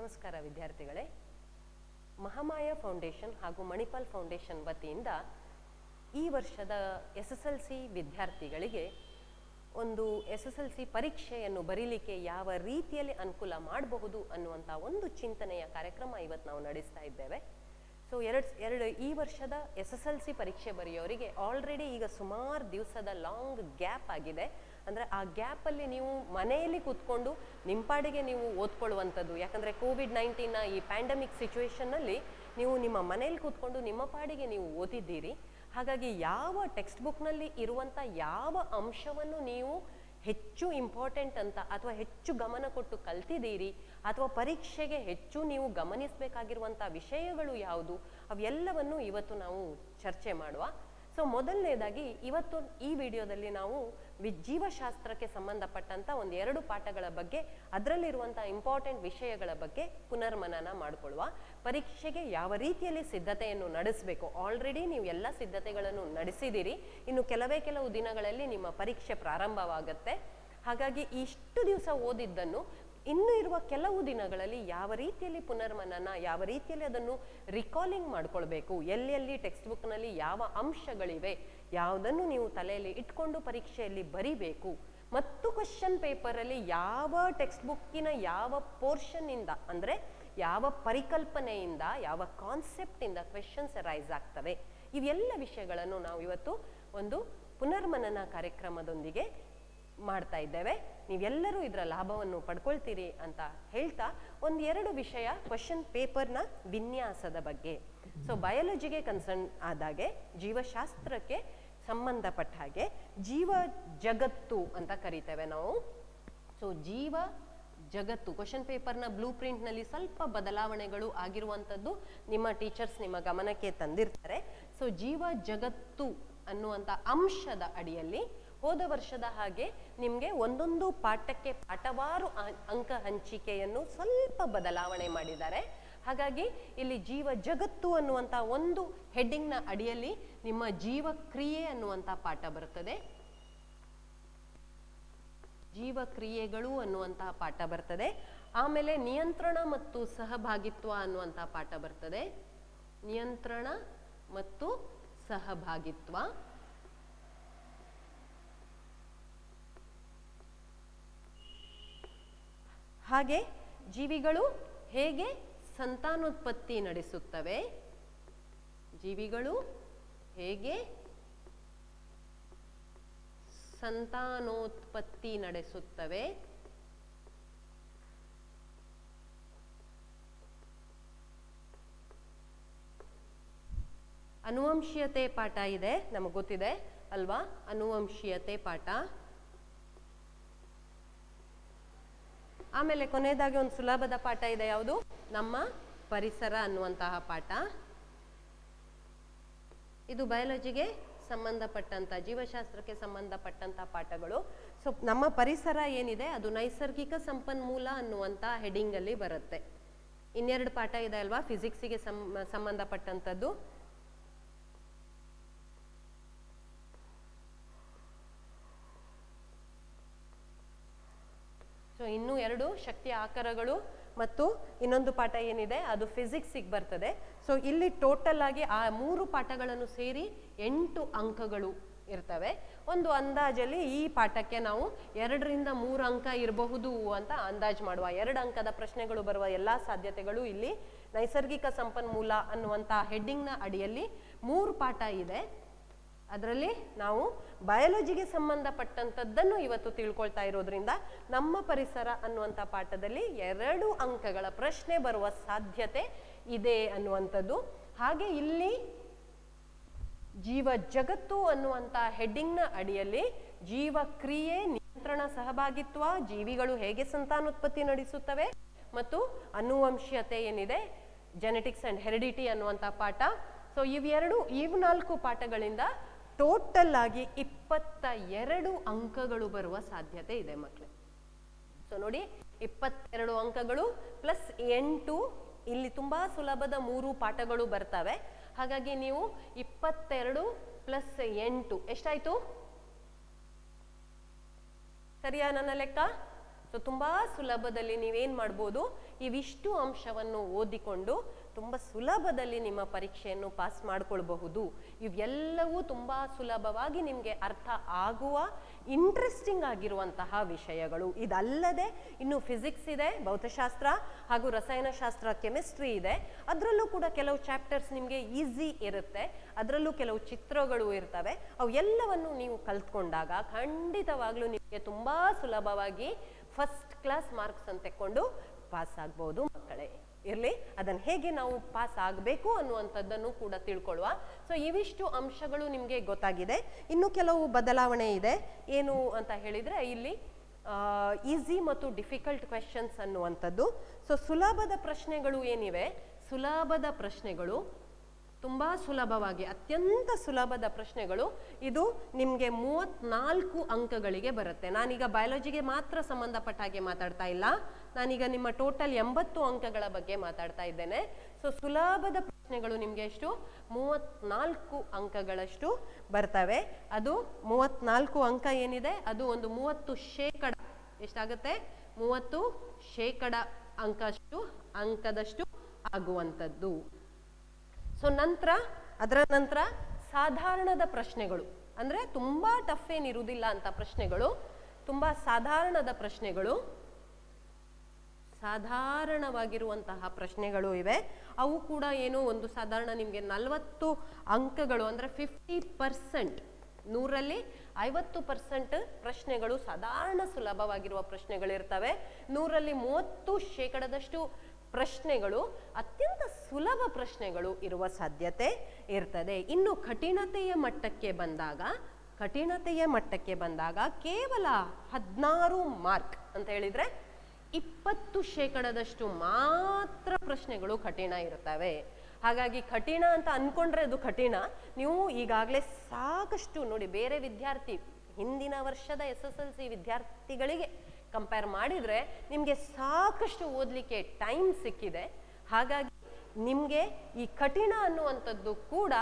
ನಮಸ್ಕಾರ ವಿದ್ಯಾರ್ಥಿಗಳೇ. ಮಹಾಮಾಯ ಫೌಂಡೇಶನ್ ಹಾಗೂ ಮಣಿಪಾಲ್ ಫೌಂಡೇಶನ್ ವತಿಯಿಂದ ಈ ವರ್ಷದ SSLC ವಿದ್ಯಾರ್ಥಿಗಳಿಗೆ ಒಂದು SSLC ಪರೀಕ್ಷೆಯನ್ನು ಬರೀಲಿಕ್ಕೆ ಯಾವ ರೀತಿಯಲ್ಲಿ ಅನುಕೂಲ ಮಾಡಬಹುದು ಅನ್ನುವಂಥ ಒಂದು ಚಿಂತನೆಯ ಕಾರ್ಯಕ್ರಮ ಇವತ್ತು ನಾವು ನಡೆಸ್ತಾ ಇದ್ದೇವೆ. ಸೊ ಈ ವರ್ಷದ SSLC ಪರೀಕ್ಷೆ ಬರೆಯೋರಿಗೆ ಆಲ್ರೆಡಿ ಈಗ ಸುಮಾರು ದಿವಸದ ಲಾಂಗ್ ಗ್ಯಾಪ್ ಆಗಿದೆ. ಅಂದರೆ ಆ ಗ್ಯಾಪಲ್ಲಿ ನೀವು ಮನೆಯಲ್ಲಿ ಕೂತ್ಕೊಂಡು ನಿಂಪಾಡಿಗೆ ನೀವು ಓದ್ಕೊಳ್ಳುವಂಥದ್ದು, ಯಾಕಂದರೆ ಕೋವಿಡ್-19ನ ಈ ಪ್ಯಾಂಡಮಿಕ್ ಸಿಚುವೇಶನ್ನಲ್ಲಿ ನೀವು ನಿಮ್ಮ ಮನೆಯಲ್ಲಿ ಕೂತ್ಕೊಂಡು ನಿಮ್ಮ ಪಾಡಿಗೆ ನೀವು ಓದಿದ್ದೀರಿ. ಹಾಗಾಗಿ ಯಾವ ಟೆಕ್ಸ್ಟ್ ಬುಕ್ನಲ್ಲಿ ಇರುವಂಥ ಯಾವ ಅಂಶವನ್ನು ನೀವು ಹೆಚ್ಚು ಇಂಪಾರ್ಟೆಂಟ್ ಅಂತ ಅಥವಾ ಹೆಚ್ಚು ಗಮನ ಕೊಟ್ಟು ಕಲ್ತಿದ್ದೀರಿ ಅಥವಾ ಪರೀಕ್ಷೆಗೆ ಹೆಚ್ಚು ನೀವು ಗಮನಿಸಬೇಕಾಗಿರುವಂಥ ವಿಷಯಗಳು ಯಾವುದು, ಅವೆಲ್ಲವನ್ನು ಇವತ್ತು ನಾವು ಚರ್ಚೆ ಮಾಡುವ. ಸೊ ಮೊದಲನೇದಾಗಿ ಇವತ್ತು ಈ ವಿಡಿಯೋದಲ್ಲಿ ನಾವು ಜೀವಶಾಸ್ತ್ರಕ್ಕೆ ಸಂಬಂಧಪಟ್ಟಂಥ ಒಂದು 2 ಪಾಠಗಳ ಬಗ್ಗೆ, ಅದರಲ್ಲಿರುವಂಥ ಇಂಪಾರ್ಟೆಂಟ್ ವಿಷಯಗಳ ಬಗ್ಗೆ ಪುನರ್ಮನನ ಮಾಡಿಕೊಳ್ಳುವ. ಪರೀಕ್ಷೆಗೆ ಯಾವ ರೀತಿಯಲ್ಲಿ ಸಿದ್ಧತೆಯನ್ನು ನಡೆಸಬೇಕು, ಆಲ್ರೆಡಿ ನೀವು ಎಲ್ಲ ಸಿದ್ಧತೆಗಳನ್ನು ನಡೆಸಿದ್ದೀರಿ, ಇನ್ನು ಕೆಲವು ದಿನಗಳಲ್ಲಿ ನಿಮ್ಮ ಪರೀಕ್ಷೆ ಪ್ರಾರಂಭವಾಗುತ್ತೆ. ಹಾಗಾಗಿ ಇಷ್ಟು ದಿವಸ ಓದಿದ್ದನ್ನು ಇನ್ನು ಇರುವ ಕೆಲವು ದಿನಗಳಲ್ಲಿ ಯಾವ ರೀತಿಯಲ್ಲಿ ಪುನರ್ಮನನ, ಯಾವ ರೀತಿಯಲ್ಲಿ ಅದನ್ನು ರಿಕಾಲಿಂಗ್ ಮಾಡ್ಕೊಳ್ಬೇಕು, ಎಲ್ಲೆಲ್ಲಿ ಟೆಕ್ಸ್ಟ್ ಬುಕ್ನಲ್ಲಿ ಯಾವ ಅಂಶಗಳಿವೆ, ಯಾವುದನ್ನು ನೀವು ತಲೆಯಲ್ಲಿ ಇಟ್ಕೊಂಡು ಪರೀಕ್ಷೆಯಲ್ಲಿ ಬರಿಬೇಕು, ಮತ್ತು ಕ್ವೆಶ್ಚನ್ ಪೇಪರಲ್ಲಿ ಯಾವ ಟೆಕ್ಸ್ಟ್ ಬುಕ್ಕಿನ ಯಾವ ಪೋರ್ಷನ್ನಿಂದ, ಅಂದರೆ ಯಾವ ಪರಿಕಲ್ಪನೆಯಿಂದ, ಯಾವ ಕಾನ್ಸೆಪ್ಟಿಂದ ಕ್ವೆಶನ್ಸ್ ರೈಸ್ ಆಗ್ತವೆ, ಇವೆಲ್ಲ ವಿಷಯಗಳನ್ನು ನಾವು ಇವತ್ತು ಒಂದು ಪುನರ್ಮನನ ಕಾರ್ಯಕ್ರಮದೊಂದಿಗೆ ಮಾಡ್ತಾ ಇದ್ದೇವೆ. ನೀವೆಲ್ಲರೂ ಇದರ ಲಾಭವನ್ನು ಪಡ್ಕೊಳ್ತೀರಿ ಅಂತ ಹೇಳ್ತಾ 1-2 ವಿಷಯ ಕ್ವೆಶನ್ ಪೇಪರ್ನ ವಿನ್ಯಾಸದ ಬಗ್ಗೆ. ಸೊ ಬಯಾಲಜಿಗೆ ಕನ್ಸರ್ನ್ ಆದಾಗೆ, ಜೀವಶಾಸ್ತ್ರಕ್ಕೆ ಸಂಬಂಧಪಟ್ಟ ಹಾಗೆ ಜೀವ ಜಗತ್ತು ಅಂತ ಕರಿತೇವೆ ನಾವು. ಸೊ ಜೀವ ಜಗತ್ತು ಕ್ವೆಶನ್ ಪೇಪರ್ನ ಬ್ಲೂ ಪ್ರಿಂಟ್ನಲ್ಲಿ ಸ್ವಲ್ಪ ಬದಲಾವಣೆಗಳು ಆಗಿರುವಂಥದ್ದು ನಿಮ್ಮ ಟೀಚರ್ಸ್ ನಿಮ್ಮ ಗಮನಕ್ಕೆ ತಂದಿರ್ತಾರೆ. ಸೊ ಜೀವ ಜಗತ್ತು ಅನ್ನುವಂಥ ಅಂಶದ ಅಡಿಯಲ್ಲಿ ಹೋದ ವರ್ಷದ ಹಾಗೆ ನಿಮಗೆ ಒಂದೊಂದು ಪಾಠಕ್ಕೆ ಪಾಠವಾರು ಅಂಕ ಹಂಚಿಕೆಯನ್ನು ಸ್ವಲ್ಪ ಬದಲಾವಣೆ ಮಾಡಿದ್ದಾರೆ. ಹಾಗಾಗಿ ಇಲ್ಲಿ ಜೀವ ಜಗತ್ತು ಅನ್ನುವಂಥ ಒಂದು ಹೆಡ್ಡಿಂಗ್ನ ಅಡಿಯಲ್ಲಿ ನಿಮ್ಮ ಜೀವಕ್ರಿಯೆ ಅನ್ನುವಂಥ ಪಾಠ ಬರ್ತದೆ, ಜೀವಕ್ರಿಯೆಗಳು ಅನ್ನುವಂತಹ ಪಾಠ ಬರ್ತದೆ. ಆಮೇಲೆ ನಿಯಂತ್ರಣ ಮತ್ತು ಸಹಭಾಗಿತ್ವ ಅನ್ನುವಂಥ ಪಾಠ ಬರ್ತದೆ, ನಿಯಂತ್ರಣ ಮತ್ತು ಸಹಭಾಗಿತ್ವ. ಹಾಗೆ ಜೀವಿಗಳು ಹೇಗೆ ಸಂತಾನೋತ್ಪತ್ತಿ ನಡೆಸುತ್ತವೆ, ಜೀವಿಗಳು ಹೇಗೆ ಸಂತಾನೋತ್ಪತ್ತಿ ನಡೆಸುತ್ತವೆ, ಅನುವಂಶೀಯತೆ ಪಾಠ ಇದೆ, ನಮಗೆ ಗೊತ್ತಿದೆ ಅಲ್ವಾ, ಅನುವಂಶೀಯತೆ ಪಾಠ. ಆಮೇಲೆ ಕೊನೆಯದಾಗಿ ಒಂದು ಸುಲಭದ ಪಾಠ ಇದೆ, ಯಾವುದು, ನಮ್ಮ ಪರಿಸರ ಅನ್ನುವಂತಹ ಪಾಠ. ಇದು ಬಯಾಲಜಿಗೆ ಸಂಬಂಧಪಟ್ಟಂತ, ಜೀವಶಾಸ್ತ್ರಕ್ಕೆ ಸಂಬಂಧಪಟ್ಟಂತ ಪಾಠಗಳು. ಸೊ ನಮ್ಮ ಪರಿಸರ ಏನಿದೆ ಅದು ನೈಸರ್ಗಿಕ ಸಂಪನ್ಮೂಲ ಅನ್ನುವಂಥ ಹೆಡಿಂಗ್ ಅಲ್ಲಿ ಬರುತ್ತೆ. 2 ಪಾಠ ಇದೆ ಅಲ್ವಾ, ಫಿಸಿಕ್ಸಿಗೆ ಸಂಬಂಧಪಟ್ಟಂಥದ್ದು. ಸೊ ಇನ್ನೂ 2 ಶಕ್ತಿಯ ಆಕಾರಗಳು ಮತ್ತು ಇನ್ನೊಂದು ಪಾಠ ಏನಿದೆ ಅದು ಫಿಸಿಕ್ಸಿಗೆ ಬರ್ತದೆ. ಸೊ ಇಲ್ಲಿ ಟೋಟಲ್ ಆಗಿ ಆ 3 ಪಾಠಗಳನ್ನು ಸೇರಿ 8 ಅಂಕಗಳು ಇರ್ತವೆ. ಒಂದು ಅಂದಾಜಲ್ಲಿ ಈ ಪಾಠಕ್ಕೆ ನಾವು 2-3 ಅಂಕ ಇರಬಹುದು ಅಂತ ಅಂದಾಜು ಮಾಡುವ. 2 ಅಂಕದ ಪ್ರಶ್ನೆಗಳು ಬರುವ ಎಲ್ಲ ಸಾಧ್ಯತೆಗಳು ಇಲ್ಲಿ. ನೈಸರ್ಗಿಕ ಸಂಪನ್ಮೂಲ ಅನ್ನುವಂಥ ಹೆಡ್ಡಿಂಗ್ನ ಅಡಿಯಲ್ಲಿ 3 ಪಾಠ ಇದೆ. ಅದರಲ್ಲಿ ನಾವು ಬಯಾಲಜಿಗೆ ಸಂಬಂಧಪಟ್ಟಂಥದ್ದನ್ನು ಇವತ್ತು ತಿಳ್ಕೊಳ್ತಾ ಇರೋದ್ರಿಂದ ನಮ್ಮ ಪರಿಸರ ಅನ್ನುವಂಥ ಪಾಠದಲ್ಲಿ 2 ಅಂಕಗಳ ಪ್ರಶ್ನೆ ಬರುವ ಸಾಧ್ಯತೆ ಇದೆ ಅನ್ನುವಂಥದ್ದು. ಹಾಗೆ ಇಲ್ಲಿ ಜೀವ ಜಗತ್ತು ಅನ್ನುವಂಥ ಹೆಡ್ಡಿಂಗ್ನ ಅಡಿಯಲ್ಲಿ ಜೀವಕ್ರಿಯೆ, ನಿಯಂತ್ರಣ, ಸಹಭಾಗಿತ್ವ, ಜೀವಿಗಳು ಹೇಗೆ ಸಂತಾನೋತ್ಪತ್ತಿ ನಡೆಸುತ್ತವೆ ಮತ್ತು ಅನುವಂಶೀಯತೆ ಏನಿದೆ, ಜೆನೆಟಿಕ್ಸ್ ಅಂಡ್ ಹೆರಿಡಿಟಿ ಅನ್ನುವಂಥ ಪಾಠ. ಸೊ ಇವು 4 ಪಾಠಗಳಿಂದ ಟೋಟಲ್ ಆಗಿ 22 ಅಂಕಗಳು ಬರುವ ಸಾಧ್ಯತೆ ಇದೆ ಮಕ್ಕಳೇ. ಸೊ ನೋಡಿ, 22 ಅಂಕಗಳು ಪ್ಲಸ್ 8, ಇಲ್ಲಿ ತುಂಬಾ ಸುಲಭದ 3 ಪಾಠಗಳು ಬರ್ತವೆ. ಹಾಗಾಗಿ ನೀವು 22 ಪ್ಲಸ್ 8 ಎಷ್ಟಾಯ್ತು? ಸರಿಯಾ ನನ್ನ ಲೆಕ್ಕ? ಸೊ ತುಂಬ ಸುಲಭದಲ್ಲಿ ನೀವೇನು ಮಾಡ್ಬೋದು, ಇವಿಷ್ಟು ಅಂಶವನ್ನು ಓದಿಕೊಂಡು ತುಂಬ ಸುಲಭದಲ್ಲಿ ನಿಮ್ಮ ಪರೀಕ್ಷೆಯನ್ನು ಪಾಸ್ ಮಾಡ್ಕೊಳ್ಬಹುದು. ಇವೆಲ್ಲವೂ ತುಂಬ ಸುಲಭವಾಗಿ ನಿಮಗೆ ಅರ್ಥ ಆಗುವ ಇಂಟ್ರೆಸ್ಟಿಂಗ್ ಆಗಿರುವಂತಹ ವಿಷಯಗಳು. ಇದಲ್ಲದೆ ಇನ್ನು ಫಿಸಿಕ್ಸ್ ಇದೆ, ಭೌತಶಾಸ್ತ್ರ ಹಾಗೂ ರಸಾಯನಶಾಸ್ತ್ರ, ಕೆಮಿಸ್ಟ್ರಿ ಇದೆ. ಅದರಲ್ಲೂ ಕೂಡ ಕೆಲವು ಚಾಪ್ಟರ್ಸ್ ನಿಮಗೆ ಈಸಿ ಇರುತ್ತೆ, ಅದರಲ್ಲೂ ಕೆಲವು ಚಿತ್ರಗಳು ಇರ್ತವೆ. ಅವು ಎಲ್ಲವನ್ನು ನೀವು ಕಲ್ತ್ಕೊಂಡಾಗ ಖಂಡಿತವಾಗ್ಲೂ ನಿಮಗೆ ತುಂಬ ಸುಲಭವಾಗಿ ಫಸ್ಟ್ ಕ್ಲಾಸ್ ಮಾರ್ಕ್ಸ್ ಅಂತ ತೆಕ್ಕೊಂಡು ಪಾಸ್ ಆಗ್ಬೋದು ಮಕ್ಕಳೇ. ಇರಲಿ, ಅದನ್ನು ಹೇಗೆ ನಾವು ಪಾಸ್ ಆಗಬೇಕು ಅನ್ನುವಂಥದ್ದನ್ನು ಕೂಡ ತಿಳ್ಕೊಳ್ಳುವ. ಸೊ ಇವಿಷ್ಟು ಅಂಶಗಳು ನಿಮಗೆ ಗೊತ್ತಾಗಿದೆ. ಇನ್ನು ಕೆಲವು ಬದಲಾವಣೆ ಇದೆ. ಏನು ಅಂತ ಹೇಳಿದರೆ, ಇಲ್ಲಿ ಈಸಿ ಮತ್ತು ಡಿಫಿಕಲ್ಟ್ ಕ್ವೆಶನ್ಸ್ ಅನ್ನುವಂಥದ್ದು. ಸೊ ಸುಲಭದ ಪ್ರಶ್ನೆಗಳು ಏನಿವೆ, ಸುಲಭದ ಪ್ರಶ್ನೆಗಳು ತುಂಬ ಸುಲಭವಾಗಿ, ಅತ್ಯಂತ ಸುಲಭದ ಪ್ರಶ್ನೆಗಳು ಇದು ನಿಮಗೆ 34 ಅಂಕಗಳಿಗೆ ಬರುತ್ತೆ. ನಾನೀಗ ಬಯಾಲಜಿಗೆ ಮಾತ್ರ ಸಂಬಂಧಪಟ್ಟ ಹಾಗೆ ಮಾತಾಡ್ತಾ ಇಲ್ಲ, ನಾನೀಗ ನಿಮ್ಮ ಟೋಟಲ್ 80 ಅಂಕಗಳ ಬಗ್ಗೆ ಮಾತಾಡ್ತಾ ಇದ್ದೇನೆ. ಸೊ ಸುಲಭದ ಪ್ರಶ್ನೆಗಳು ನಿಮಗೆ ಎಷ್ಟು 34 ಅಂಕಗಳಷ್ಟು ಬರ್ತವೆ. ಅದು 34 ಅಂಕ ಏನಿದೆ ಅದು ಒಂದು 30% ಎಷ್ಟಾಗುತ್ತೆ, 30% ಅಂಕದಷ್ಟು ಆಗುವಂಥದ್ದು. ಸೊ ಅದರ ನಂತರ ಸಾಧಾರಣದ ಪ್ರಶ್ನೆಗಳು, ಅಂದರೆ ತುಂಬ ಟಫ್ ಏನಿರುವುದಿಲ್ಲ ಅಂತ ಪ್ರಶ್ನೆಗಳು, ತುಂಬ ಸಾಧಾರಣದ ಪ್ರಶ್ನೆಗಳು, ಸಾಧಾರಣವಾಗಿರುವಂತಹ ಪ್ರಶ್ನೆಗಳು ಇವೆ. ಅವು ಕೂಡ ಏನು, ಒಂದು ಸಾಧಾರಣ ನಿಮಗೆ 40 ಅಂಕಗಳು, ಅಂದರೆ 50%, 100ರಲ್ಲಿ 50% ಪ್ರಶ್ನೆಗಳು ಸಾಧಾರಣ ಸುಲಭವಾಗಿರುವ ಪ್ರಶ್ನೆಗಳಿರ್ತವೆ. 100ರಲ್ಲಿ 30% ಪ್ರಶ್ನೆಗಳು ಅತ್ಯಂತ ಸುಲಭ ಪ್ರಶ್ನೆಗಳು ಇರುವ ಸಾಧ್ಯತೆ ಇರ್ತದೆ. ಇನ್ನು ಕಠಿಣತೆಯ ಮಟ್ಟಕ್ಕೆ ಬಂದಾಗ ಕೇವಲ 16 ಮಾರ್ಕ್ ಅಂತ ಹೇಳಿದ್ರೆ 20% ಮಾತ್ರ ಪ್ರಶ್ನೆಗಳು ಕಠಿಣ ಇರ್ತವೆ. ಹಾಗಾಗಿ ಕಠಿಣ ಅಂತ ಅನ್ಕೊಂಡ್ರೆ ಅದು ಕಠಿಣ. ನೀವು ಈಗಾಗಲೇ ಸಾಕಷ್ಟು ನೋಡಿ, ಬೇರೆ ವಿದ್ಯಾರ್ಥಿ ಹಿಂದಿನ ವರ್ಷದ SSLC ವಿದ್ಯಾರ್ಥಿಗಳಿಗೆ ಕಂಪೇರ್ ಮಾಡಿದರೆ ನಿಮಗೆ ಸಾಕಷ್ಟು ಓದಲಿಕ್ಕೆ ಟೈಮ್ ಸಿಕ್ಕಿದೆ. ಹಾಗಾಗಿ ನಿಮಗೆ ಈ ಕಠಿಣ ಅನ್ನುವಂಥದ್ದು ಕೂಡ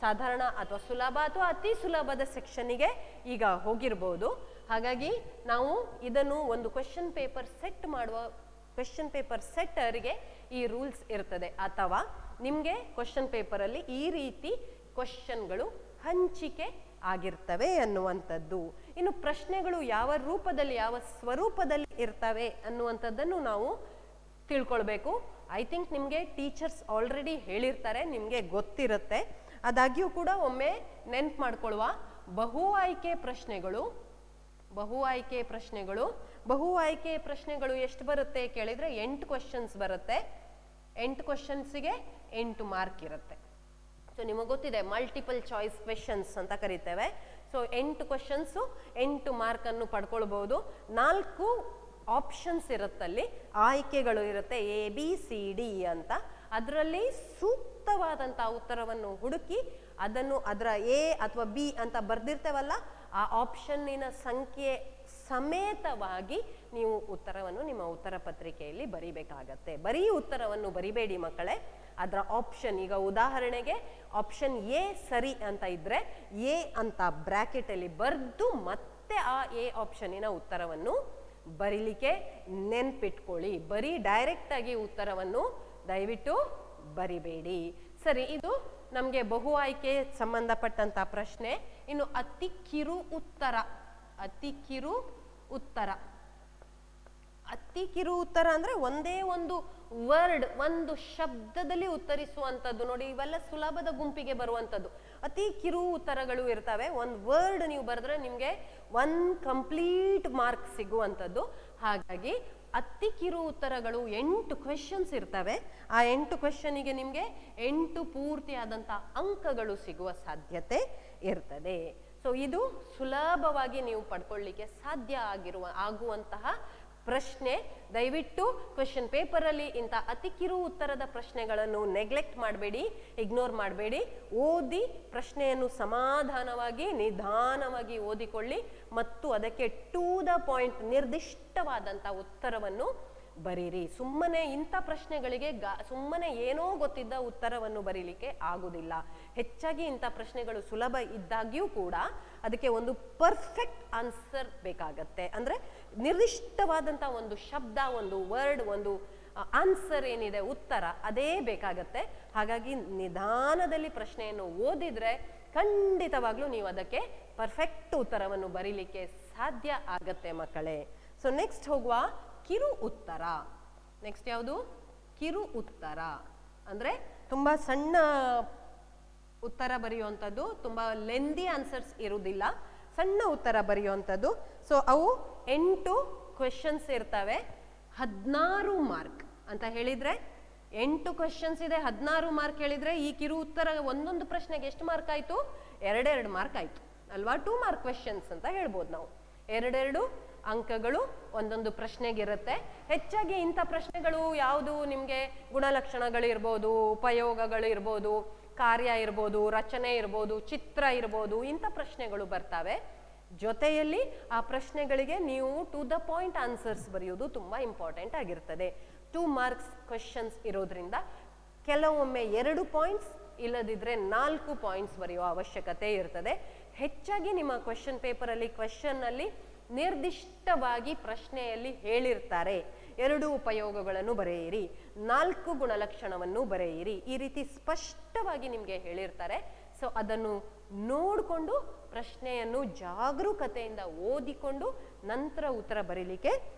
ಸಾಧಾರಣ ಅಥವಾ ಸುಲಭ ಅಥವಾ ಅತಿ ಸುಲಭದ ಸೆಕ್ಷನ್ನಿಗೆ ಈಗ ಹೋಗಿರ್ಬೋದು. ಹಾಗಾಗಿ ನಾವು ಇದನ್ನು ಒಂದು ಕ್ವೆಶ್ಚನ್ ಪೇಪರ್ ಸೆಟ್ಟರ್ಗೆ ಈ ರೂಲ್ಸ್ ಇರ್ತದೆ, ಅಥವಾ ನಿಮಗೆ ಕ್ವೆಶ್ಚನ್ ಪೇಪರಲ್ಲಿ ಈ ರೀತಿ ಕ್ವೆಶ್ಚನ್ಗಳು ಹಂಚಿಕೆ ಆಗಿರ್ತವೆ ಅನ್ನುವಂಥದ್ದು. ಇನ್ನು ಪ್ರಶ್ನೆಗಳು ಯಾವ ರೂಪದಲ್ಲಿ, ಯಾವ ಸ್ವರೂಪದಲ್ಲಿ ಇರ್ತವೆ ಅನ್ನುವಂಥದ್ದನ್ನು ನಾವು ತಿಳ್ಕೊಳ್ಬೇಕು. ಐ ಥಿಂಕ್ ನಿಮಗೆ ಟೀಚರ್ಸ್ ಆಲ್ರೆಡಿ ಹೇಳಿರ್ತಾರೆ, ನಿಮಗೆ ಗೊತ್ತಿರುತ್ತೆ. ಆದಾಗ್ಯೂ ಕೂಡ ಒಮ್ಮೆ ನೆನ್ಪು ಮಾಡ್ಕೊಳ್ಳುವ. ಬಹು ಆಯ್ಕೆ ಪ್ರಶ್ನೆಗಳು ಎಷ್ಟು ಬರುತ್ತೆ ಕೇಳಿದ್ರೆ 8 ಕ್ವೆಶ್ಚನ್ಸ್ ಬರುತ್ತೆ. 8 ಕ್ವೆಶ್ಚನ್ಸಿಗೆ 8 ಮಾರ್ಕ್ ಇರುತ್ತೆ. ಸೊ ನಿಮಗೆ ಗೊತ್ತಿದೆ, ಮಲ್ಟಿಪಲ್ ಚಾಯ್ಸ್ ಕ್ವೆಶನ್ಸ್ ಅಂತ ಕರಿತೇವೆ. So 8 questions 8 ಮಾರ್ಕನ್ನು ಪಡ್ಕೊಳ್ಬಹುದು. 4 ಆಪ್ಷನ್ಸ್ ಇರುತ್ತಲ್ಲಿ, ಆಯ್ಕೆಗಳು ಇರುತ್ತೆ ABCD ಅಂತ. ಅದರಲ್ಲಿ ಸೂಕ್ತವಾದಂಥ ಉತ್ತರವನ್ನು ಹುಡುಕಿ ಅದನ್ನು ಅದರ A ಅಥವಾ B ಅಂತ ಬರ್ದಿರ್ತೇವಲ್ಲ, ಆ ಆಪ್ಷನ್ನಿನ ಸಂಖ್ಯೆ ಸಮೇತವಾಗಿ ನೀವು ಉತ್ತರವನ್ನು ನಿಮ್ಮ ಉತ್ತರ ಪತ್ರಿಕೆಯಲ್ಲಿ ಬರಿಬೇಕಾಗತ್ತೆ. ಬರೀ ಉತ್ತರವನ್ನು ಬರಿಬೇಡಿ ಮಕ್ಕಳೇ, ಅದರ ಆಪ್ಷನ್, ಈಗ ಉದಾಹರಣೆಗೆ ಆಪ್ಷನ್ A ಸರಿ ಅಂತ ಇದ್ರೆ A ಅಂತ ಬ್ರಾಕೆಟಲ್ಲಿ ಬರೆದು ಮತ್ತೆ ಆ A ಆಪ್ಷನ್ನಿನ ಉತ್ತರವನ್ನು ಬರೀಲಿಕ್ಕೆ ನೆನ್ಪಿಟ್ಕೊಳ್ಳಿ. ಬರೀ ಡೈರೆಕ್ಟ್ ಆಗಿ ಉತ್ತರವನ್ನು ದಯವಿಟ್ಟು ಬರಿಬೇಡಿ. ಸರಿ, ಇದು ನಮಗೆ ಬಹು ಆಯ್ಕೆ ಸಂಬಂಧಪಟ್ಟಂತ ಪ್ರಶ್ನೆ. ಇನ್ನು ಅತಿ ಕಿರು ಉತ್ತರ ಅಂದ್ರೆ ಒಂದೇ ಒಂದು ವರ್ಡ್, ಒಂದು ಶಬ್ದದಲ್ಲಿ ಉತ್ತರಿಸುವಂಥದ್ದು. ನೋಡಿ, ಇವೆಲ್ಲ ಸುಲಭದ ಗುಂಪಿಗೆ ಬರುವಂಥದ್ದು. ಅತಿ ಕಿರು ಉತ್ತರಗಳು ಇರ್ತವೆ. ಒಂದು ವರ್ಡ್ ನೀವು ಬರೆದ್ರೆ ನಿಮಗೆ 1 ಕಂಪ್ಲೀಟ್ ಮಾರ್ಕ್ ಸಿಗುವಂಥದ್ದು. ಹಾಗಾಗಿ ಅತಿ ಕಿರು ಉತ್ತರಗಳು 8 ಕ್ವೆಶನ್ಸ್ ಇರ್ತವೆ. ಆ 8 ಕ್ವೆಶನಿಗೆ ನಿಮಗೆ 8 ಪೂರ್ತಿಯಾದಂಥ ಅಂಕಗಳು ಸಿಗುವ ಸಾಧ್ಯತೆ ಇರ್ತದೆ. ಸೊ ಇದು ಸುಲಭವಾಗಿ ನೀವು ಪಡ್ಕೊಳ್ಳಿಕ್ಕೆ ಸಾಧ್ಯ ಆಗುವಂತಹ ಪ್ರಶ್ನೆ. ದಯವಿಟ್ಟು ಕ್ವೆಶ್ಚನ್ ಪೇಪರಲ್ಲಿ ಇಂಥ ಅತಿ ಕಿರು ಉತ್ತರದ ಪ್ರಶ್ನೆಗಳನ್ನು ನೆಗ್ಲೆಕ್ಟ್ ಮಾಡಬೇಡಿ, ಇಗ್ನೋರ್ ಮಾಡಬೇಡಿ. ಓದಿ ಪ್ರಶ್ನೆಯನ್ನು ಸಮಾಧಾನವಾಗಿ ನಿಧಾನವಾಗಿ ಓದಿಕೊಳ್ಳಿ ಮತ್ತು ಅದಕ್ಕೆ ಟು ದ ಪಾಯಿಂಟ್ ನಿರ್ದಿಷ್ಟವಾದಂಥ ಉತ್ತರವನ್ನು ಬರೀರಿ. ಸುಮ್ಮನೆ ಇಂಥ ಪ್ರಶ್ನೆಗಳಿಗೆ ಸುಮ್ಮನೆ ಏನೋ ಗೊತ್ತಿದ್ದ ಉತ್ತರವನ್ನು ಬರೀಲಿಕ್ಕೆ ಆಗುವುದಿಲ್ಲ. ಹೆಚ್ಚಾಗಿ ಇಂಥ ಪ್ರಶ್ನೆಗಳು ಸುಲಭ ಇದ್ದಾಗ್ಯೂ ಕೂಡ ಅದಕ್ಕೆ ಒಂದು ಪರ್ಫೆಕ್ಟ್ ಆನ್ಸರ್ ಬೇಕಾಗತ್ತೆ. ಅಂದರೆ ನಿರ್ದಿಷ್ಟವಾದಂಥ ಒಂದು ಶಬ್ದ, ಒಂದು ವರ್ಡ್, ಒಂದು ಆನ್ಸರ್ ಏನಿದೆ, ಉತ್ತರ ಅದೇ ಬೇಕಾಗತ್ತೆ. ಹಾಗಾಗಿ ನಿಧಾನದಲ್ಲಿ ಪ್ರಶ್ನೆಯನ್ನು ಓದಿದ್ರೆ ಖಂಡಿತವಾಗ್ಲೂ ನೀವು ಅದಕ್ಕೆ ಪರ್ಫೆಕ್ಟ್ ಉತ್ತರವನ್ನು ಬರೀಲಿಕ್ಕೆ ಸಾಧ್ಯ ಆಗತ್ತೆ ಮಕ್ಕಳೇ. ಸೊ ನೆಕ್ಸ್ಟ್ ಹೋಗುವ ಕಿರು ಉತ್ತರ. ನೆಕ್ಸ್ಟ್ ಯಾವುದು? ಕಿರು ಉತ್ತರ ಅಂದ್ರೆ ತುಂಬಾ ಸಣ್ಣ ಉತ್ತರ ಬರೆಯುವಂಥದ್ದು, ತುಂಬಾ ಲೆಂದಿ ಆನ್ಸರ್ಸ್ ಇರುವುದಿಲ್ಲ, ಸಣ್ಣ ಉತ್ತರ ಬರೆಯುವಂಥದ್ದು. ಸೊ ಅವು 8 ಕ್ವೆಶನ್ಸ್ ಇರ್ತವೆ, 16 ಮಾರ್ಕ್ ಅಂತ ಹೇಳಿದ್ರೆ 8 ಕ್ವೆಶನ್ಸ್ ಇದೆ, 16 ಮಾರ್ಕ್ ಹೇಳಿದ್ರೆ ಈ ಕಿರು ಉತ್ತರ ಒಂದೊಂದು ಪ್ರಶ್ನೆಗೆ ಎಷ್ಟು ಮಾರ್ಕ್ ಆಯ್ತು? 2 ಮಾರ್ಕ್ ಆಯ್ತು ಅಲ್ವಾ? 2 ಮಾರ್ಕ್ ಕ್ವೆಶನ್ಸ್ ಅಂತ ಹೇಳ್ಬೋದು ನಾವು. 2 ಅಂಕಗಳು ಒಂದೊಂದು ಪ್ರಶ್ನೆಗಿರುತ್ತೆ. ಹೆಚ್ಚಾಗಿ ಇಂಥ ಪ್ರಶ್ನೆಗಳು ಯಾವುದು ನಿಮಗೆ ಗುಣಲಕ್ಷಣಗಳು ಇರ್ಬೋದು, ಉಪಯೋಗಗಳು ಇರ್ಬೋದು, ಕಾರ್ಯ ಇರ್ಬೋದು, ರಚನೆ ಇರ್ಬೋದು, ಚಿತ್ರ ಇರ್ಬೋದು, ಇಂಥ ಪ್ರಶ್ನೆಗಳು ಬರ್ತವೆ. ಜೊತೆಯಲ್ಲಿ ಆ ಪ್ರಶ್ನೆಗಳಿಗೆ ನೀವು ಟು ದ ಪಾಯಿಂಟ್ ಆನ್ಸರ್ಸ್ ಬರೆಯೋದು ತುಂಬಾ ಇಂಪಾರ್ಟೆಂಟ್ ಆಗಿರ್ತದೆ. 2 ಮಾರ್ಕ್ಸ್ ಕ್ವೆಶನ್ಸ್ ಇರೋದ್ರಿಂದ ಕೆಲವೊಮ್ಮೆ 2 ಪಾಯಿಂಟ್ಸ್ ಇಲ್ಲದಿದ್ರೆ 4 ಪಾಯಿಂಟ್ಸ್ ಬರೆಯುವ ಅವಶ್ಯಕತೆ ಇರ್ತದೆ. ಹೆಚ್ಚಾಗಿ ನಿಮ್ಮ ಕ್ವೆಶನ್ ಪೇಪರ್ ಅಲ್ಲಿ ಕ್ವೆಶನ್ ಅಲ್ಲಿ ನಿರ್ದಿಷ್ಟವಾಗಿ ಪ್ರಶ್ನೆಯಲ್ಲಿ ಹೇಳಿರ್ತಾರೆ 2 ಉಪಯೋಗಗಳನ್ನು ಬರೆಯಿರಿ, 4 ಗುಣಲಕ್ಷಣವನ್ನು ಬರೆಯಿರಿ, ಈ ರೀತಿ ಸ್ಪಷ್ಟವಾಗಿ ನಿಮಗೆ ಹೇಳಿರ್ತಾರೆ. ಸೊ ಅದನ್ನು ನೋಡಿಕೊಂಡು ಪ್ರಶ್ನೆಯನ್ನು ಜಾಗರೂಕತೆಯಿಂದ ಓದಿಕೊಂಡು ನಂತರ ಉತ್ತರ ಬರೀಲಿಕ್ಕೆ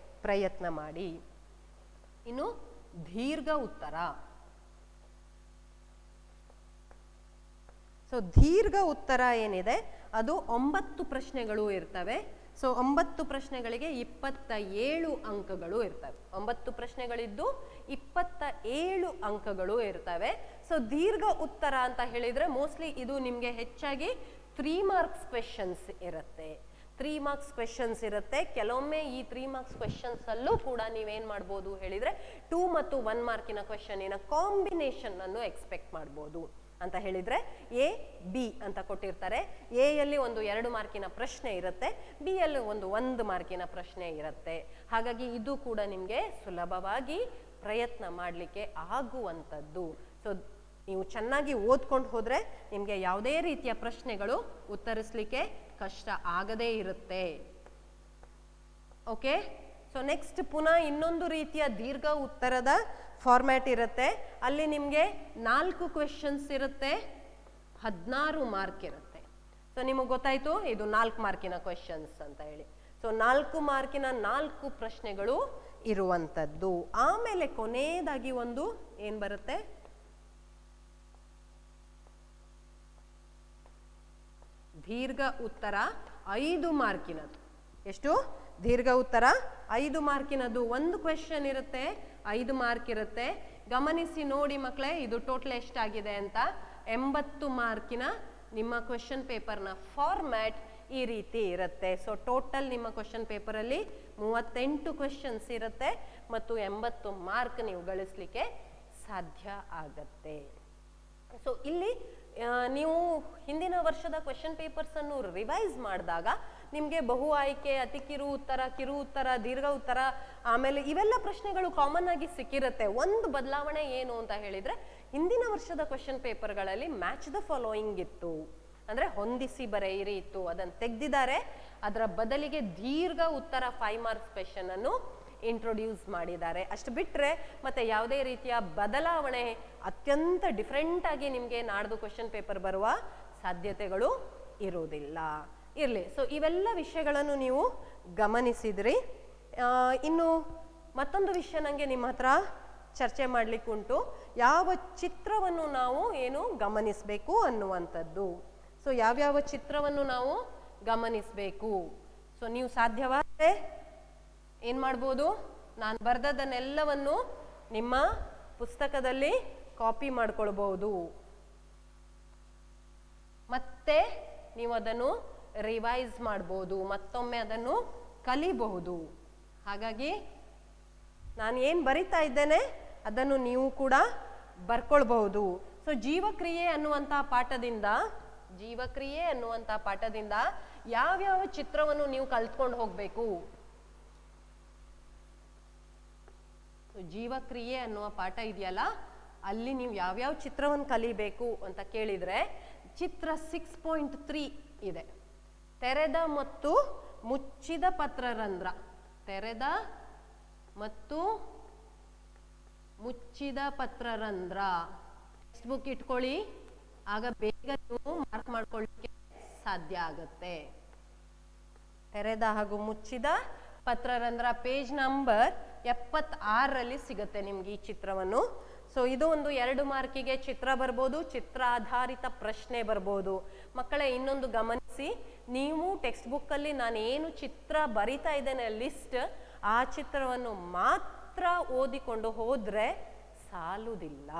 ಪ್ರಯತ್ನ ಮಾಡಿ. ಇನ್ನು ದೀರ್ಘ ಉತ್ತರ. ಸೊ ದೀರ್ಘ ಉತ್ತರ ಏನಿದೆ ಅದು 9 ಪ್ರಶ್ನೆಗಳು ಇರ್ತವೆ. ಸೊ 9 ಪ್ರಶ್ನೆಗಳಿಗೆ 27 ಅಂಕಗಳು ಇರ್ತವೆ. 9 ಪ್ರಶ್ನೆಗಳಿದ್ದು 27 ಅಂಕಗಳು ಇರ್ತವೆ. ಸೊ ದೀರ್ಘ ಉತ್ತರ ಅಂತ ಹೇಳಿದ್ರೆ ಮೋಸ್ಟ್ಲಿ ಇದು ನಿಮಗೆ ಹೆಚ್ಚಾಗಿ 3 ಮಾರ್ಕ್ಸ್ ಕ್ವೆಶನ್ಸ್ ಇರುತ್ತೆ. 3 ಮಾರ್ಕ್ಸ್ ಕ್ವೆಶನ್ಸ್ ಇರುತ್ತೆ. ಕೆಲವೊಮ್ಮೆ ಈ 3 ಮಾರ್ಕ್ಸ್ ಕ್ವೆಶನ್ಸ್ ಅಲ್ಲೂ ಕೂಡ ನೀವೇನ್ ಮಾಡ್ಬೋದು ಹೇಳಿದ್ರೆ 2 ಮತ್ತು 1 ಮಾರ್ಕಿನ ಕ್ವೆಶನ್ನಿನ ಕಾಂಬಿನೇಷನ್ ಅನ್ನು ಎಕ್ಸ್ಪೆಕ್ಟ್ ಮಾಡ್ಬೋದು. ಅಂತ ಹೇಳಿದ್ರೆ ಎ ಬಿ ಅಂತ ಕೊಟ್ಟಿರ್ತಾರೆ. ಎ ಯಲ್ಲಿ ಒಂದು 2 ಮಾರ್ಕಿನ ಪ್ರಶ್ನೆ ಇರುತ್ತೆ, ಬಿ ಯಲ್ಲಿ ಒಂದು 1 ಮಾರ್ಕಿನ ಪ್ರಶ್ನೆ ಇರುತ್ತೆ. ಹಾಗಾಗಿ ಇದು ಕೂಡ ನಿಮಗೆ ಸುಲಭವಾಗಿ ಪ್ರಯತ್ನ ಮಾಡಲಿಕ್ಕೆ ಆಗುವಂಥದ್ದು. ಸೊ ನೀವು ಚೆನ್ನಾಗಿ ಓದ್ಕೊಂಡು ಹೋದ್ರೆ ನಿಮಗೆ ಯಾವುದೇ ರೀತಿಯ ಪ್ರಶ್ನೆಗಳು ಉತ್ತರಿಸಲಿಕ್ಕೆ ಕಷ್ಟ ಆಗದೇ ಇರುತ್ತೆ. ಓಕೆ, ಸೊ ನೆಕ್ಸ್ಟ್ ಪುನಃ ಇನ್ನೊಂದು ರೀತಿಯ ದೀರ್ಘ ಉತ್ತರದ ಫಾರ್ಮ್ಯಾಟ್ ಇರುತ್ತೆ. ಅಲ್ಲಿ ನಿಮಗೆ 4 ಕ್ವೆಶನ್ಸ್ ಇರುತ್ತೆ, 16 ಮಾರ್ಕ್ ಇರುತ್ತೆ. ಸೊ ನಿಮಗೆ ಗೊತ್ತಾಯ್ತು ಇದು 4 ಮಾರ್ಕಿನ ಕ್ವೆಶನ್ಸ್ ಅಂತ ಹೇಳಿ. ಸೊ 4 ಮಾರ್ಕಿನ 4 ಪ್ರಶ್ನೆಗಳು ಇರುವಂಥದ್ದು. ಆಮೇಲೆ ಕೊನೆಯದಾಗಿ ಒಂದು ಏನ್ ಬರುತ್ತೆ, ದೀರ್ಘ ಉತ್ತರ 5 ಮಾರ್ಕಿನದು. ಎಷ್ಟು? ದೀರ್ಘ ಉತ್ತರ 5 ಮಾರ್ಕಿನದು. ಒಂದು ಕ್ವೆಶನ್ ಇರುತ್ತೆ, 5 ಮಾರ್ಕ್ ಇರುತ್ತೆ. ಗಮನಿಸಿ ನೋಡಿ ಮಕ್ಕಳೇ, ಇದು ಟೋಟಲ್ ಎಷ್ಟಾಗಿದೆ ಅಂತ. 80 ಮಾರ್ಕಿನ ನಿಮ್ಮ ಕ್ವೆಶನ್ ಪೇಪರ್ನ ಫಾರ್ಮ್ಯಾಟ್ ಈ ರೀತಿ ಇರುತ್ತೆ. ಸೊ ಟೋಟಲ್ ನಿಮ್ಮ ಕ್ವೆಶನ್ ಪೇಪರಲ್ಲಿ 38 ಕ್ವೆಶನ್ಸ್ ಇರುತ್ತೆ ಮತ್ತು 80 ಮಾರ್ಕ್ ನೀವು ಗಳಿಸಲಿಕ್ಕೆ ಸಾಧ್ಯ ಆಗತ್ತೆ. ಸೊ ಇಲ್ಲಿ ನೀವು ಹಿಂದಿನ ವರ್ಷದ ಕ್ವೆಶನ್ ಪೇಪರ್ಸ್ ಅನ್ನು ರಿವೈಸ್ ಮಾಡಿದಾಗ ನಿಮಗೆ ಬಹು ಆಯ್ಕೆ, ಅತಿ ಕಿರು ಉತ್ತರ, ದೀರ್ಘ ಉತ್ತರ, ಆಮೇಲೆ ಇವೆಲ್ಲ ಪ್ರಶ್ನೆಗಳು ಕಾಮನ್ ಆಗಿ ಸಿಕ್ಕಿರುತ್ತೆ. ಒಂದು ಬದಲಾವಣೆ ಏನು ಅಂತ ಹೇಳಿದ್ರೆ ಹಿಂದಿನ ವರ್ಷದ ಕ್ವೆಶನ್ ಪೇಪರ್ಗಳಲ್ಲಿ ಮ್ಯಾಚ್ ದ ಫಾಲೋಯಿಂಗ್ ಇತ್ತು, ಅಂದ್ರೆ ಹೊಂದಿಸಿ ಬರೆಯಿರಿ ಇತ್ತು. ಅದನ್ನು ತೆಗೆದಿದ್ದಾರೆ. ಅದರ ಬದಲಿಗೆ ದೀರ್ಘ ಉತ್ತರ 5 ಮಾರ್ಕ್ಸ್ ಕ್ವೆಶನ್ ಅನ್ನು ಇಂಟ್ರೊಡ್ಯೂಸ್ ಮಾಡಿದ್ದಾರೆ. ಅಷ್ಟು ಬಿಟ್ರೆ ಮತ್ತೆ ಯಾವುದೇ ರೀತಿಯ ಬದಲಾವಣೆ ಅತ್ಯಂತ ಡಿಫ್ರೆಂಟ್ ಆಗಿ ನಿಮಗೆ ನಾಡ್ದು ಕ್ವೆಶನ್ ಪೇಪರ್ ಬರುವ ಸಾಧ್ಯತೆಗಳು ಇರುವುದಿಲ್ಲ. ಇರಲಿ. ಸೊ ಇವೆಲ್ಲ ವಿಷಯಗಳನ್ನು ನೀವು ಗಮನಿಸಿದ್ರಿ. ಇನ್ನು ಮತ್ತೊಂದು ವಿಷಯ ನನಗೆ ನಿಮ್ಮ ಹತ್ರ ಚರ್ಚೆ ಮಾಡ್ಲಿಕ್ಕೆ ಉಂಟು. ಯಾವ ಚಿತ್ರವನ್ನು ನಾವು ಏನು ಗಮನಿಸಬೇಕು ಅನ್ನುವಂಥದ್ದು. ಸೊ ಯಾವ್ಯಾವ ಚಿತ್ರವನ್ನು ನಾವು ಗಮನಿಸಬೇಕು. ಸೊ ನೀವು ಸಾಧ್ಯವಾದರೆ ಏನ್ ಮಾಡ್ಬೋದು, ನಾನು ಬರೆದದನ್ನೆಲ್ಲವನ್ನು ನಿಮ್ಮ ಪುಸ್ತಕದಲ್ಲಿ ಕಾಪಿ ಮಾಡ್ಕೊಳ್ಬಹುದು, ಮತ್ತೆ ನೀವು ಅದನ್ನು ರಿವೈಸ್ ಮಾಡ್ಬೋದು, ಮತ್ತೊಮ್ಮೆ ಅದನ್ನು ಕಲಿಬಹುದು. ಹಾಗಾಗಿ ನಾನು ಏನು ಬರಿತಾ ಇದ್ದೇನೆ ಅದನ್ನು ನೀವು ಕೂಡ ಬರ್ಕೊಳ್ಬಹುದು. ಸೊ ಜೀವಕ್ರಿಯೆ ಅನ್ನುವಂತಹ ಪಾಠದಿಂದ ಯಾವ್ಯಾವ ಚಿತ್ರವನ್ನು ನೀವು ಕಲ್ತ್ಕೊಂಡು ಹೋಗ್ಬೇಕು. ಜೀವಕ್ರಿಯೆ ಅನ್ನುವ ಪಾಠ ಇದೆಯಲ್ಲ, ಅಲ್ಲಿ ನೀವು ಯಾವ್ಯಾವ ಚಿತ್ರವನ್ನು ಕಲಿಬೇಕು ಅಂತ ಕೇಳಿದ್ರೆ ಚಿತ್ರ 6.3 ಇದೆ. ತೆರೆದ ಮತ್ತು ಮುಚ್ಚಿದ ಪತ್ರರಂಧ್ರ. ತೆರೆದ ಮತ್ತು ಮುಚ್ಚಿದ ಪತ್ರರಂಧ್ರ. ಟೆಕ್ಸ್ಟ್ ಬುಕ್ ಇಟ್ಕೊಳ್ಳಿ, ಆಗ ಬೇಗ ನೀವು ಮಾರ್ಕ್ ಮಾಡ್ಕೊಳ್ಳಿಕ್ಕೆ ಸಾಧ್ಯ ಆಗುತ್ತೆ. ತೆರೆದ ಹಾಗೂ ಮುಚ್ಚಿದ ಪತ್ರರಂಧ್ರ ಪೇಜ್ ನಂಬರ್ 76ರಲ್ಲಿ ಸಿಗುತ್ತೆ ನಿಮ್ಗೆ ಈ ಚಿತ್ರವನ್ನು. ಸೊ ಇದು ಒಂದು 2 ಮಾರ್ಕಿಗೆ ಚಿತ್ರ ಬರ್ಬೋದು, ಚಿತ್ರ ಆಧಾರಿತ ಪ್ರಶ್ನೆ ಬರ್ಬೋದು. ಮಕ್ಕಳೇ ಇನ್ನೊಂದು ಗಮನಿಸಿ, ನೀವು ಟೆಕ್ಸ್ಟ್ ಬುಕ್ಕಲ್ಲಿ ನಾನು ಏನು ಚಿತ್ರ ಬರಿತಾ ಇದ್ದೇನೆ ಲಿಸ್ಟ್, ಆ ಚಿತ್ರವನ್ನು ಮಾತ್ರ ಓದಿಕೊಂಡು ಹೋದ್ರೆ ಸಾಲುದಿಲ್ಲ.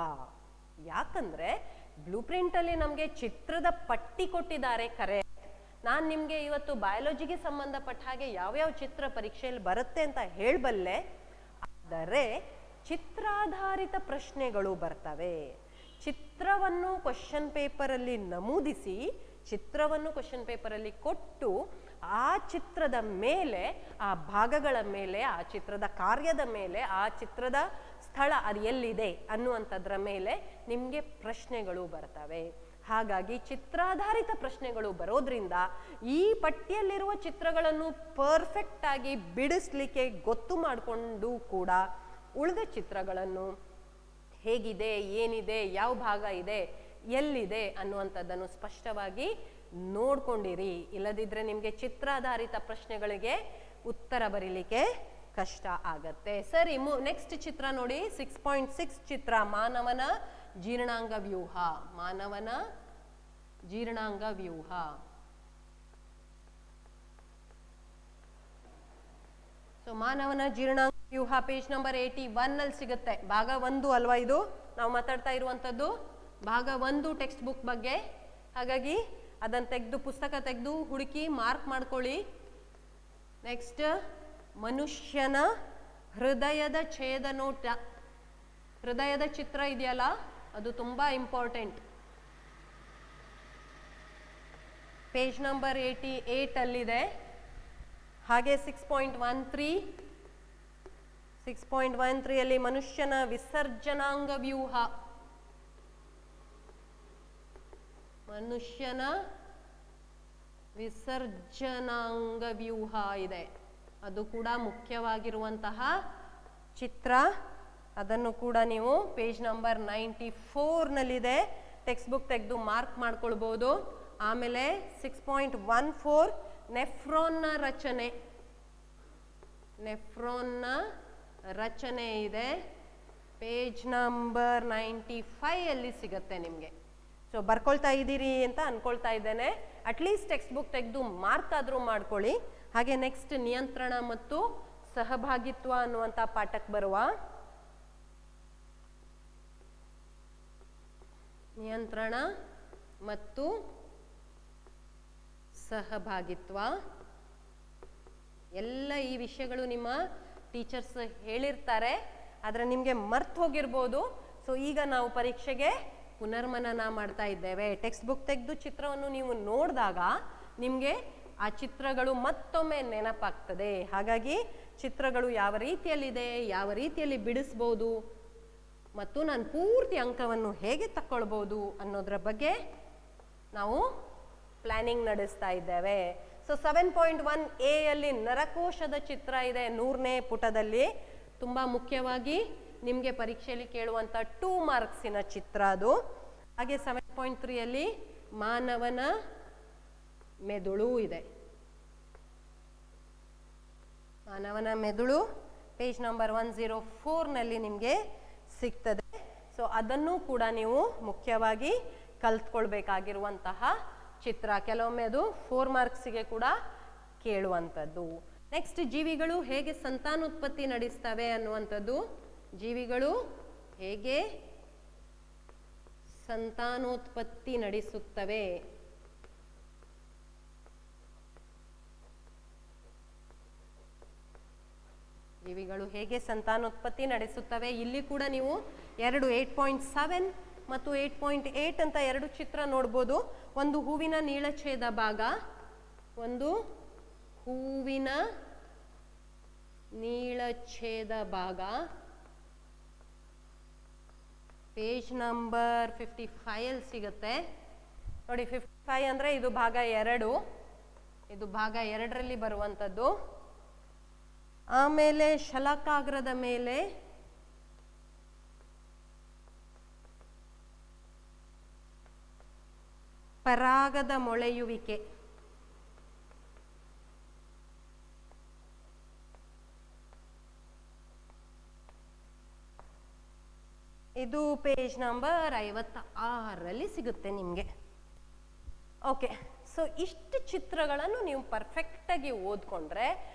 ಯಾಕಂದ್ರೆ ಬ್ಲೂ ಪ್ರಿಂಟಲ್ಲಿ ನಮಗೆ ಚಿತ್ರದ ಪಟ್ಟಿ ಕೊಟ್ಟಿದ್ದಾರೆ ಕರೆ. ನಾನು ನಿಮಗೆ ಇವತ್ತು ಬಯಾಲಜಿಗೆ ಸಂಬಂಧಪಟ್ಟ ಹಾಗೆ ಯಾವ್ಯಾವ ಚಿತ್ರ ಪರೀಕ್ಷೆಯಲ್ಲಿ ಬರುತ್ತೆ ಅಂತ ಹೇಳಬಲ್ಲೆ, ಆದರೆ ಚಿತ್ರಾಧಾರಿತ ಪ್ರಶ್ನೆಗಳು ಬರ್ತವೆ. ಚಿತ್ರವನ್ನು ಕ್ವಶನ್ ಪೇಪರಲ್ಲಿ ನಮೂದಿಸಿ, ಚಿತ್ರವನ್ನು ಕ್ವಶನ್ ಪೇಪರಲ್ಲಿ ಕೊಟ್ಟು, ಆ ಚಿತ್ರದ ಮೇಲೆ, ಆ ಭಾಗಗಳ ಮೇಲೆ, ಆ ಚಿತ್ರದ ಕಾರ್ಯದ ಮೇಲೆ, ಆ ಚಿತ್ರದ ಸ್ಥಳ ಅದು ಎಲ್ಲಿದೆ ಅನ್ನುವಂಥದ್ರ ಮೇಲೆ ನಿಮಗೆ ಪ್ರಶ್ನೆಗಳು ಬರ್ತವೆ. ಹಾಗಾಗಿ ಚಿತ್ರಾಧಾರಿತ ಪ್ರಶ್ನೆಗಳು ಬರೋದ್ರಿಂದ ಈ ಪಟ್ಟಿಯಲ್ಲಿರುವ ಚಿತ್ರಗಳನ್ನು ಪರ್ಫೆಕ್ಟ್ ಆಗಿ ಬಿಡಿಸ್ಲಿಕ್ಕೆ ಗೊತ್ತು ಮಾಡಿಕೊಂಡು ಕೂಡ ಉಳಿದ ಚಿತ್ರಗಳನ್ನು ಹೇಗಿದೆ, ಏನಿದೆ, ಯಾವ ಭಾಗ ಇದೆ, ಎಲ್ಲಿದೆ ಅನ್ನುವಂಥದ್ದನ್ನು ಸ್ಪಷ್ಟವಾಗಿ ನೋಡ್ಕೊಂಡಿರಿ. ಇಲ್ಲದಿದ್ದರೆ ನಿಮಗೆ ಚಿತ್ರಾಧಾರಿತ ಪ್ರಶ್ನೆಗಳಿಗೆ ಉತ್ತರ ಬರೀಲಿಕ್ಕೆ ಕಷ್ಟ ಆಗತ್ತೆ. ಸರಿ, ನೆಕ್ಸ್ಟ್ ಚಿತ್ರ ನೋಡಿ, 6.6 ಚಿತ್ರ, ಮಾನವನ ಜೀರ್ಣಾಂಗ ವ್ಯೂಹ. ಮಾನವನ ಜೀರ್ಣಾಂಗ ವ್ಯೂಹ. ಸೊ ಮಾನವನ ಜೀರ್ಣಾಂಗ ವ್ಯೂಹ ಪೇಜ್ ನಂಬರ್ 81 ಅಲ್ಲಿ ಸಿಗುತ್ತೆ. ಭಾಗ 1 ಅಲ್ವಾ ಇದು ನಾವು ಮಾತಾಡ್ತಾ ಇರುವಂತದ್ದು, ಭಾಗ 1 ಟೆಕ್ಸ್ಟ್ ಬುಕ್ ಬಗ್ಗೆ. ಹಾಗಾಗಿ ಅದನ್ನು ತೆಗೆದು, ಪುಸ್ತಕ ತೆಗೆದು ಹುಡುಕಿ ಮಾರ್ಕ್ ಮಾಡ್ಕೊಳ್ಳಿ. ನೆಕ್ಸ್ಟ್, ಮನುಷ್ಯನ ಹೃದಯದ ಛೇದನೋಟ. ಹೃದಯದ ಚಿತ್ರ ಇದೆಯಲ್ಲ, ಅದು ತುಂಬಾ ಇಂಪಾರ್ಟೆಂಟ್. ಪೇಜ್ ನಂಬರ್ 88 ಅಲ್ಲಿದೆ. ಹಾಗೆ 6.13 ಅಲ್ಲಿ ಮನುಷ್ಯನ ವಿಸರ್ಜನಾಂಗ ವ್ಯೂಹ. ಮನುಷ್ಯನ ವಿಸರ್ಜನಾಂಗ ವ್ಯೂಹ ಇದೆ, ಅದು ಕೂಡ ಮುಖ್ಯವಾಗಿರುವಂತಹ ಚಿತ್ರ. ಅದನ್ನು ಕೂಡ ನೀವು ಪೇಜ್ ನಂಬರ್ 94 ನಲ್ಲಿದೆ, ಟೆಕ್ಸ್ಟ್ ಬುಕ್ ತೆಗೆದು ಮಾರ್ಕ್ ಮಾಡ್ಕೊಳ್ಬಹುದು. ಆಮೇಲೆ 6.14 ನೆಫ್ರಾನ್ನ ರಚನೆ. ನೆಫ್ರಾನ್ನ ರಚನೆ ಇದೆ, ಪೇಜ್ ನಂಬರ್ 95 ಅಲ್ಲಿ ಸಿಗುತ್ತೆ ನಿಮಗೆ. ಸೊ ಬರ್ಕೊಳ್ತಾ ಇದ್ದೀರಿ ಅಂತ ಅನ್ಕೊಳ್ತಾ ಇದ್ದೇನೆ. ಅಟ್ಲೀಸ್ಟ್ ಟೆಕ್ಸ್ಟ್ ಬುಕ್ ತೆಗೆದು ಮಾರ್ಕ್ ಆದರೂ ಮಾಡ್ಕೊಳ್ಳಿ. ಹಾಗೆ ನೆಕ್ಸ್ಟ್, ನಿಯಂತ್ರಣ ಮತ್ತು ಸಹಭಾಗಿತ್ವ ಅನ್ನುವಂಥ ಪಾಠಕ್ಕೆ ಬರುವ. ನಿಯಂತ್ರಣ ಮತ್ತು ಸಹಭಾಗಿತ್ವ. ಎಲ್ಲ ಈ ವಿಷಯಗಳು ನಿಮ್ಮ ಟೀಚರ್ಸ್ ಹೇಳಿರ್ತಾರೆ, ಆದರೆ ನಿಮಗೆ ಮರ್ತು ಹೋಗಿರ್ಬೋದು. ಸೊ ಈಗ ನಾವು ಪರೀಕ್ಷೆಗೆ ಪುನರ್ಮನನ ಮಾಡ್ತಾ ಇದ್ದೇವೆ. ಟೆಕ್ಸ್ಟ್ ಬುಕ್ ತೆಗೆದು ಚಿತ್ರವನ್ನು ನೀವು ನೋಡಿದಾಗ ನಿಮಗೆ ಆ ಚಿತ್ರಗಳು ಮತ್ತೊಮ್ಮೆ ನೆನಪಾಗ್ತದೆ. ಹಾಗಾಗಿ ಚಿತ್ರಗಳು ಯಾವ ರೀತಿಯಲ್ಲಿದೆ, ಯಾವ ರೀತಿಯಲ್ಲಿ ಬಿಡಿಸ್ಬೋದು, ಮತ್ತು ನಾನು ಪೂರ್ತಿ ಅಂಕವನ್ನು ಹೇಗೆ ತಕ್ಕೊಳ್ಬೋದು ಅನ್ನೋದ್ರ ಬಗ್ಗೆ ನಾವು ಪ್ಲಾನಿಂಗ್ ನಡೆಸ್ತಾ ಇದ್ದೇವೆ. ಸೊ 7.1A ಅಲ್ಲಿ ನರಕೋಶದ ಚಿತ್ರ ಇದೆ 100ನೇ ಪುಟದಲ್ಲಿ. ತುಂಬ ಮುಖ್ಯವಾಗಿ ನಿಮಗೆ ಪರೀಕ್ಷೆಯಲ್ಲಿ ಕೇಳುವಂಥ 2 ಮಾರ್ಕ್ಸಿನ ಚಿತ್ರ ಅದು. ಹಾಗೆ 7.3 ಅಲ್ಲಿ ಮಾನವನ ಮೆದುಳು ಇದೆ. ಮಾನವನ ಮೆದುಳು ಪೇಜ್ ನಂಬರ್ 104 ನಲ್ಲಿ ನಿಮಗೆ ಸಿಗ್ತದೆ. ಸೊ ಅದನ್ನು ಕೂಡ ನೀವು ಮುಖ್ಯವಾಗಿ ಕಲ್ತ್ಕೊಳ್ಬೇಕಾಗಿರುವಂತಹ ಚಿತ್ರ. ಕೆಲವೊಮ್ಮೆ ಅದು 4 ಮಾರ್ಕ್ಸಿಗೆ ಕೂಡ ಕೇಳುವಂಥದ್ದು. ನೆಕ್ಸ್ಟ್, ಜೀವಿಗಳು ಹೇಗೆ ಸಂತಾನೋತ್ಪತ್ತಿ ನಡೆಸ್ತವೆ ಅನ್ನುವಂಥದ್ದು. ಜೀವಿಗಳು ಹೇಗೆ ಸಂತಾನೋತ್ಪತ್ತಿ ನಡೆಸುತ್ತವೆ. ಜೀವಿಗಳು ಹೇಗೆ ಸಂತಾನೋತ್ಪತ್ತಿ ನಡೆಸುತ್ತವೆ. ಇಲ್ಲಿ ಕೂಡ ನೀವು 8.7 ಮತ್ತು 8.8 ಅಂತ 2 ಚಿತ್ರ ನೋಡ್ಬೋದು. ಒಂದು ಹೂವಿನ ನೀಳಛೇದ ಭಾಗ, ಒಂದು ಹೂವಿನ ನೀಳಛೇದ ಭಾಗ, ಪೇಜ್ ನಂಬರ್ 55 ಅಲ್ಲಿ ಸಿಗುತ್ತೆ ನೋಡಿ. 55 ಅಂದ್ರೆ ಇದು ಭಾಗ 2, ಇದು ಭಾಗ 2ರಲ್ಲಿ ಬರುವಂಥದ್ದು. ಆಮೇಲೆ ಶಲಾಕಾಗ್ರದ ಮೇಲೆ ಪರಾಗದ ಮೊಳೆಯುವಿಕೆ, ಇದು ಪೇಜ್ ನಂಬರ್ 56ರಲ್ಲಿ ಸಿಗುತ್ತೆ ನಿಮಗೆ. ಓಕೆ, ಸೊ ಇಷ್ಟು ಚಿತ್ರಗಳನ್ನು ನೀವು ಪರ್ಫೆಕ್ಟಾಗಿ ಓದ್ಕೊಂಡ್ರೆ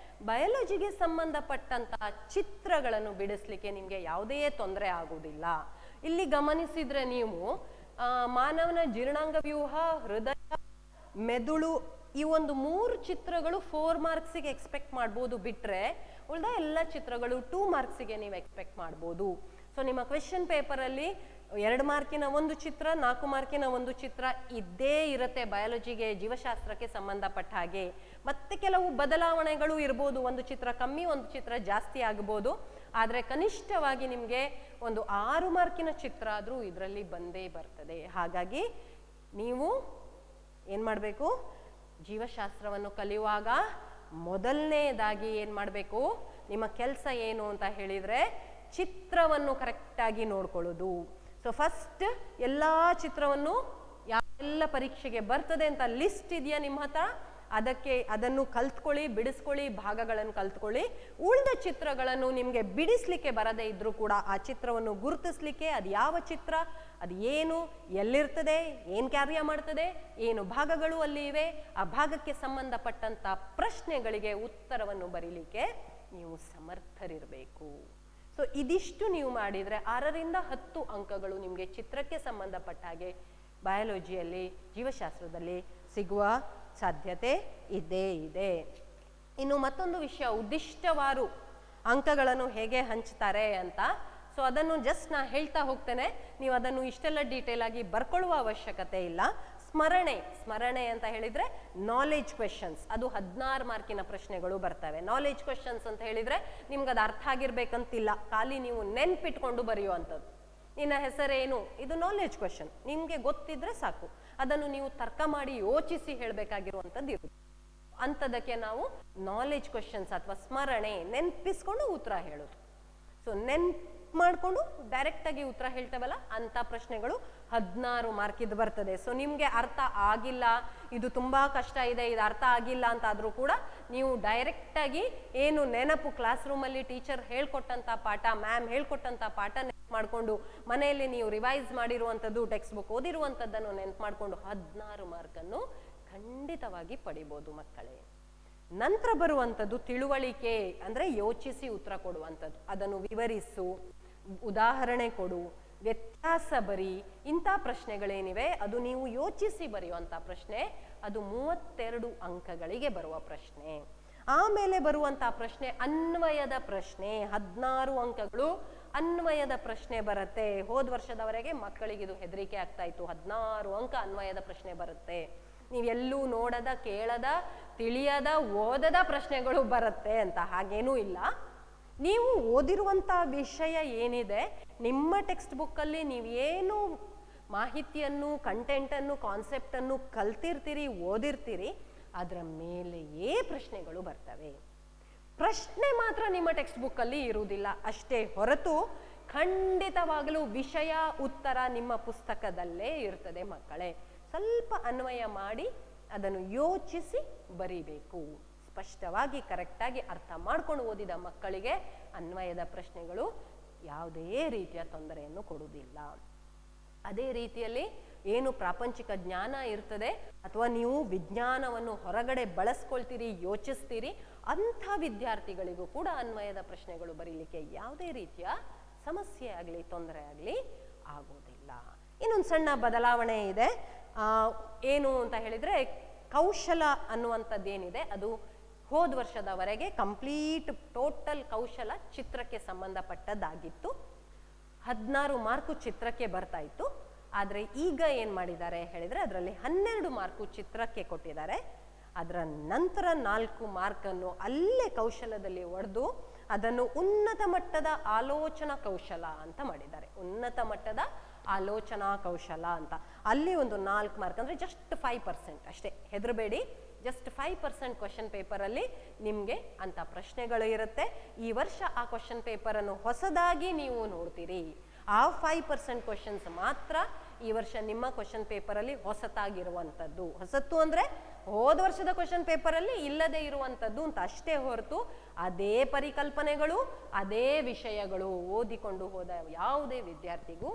ಬಯಾಲಜಿಗೆ ಸಂಬಂಧಪಟ್ಟಂತಹ ಚಿತ್ರಗಳನ್ನು ಬಿಡಿಸ್ಲಿಕ್ಕೆ ನಿಮಗೆ ಯಾವುದೇ ತೊಂದರೆ ಆಗುವುದಿಲ್ಲ. ಇಲ್ಲಿ ಗಮನಿಸಿದ್ರೆ ನೀವು ಮಾನವನ ಜೀರ್ಣಾಂಗ ವ್ಯೂಹ, ಹೃದಯ, ಮೆದುಳು, ಈ ಒಂದು 3 ಚಿತ್ರಗಳು 4 ಮಾರ್ಕ್ಸಿಗೆ ಎಕ್ಸ್ಪೆಕ್ಟ್ ಮಾಡ್ಬೋದು. ಬಿಟ್ರೆ ಉಳಿದ ಎಲ್ಲ ಚಿತ್ರಗಳು 2 ಮಾರ್ಕ್ಸಿಗೆ ನೀವು ಎಕ್ಸ್ಪೆಕ್ಟ್ ಮಾಡ್ಬೋದು. ಸೊ ನಿಮ್ಮ ಕ್ವೆಶ್ಚನ್ ಪೇಪರಲ್ಲಿ 2 ಮಾರ್ಕಿನ ಒಂದು ಚಿತ್ರ, 4 ಮಾರ್ಕಿನ ಒಂದು ಚಿತ್ರ ಇದ್ದೇ ಇರುತ್ತೆ ಬಯಾಲಜಿಗೆ, ಜೀವಶಾಸ್ತ್ರಕ್ಕೆ ಸಂಬಂಧಪಟ್ಟ ಹಾಗೆ. ಮತ್ತೆ ಕೆಲವು ಬದಲಾವಣೆಗಳು ಇರ್ಬೋದು, ಒಂದು ಚಿತ್ರ ಕಮ್ಮಿ, ಒಂದು ಚಿತ್ರ ಜಾಸ್ತಿ ಆಗ್ಬೋದು. ಆದರೆ ಕನಿಷ್ಠವಾಗಿ ನಿಮಗೆ ಒಂದು 6 ಮಾರ್ಕಿನ ಚಿತ್ರ ಆದರೂ ಇದರಲ್ಲಿ ಬಂದೇ ಬರ್ತದೆ. ಹಾಗಾಗಿ ನೀವು ಏನು ಮಾಡಬೇಕು, ಜೀವಶಾಸ್ತ್ರವನ್ನು ಕಲಿಯುವಾಗ ಮೊದಲನೇದಾಗಿ ಏನು ಮಾಡಬೇಕು, ನಿಮ್ಮ ಕೆಲಸ ಏನು ಅಂತ ಹೇಳಿದರೆ ಚಿತ್ರವನ್ನು ಕರೆಕ್ಟಾಗಿ ನೋಡ್ಕೊಳ್ಳೋದು. ಸೊ ಫಸ್ಟ್ ಎಲ್ಲ ಚಿತ್ರವನ್ನು ಯಾವೆಲ್ಲ ಪರೀಕ್ಷೆಗೆ ಬರ್ತದೆ ಅಂತ ಲಿಸ್ಟ್ ಇದೆಯಾ ನಿಮ್ಮ ಹತ್ರ, ಅದನ್ನು ಕಲ್ತ್ಕೊಳ್ಳಿ, ಬಿಡಿಸ್ಕೊಳ್ಳಿ, ಭಾಗಗಳನ್ನು ಕಲ್ತ್ಕೊಳ್ಳಿ. ಉಳಿದ ಚಿತ್ರಗಳನ್ನು ನಿಮಗೆ ಬಿಡಿಸ್ಲಿಕ್ಕೆ ಬರದೇ ಇದ್ರೂ ಕೂಡ ಆ ಚಿತ್ರವನ್ನು ಗುರುತಿಸ್ಲಿಕ್ಕೆ, ಅದು ಯಾವ ಚಿತ್ರ, ಅದು ಏನು, ಎಲ್ಲಿರ್ತದೆ, ಏನು ಕಾರ್ಯ ಮಾಡ್ತದೆ, ಏನು ಭಾಗಗಳು ಅಲ್ಲಿ ಇವೆ, ಆ ಭಾಗಕ್ಕೆ ಸಂಬಂಧಪಟ್ಟಂತ ಪ್ರಶ್ನೆಗಳಿಗೆ ಉತ್ತರವನ್ನು ಬರೀಲಿಕ್ಕೆ ನೀವು ಸಮರ್ಥರಿರಬೇಕು. ಸೊ ಇದಿಷ್ಟು ನೀವು ಮಾಡಿದರೆ 6ರಿಂದ 10 ಅಂಕಗಳು ನಿಮಗೆ ಚಿತ್ರಕ್ಕೆ ಸಂಬಂಧಪಟ್ಟ ಹಾಗೆ ಬಯಾಲಜಿಯಲ್ಲಿ, ಜೀವಶಾಸ್ತ್ರದಲ್ಲಿ ಸಿಗುವ ಸಾಧ್ಯತೆ ಇದ್ದೇ ಇದೆ. ಇನ್ನು ಮತ್ತೊಂದು ವಿಷಯ, ಉದ್ದಿಷ್ಟವಾರು ಅಂಕಗಳನ್ನು ಹೇಗೆ ಹಂಚ್ತಾರೆ ಅಂತ. ಸೊ ಅದನ್ನು ಜಸ್ಟ್ ನಾ ಹೇಳ್ತಾ ಹೋಗ್ತೇನೆ, ನೀವು ಅದನ್ನು ಇಷ್ಟೆಲ್ಲ ಡೀಟೇಲ್ ಆಗಿ ಬರ್ಕೊಳ್ಳುವ ಅವಶ್ಯಕತೆ ಇಲ್ಲ. ಸ್ಮರಣೆ ಅಂತ ಹೇಳಿದ್ರೆ ನಾಲೆಜ್ ಕ್ವೆಶನ್ಸ್, ಅದು 16 ಮಾರ್ಕಿನ ಪ್ರಶ್ನೆಗಳು ಬರ್ತವೆ. ನಾಲೆಜ್ ಕ್ವೆಶನ್ಸ್ ಅಂತ ಹೇಳಿದ್ರೆ ನಿಮ್ಗೆ ಅದು ಅರ್ಥ ಆಗಿರ್ಬೇಕಂತಿಲ್ಲ, ಖಾಲಿ ನೀವು ನೆನ್ಪಿಟ್ಕೊಂಡು ಬರೆಯುವಂಥದ್ದು. ನಿನ್ನ ಹೆಸರೇನು, ಇದು ನಾಲೆಜ್ ಕ್ವೆಶನ್, ನಿಮಗೆ ಗೊತ್ತಿದ್ರೆ ಸಾಕು. ಅದನ್ನು ನೀವು ತರ್ಕ ಮಾಡಿ ಯೋಚಿಸಿ ಹೇಳಬೇಕಾಗಿರುವಂಥದ್ದು ಇರುತ್ತೆ. ಅಂಥದಕ್ಕೆ ನಾವು ನಾಲೆಜ್ ಕ್ವೆಶನ್ಸ್ ಅಥವಾ ಸ್ಮರಣೆ, ನೆನಪಿಸ್ಕೊಂಡು ಉತ್ತರ ಹೇಳೋದು. ಸೊ ಮಾಡಿಕೊಂಡು ಡೈರೆಕ್ಟಾಗಿ ಉತ್ತರ ಹೇಳ್ತೇವಲ್ಲ, ಅಂಥ ಪ್ರಶ್ನೆಗಳು 16 ಮಾರ್ಕಿದ್ದು ಬರ್ತದೆ. ಸೊ ನಿಮಗೆ ಅರ್ಥ ಆಗಿಲ್ಲ, ಇದು ತುಂಬ ಕಷ್ಟ ಇದೆ, ಇದು ಅರ್ಥ ಆಗಿಲ್ಲ ಅಂತಾದರೂ ಕೂಡ ನೀವು ಡೈರೆಕ್ಟಾಗಿ ಏನು ನೆನಪು, ಕ್ಲಾಸ್ ರೂಮಲ್ಲಿ ಟೀಚರ್ ಹೇಳ್ಕೊಟ್ಟಂಥ ಪಾಠ, ಮ್ಯಾಮ್ ಹೇಳ್ಕೊಟ್ಟಂಥ ಪಾಠ ನೆನಪು ಮಾಡಿಕೊಂಡು ಮನೆಯಲ್ಲಿ ನೀವು ರಿವೈಸ್ ಮಾಡಿರುವಂಥದ್ದು, ಟೆಕ್ಸ್ಟ್ ಬುಕ್ ಓದಿರುವಂಥದ್ದನ್ನು ನೆನಪು ಮಾಡಿಕೊಂಡು 16 ಮಾರ್ಕನ್ನು ಖಂಡಿತವಾಗಿ ಪಡಿಬೋದು ಮಕ್ಕಳೇ. ನಂತರ ಬರುವಂಥದ್ದು ತಿಳುವಳಿಕೆ, ಅಂದರೆ ಯೋಚಿಸಿ ಉತ್ತರ ಕೊಡುವಂಥದ್ದು. ಅದನ್ನು ವಿವರಿಸು, ಉದಾಹರಣೆ ಕೊಡು, ವ್ಯತ್ಯಾಸ ಬರಿ, ಇಂಥ ಪ್ರಶ್ನೆಗಳೇನಿವೆ ಅದು ನೀವು ಯೋಚಿಸಿ ಬರೆಯುವಂಥ ಪ್ರಶ್ನೆ. ಅದು 32 ಅಂಕಗಳಿಗೆ ಬರುವ ಪ್ರಶ್ನೆ. ಆಮೇಲೆ ಬರುವಂಥ ಪ್ರಶ್ನೆ ಅನ್ವಯದ ಪ್ರಶ್ನೆ, 16 ಅಂಕಗಳು ಅನ್ವಯದ ಪ್ರಶ್ನೆ ಬರುತ್ತೆ. ಹೋದ ವರ್ಷದವರೆಗೆ ಮಕ್ಕಳಿಗೆ ಇದು ಹೆದರಿಕೆ ಆಗ್ತಾ ಇತ್ತು, 16 ಅಂಕ ಅನ್ವಯದ ಪ್ರಶ್ನೆ ಬರುತ್ತೆ. ನೀವೆಲ್ಲೂ ನೋಡದ, ಕೇಳದ, ತಿಳಿಯದ, ಓದದ ಪ್ರಶ್ನೆಗಳು ಬರುತ್ತೆ ಅಂತ. ಹಾಗೇನೂ ಇಲ್ಲ. ನೀವು ಓದಿರುವಂಥ ವಿಷಯ ಏನಿದೆ, ನಿಮ್ಮ ಟೆಕ್ಸ್ಟ್ ಬುಕ್ಕಲ್ಲಿ ನೀವೇನು ಮಾಹಿತಿಯನ್ನು, ಕಂಟೆಂಟನ್ನು, ಕಾನ್ಸೆಪ್ಟನ್ನು ಕಲ್ತಿರ್ತೀರಿ, ಓದಿರ್ತೀರಿ, ಅದರ ಮೇಲೆಯೇ ಪ್ರಶ್ನೆಗಳು ಬರ್ತವೆ. ಪ್ರಶ್ನೆ ಮಾತ್ರ ನಿಮ್ಮ ಟೆಕ್ಸ್ಟ್ ಬುಕ್ಕಲ್ಲಿ ಇರುವುದಿಲ್ಲ ಅಷ್ಟೇ ಹೊರತು ಖಂಡಿತವಾಗಲೂ ವಿಷಯ ಉತ್ತರ ನಿಮ್ಮ ಪುಸ್ತಕದಲ್ಲೇ ಇರ್ತದೆ ಮಕ್ಕಳೇ. ಸ್ವಲ್ಪ ಅನ್ವಯ ಮಾಡಿ ಅದನ್ನು ಯೋಚಿಸಿ ಬರೀಬೇಕು. ಸ್ಪಷ್ಟವಾಗಿ ಕರೆಕ್ಟಾಗಿ ಅರ್ಥ ಮಾಡ್ಕೊಂಡು ಓದಿದ ಮಕ್ಕಳಿಗೆ ಅನ್ವಯದ ಪ್ರಶ್ನೆಗಳು ಯಾವುದೇ ರೀತಿಯ ತೊಂದರೆಯನ್ನು ಕೊಡುವುದಿಲ್ಲ. ಅದೇ ರೀತಿಯಲ್ಲಿ ಏನು ಪ್ರಾಪಂಚಿಕ ಜ್ಞಾನ ಇರ್ತದೆ ಅಥವಾ ನೀವು ವಿಜ್ಞಾನವನ್ನು ಹೊರಗಡೆ ಬಳಸ್ಕೊಳ್ತೀರಿ, ಯೋಚಿಸ್ತೀರಿ, ಅಂಥ ವಿದ್ಯಾರ್ಥಿಗಳಿಗೂ ಕೂಡ ಅನ್ವಯದ ಪ್ರಶ್ನೆಗಳು ಬರೀಲಿಕ್ಕೆ ಯಾವುದೇ ರೀತಿಯ ಸಮಸ್ಯೆ ಆಗಲಿ, ತೊಂದರೆ ಆಗಲಿ ಆಗೋದಿಲ್ಲ. ಇನ್ನೊಂದು ಸಣ್ಣ ಬದಲಾವಣೆ ಇದೆ. ಏನು ಅಂತ ಹೇಳಿದರೆ, ಕೌಶಲ ಅನ್ನುವಂಥದ್ದೇನಿದೆ ಅದು ಹೋದ ವರ್ಷದವರೆಗೆ ಕಂಪ್ಲೀಟ್ ಟೋಟಲ್ ಕೌಶಲ ಚಿತ್ರಕ್ಕೆ ಸಂಬಂಧಪಟ್ಟದ್ದಾಗಿತ್ತು. 16 ಮಾರ್ಕು ಚಿತ್ರಕ್ಕೆ ಬರ್ತಾ ಇತ್ತು. ಆದರೆ ಈಗ ಏನು ಮಾಡಿದ್ದಾರೆ ಹೇಳಿದರೆ, ಅದರಲ್ಲಿ 12 ಮಾರ್ಕು ಚಿತ್ರಕ್ಕೆ ಕೊಟ್ಟಿದ್ದಾರೆ. ಅದರ ನಂತರ 4 ಮಾರ್ಕನ್ನು ಅಲ್ಲೇ ಕೌಶಲದಲ್ಲಿ ಒಡೆದು ಅದನ್ನು ಉನ್ನತ ಮಟ್ಟದ ಆಲೋಚನಾ ಕೌಶಲ ಅಂತ ಮಾಡಿದ್ದಾರೆ. ಉನ್ನತ ಮಟ್ಟದ ಆಲೋಚನಾ ಕೌಶಲ ಅಂತ ಅಲ್ಲಿ ಒಂದು 4 ಮಾರ್ಕ್, ಅಂದರೆ ಜಸ್ಟ್ 5% ಅಷ್ಟೇ. ಹೆದರಬೇಡಿ, ಜಸ್ಟ್ 5% ಕ್ವಶನ್ ಪೇಪರಲ್ಲಿ ನಿಮಗೆ ಅಂಥ ಪ್ರಶ್ನೆಗಳು ಇರುತ್ತೆ. ಈ ವರ್ಷ ಆ ಕ್ವಶನ್ ಪೇಪರನ್ನು ಹೊಸದಾಗಿ ನೀವು ನೋಡ್ತೀರಿ. ಆ 5% ಕ್ವಶನ್ಸ್ ಮಾತ್ರ ಈ ವರ್ಷ ನಿಮ್ಮ ಕ್ವಶನ್ ಪೇಪರಲ್ಲಿ ಹೊಸತಾಗಿರುವಂಥದ್ದು. ಹೊಸತು ಅಂದರೆ ಹೋದ ವರ್ಷದ ಕ್ವಶನ್ ಪೇಪರಲ್ಲಿ ಇಲ್ಲದೆ ಇರುವಂಥದ್ದು ಅಂತ ಅಷ್ಟೇ ಹೊರತು ಅದೇ ಪರಿಕಲ್ಪನೆಗಳು ಅದೇ ವಿಷಯಗಳು ಓದಿಕೊಂಡು ಹೋದ ಯಾವುದೇ ವಿದ್ಯಾರ್ಥಿಗೂ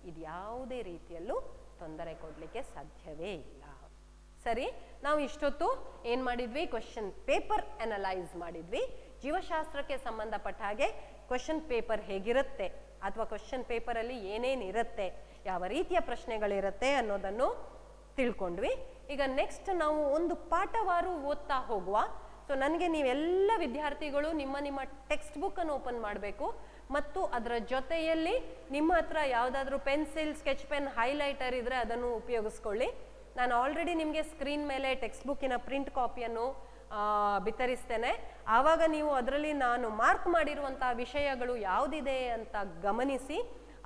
ಇದು ಯಾವುದೇ ರೀತಿಯಲ್ಲೂ ತೊಂದರೆ ಕೊಡಲಿಕ್ಕೆ ಸಾಧ್ಯವೇ ಇಲ್ಲ. ಸರಿ, ನಾವು ಇಷ್ಟೊತ್ತು ಏನು ಮಾಡಿದ್ವಿ? ಕ್ವಶನ್ ಪೇಪರ್ ಅನಲೈಸ್ ಮಾಡಿದ್ವಿ. ಜೀವಶಾಸ್ತ್ರಕ್ಕೆ ಸಂಬಂಧಪಟ್ಟ ಹಾಗೆ ಕ್ವಶನ್ ಪೇಪರ್ ಹೇಗಿರುತ್ತೆ ಅಥವಾ ಕ್ವಶನ್ ಪೇಪರಲ್ಲಿ ಏನೇನಿರುತ್ತೆ, ಯಾವ ರೀತಿಯ ಪ್ರಶ್ನೆಗಳಿರುತ್ತೆ ಅನ್ನೋದನ್ನು ತಿಳ್ಕೊಂಡ್ವಿ. ಈಗ ನೆಕ್ಸ್ಟ್ ನಾವು ಒಂದು ಪಾಠವಾರು ಓದ್ತಾ ಹೋಗುವ. ಸೊ ನನಗೆ ನೀವೆಲ್ಲ ವಿದ್ಯಾರ್ಥಿಗಳು ನಿಮ್ಮ ಟೆಕ್ಸ್ಟ್ ಬುಕ್ಕನ್ನು ಓಪನ್ ಮಾಡಬೇಕು ಮತ್ತು ಅದರ ಜೊತೆಯಲ್ಲಿ ನಿಮ್ಮ ಹತ್ರ ಯಾವುದಾದ್ರೂ ಪೆನ್ಸಿಲ್, ಸ್ಕೆಚ್ ಪೆನ್, ಹೈಲೈಟರ್ ಇದ್ದರೆ ಅದನ್ನು ಉಪಯೋಗಿಸ್ಕೊಳ್ಳಿ. ನಾನು ಆಲ್ರೆಡಿ ನಿಮಗೆ ಸ್ಕ್ರೀನ್ ಮೇಲೆ ಟೆಕ್ಸ್ಟ್ ಬುಕ್ಕಿನ ಪ್ರಿಂಟ್ ಕಾಪಿಯನ್ನು ಬಿತ್ತರಿಸ್ತೇನೆ. ಆವಾಗ ನೀವು ಅದರಲ್ಲಿ ನಾನು ಮಾರ್ಕ್ ಮಾಡಿರುವಂಥ ವಿಷಯಗಳು ಯಾವುದಿದೆ ಅಂತ ಗಮನಿಸಿ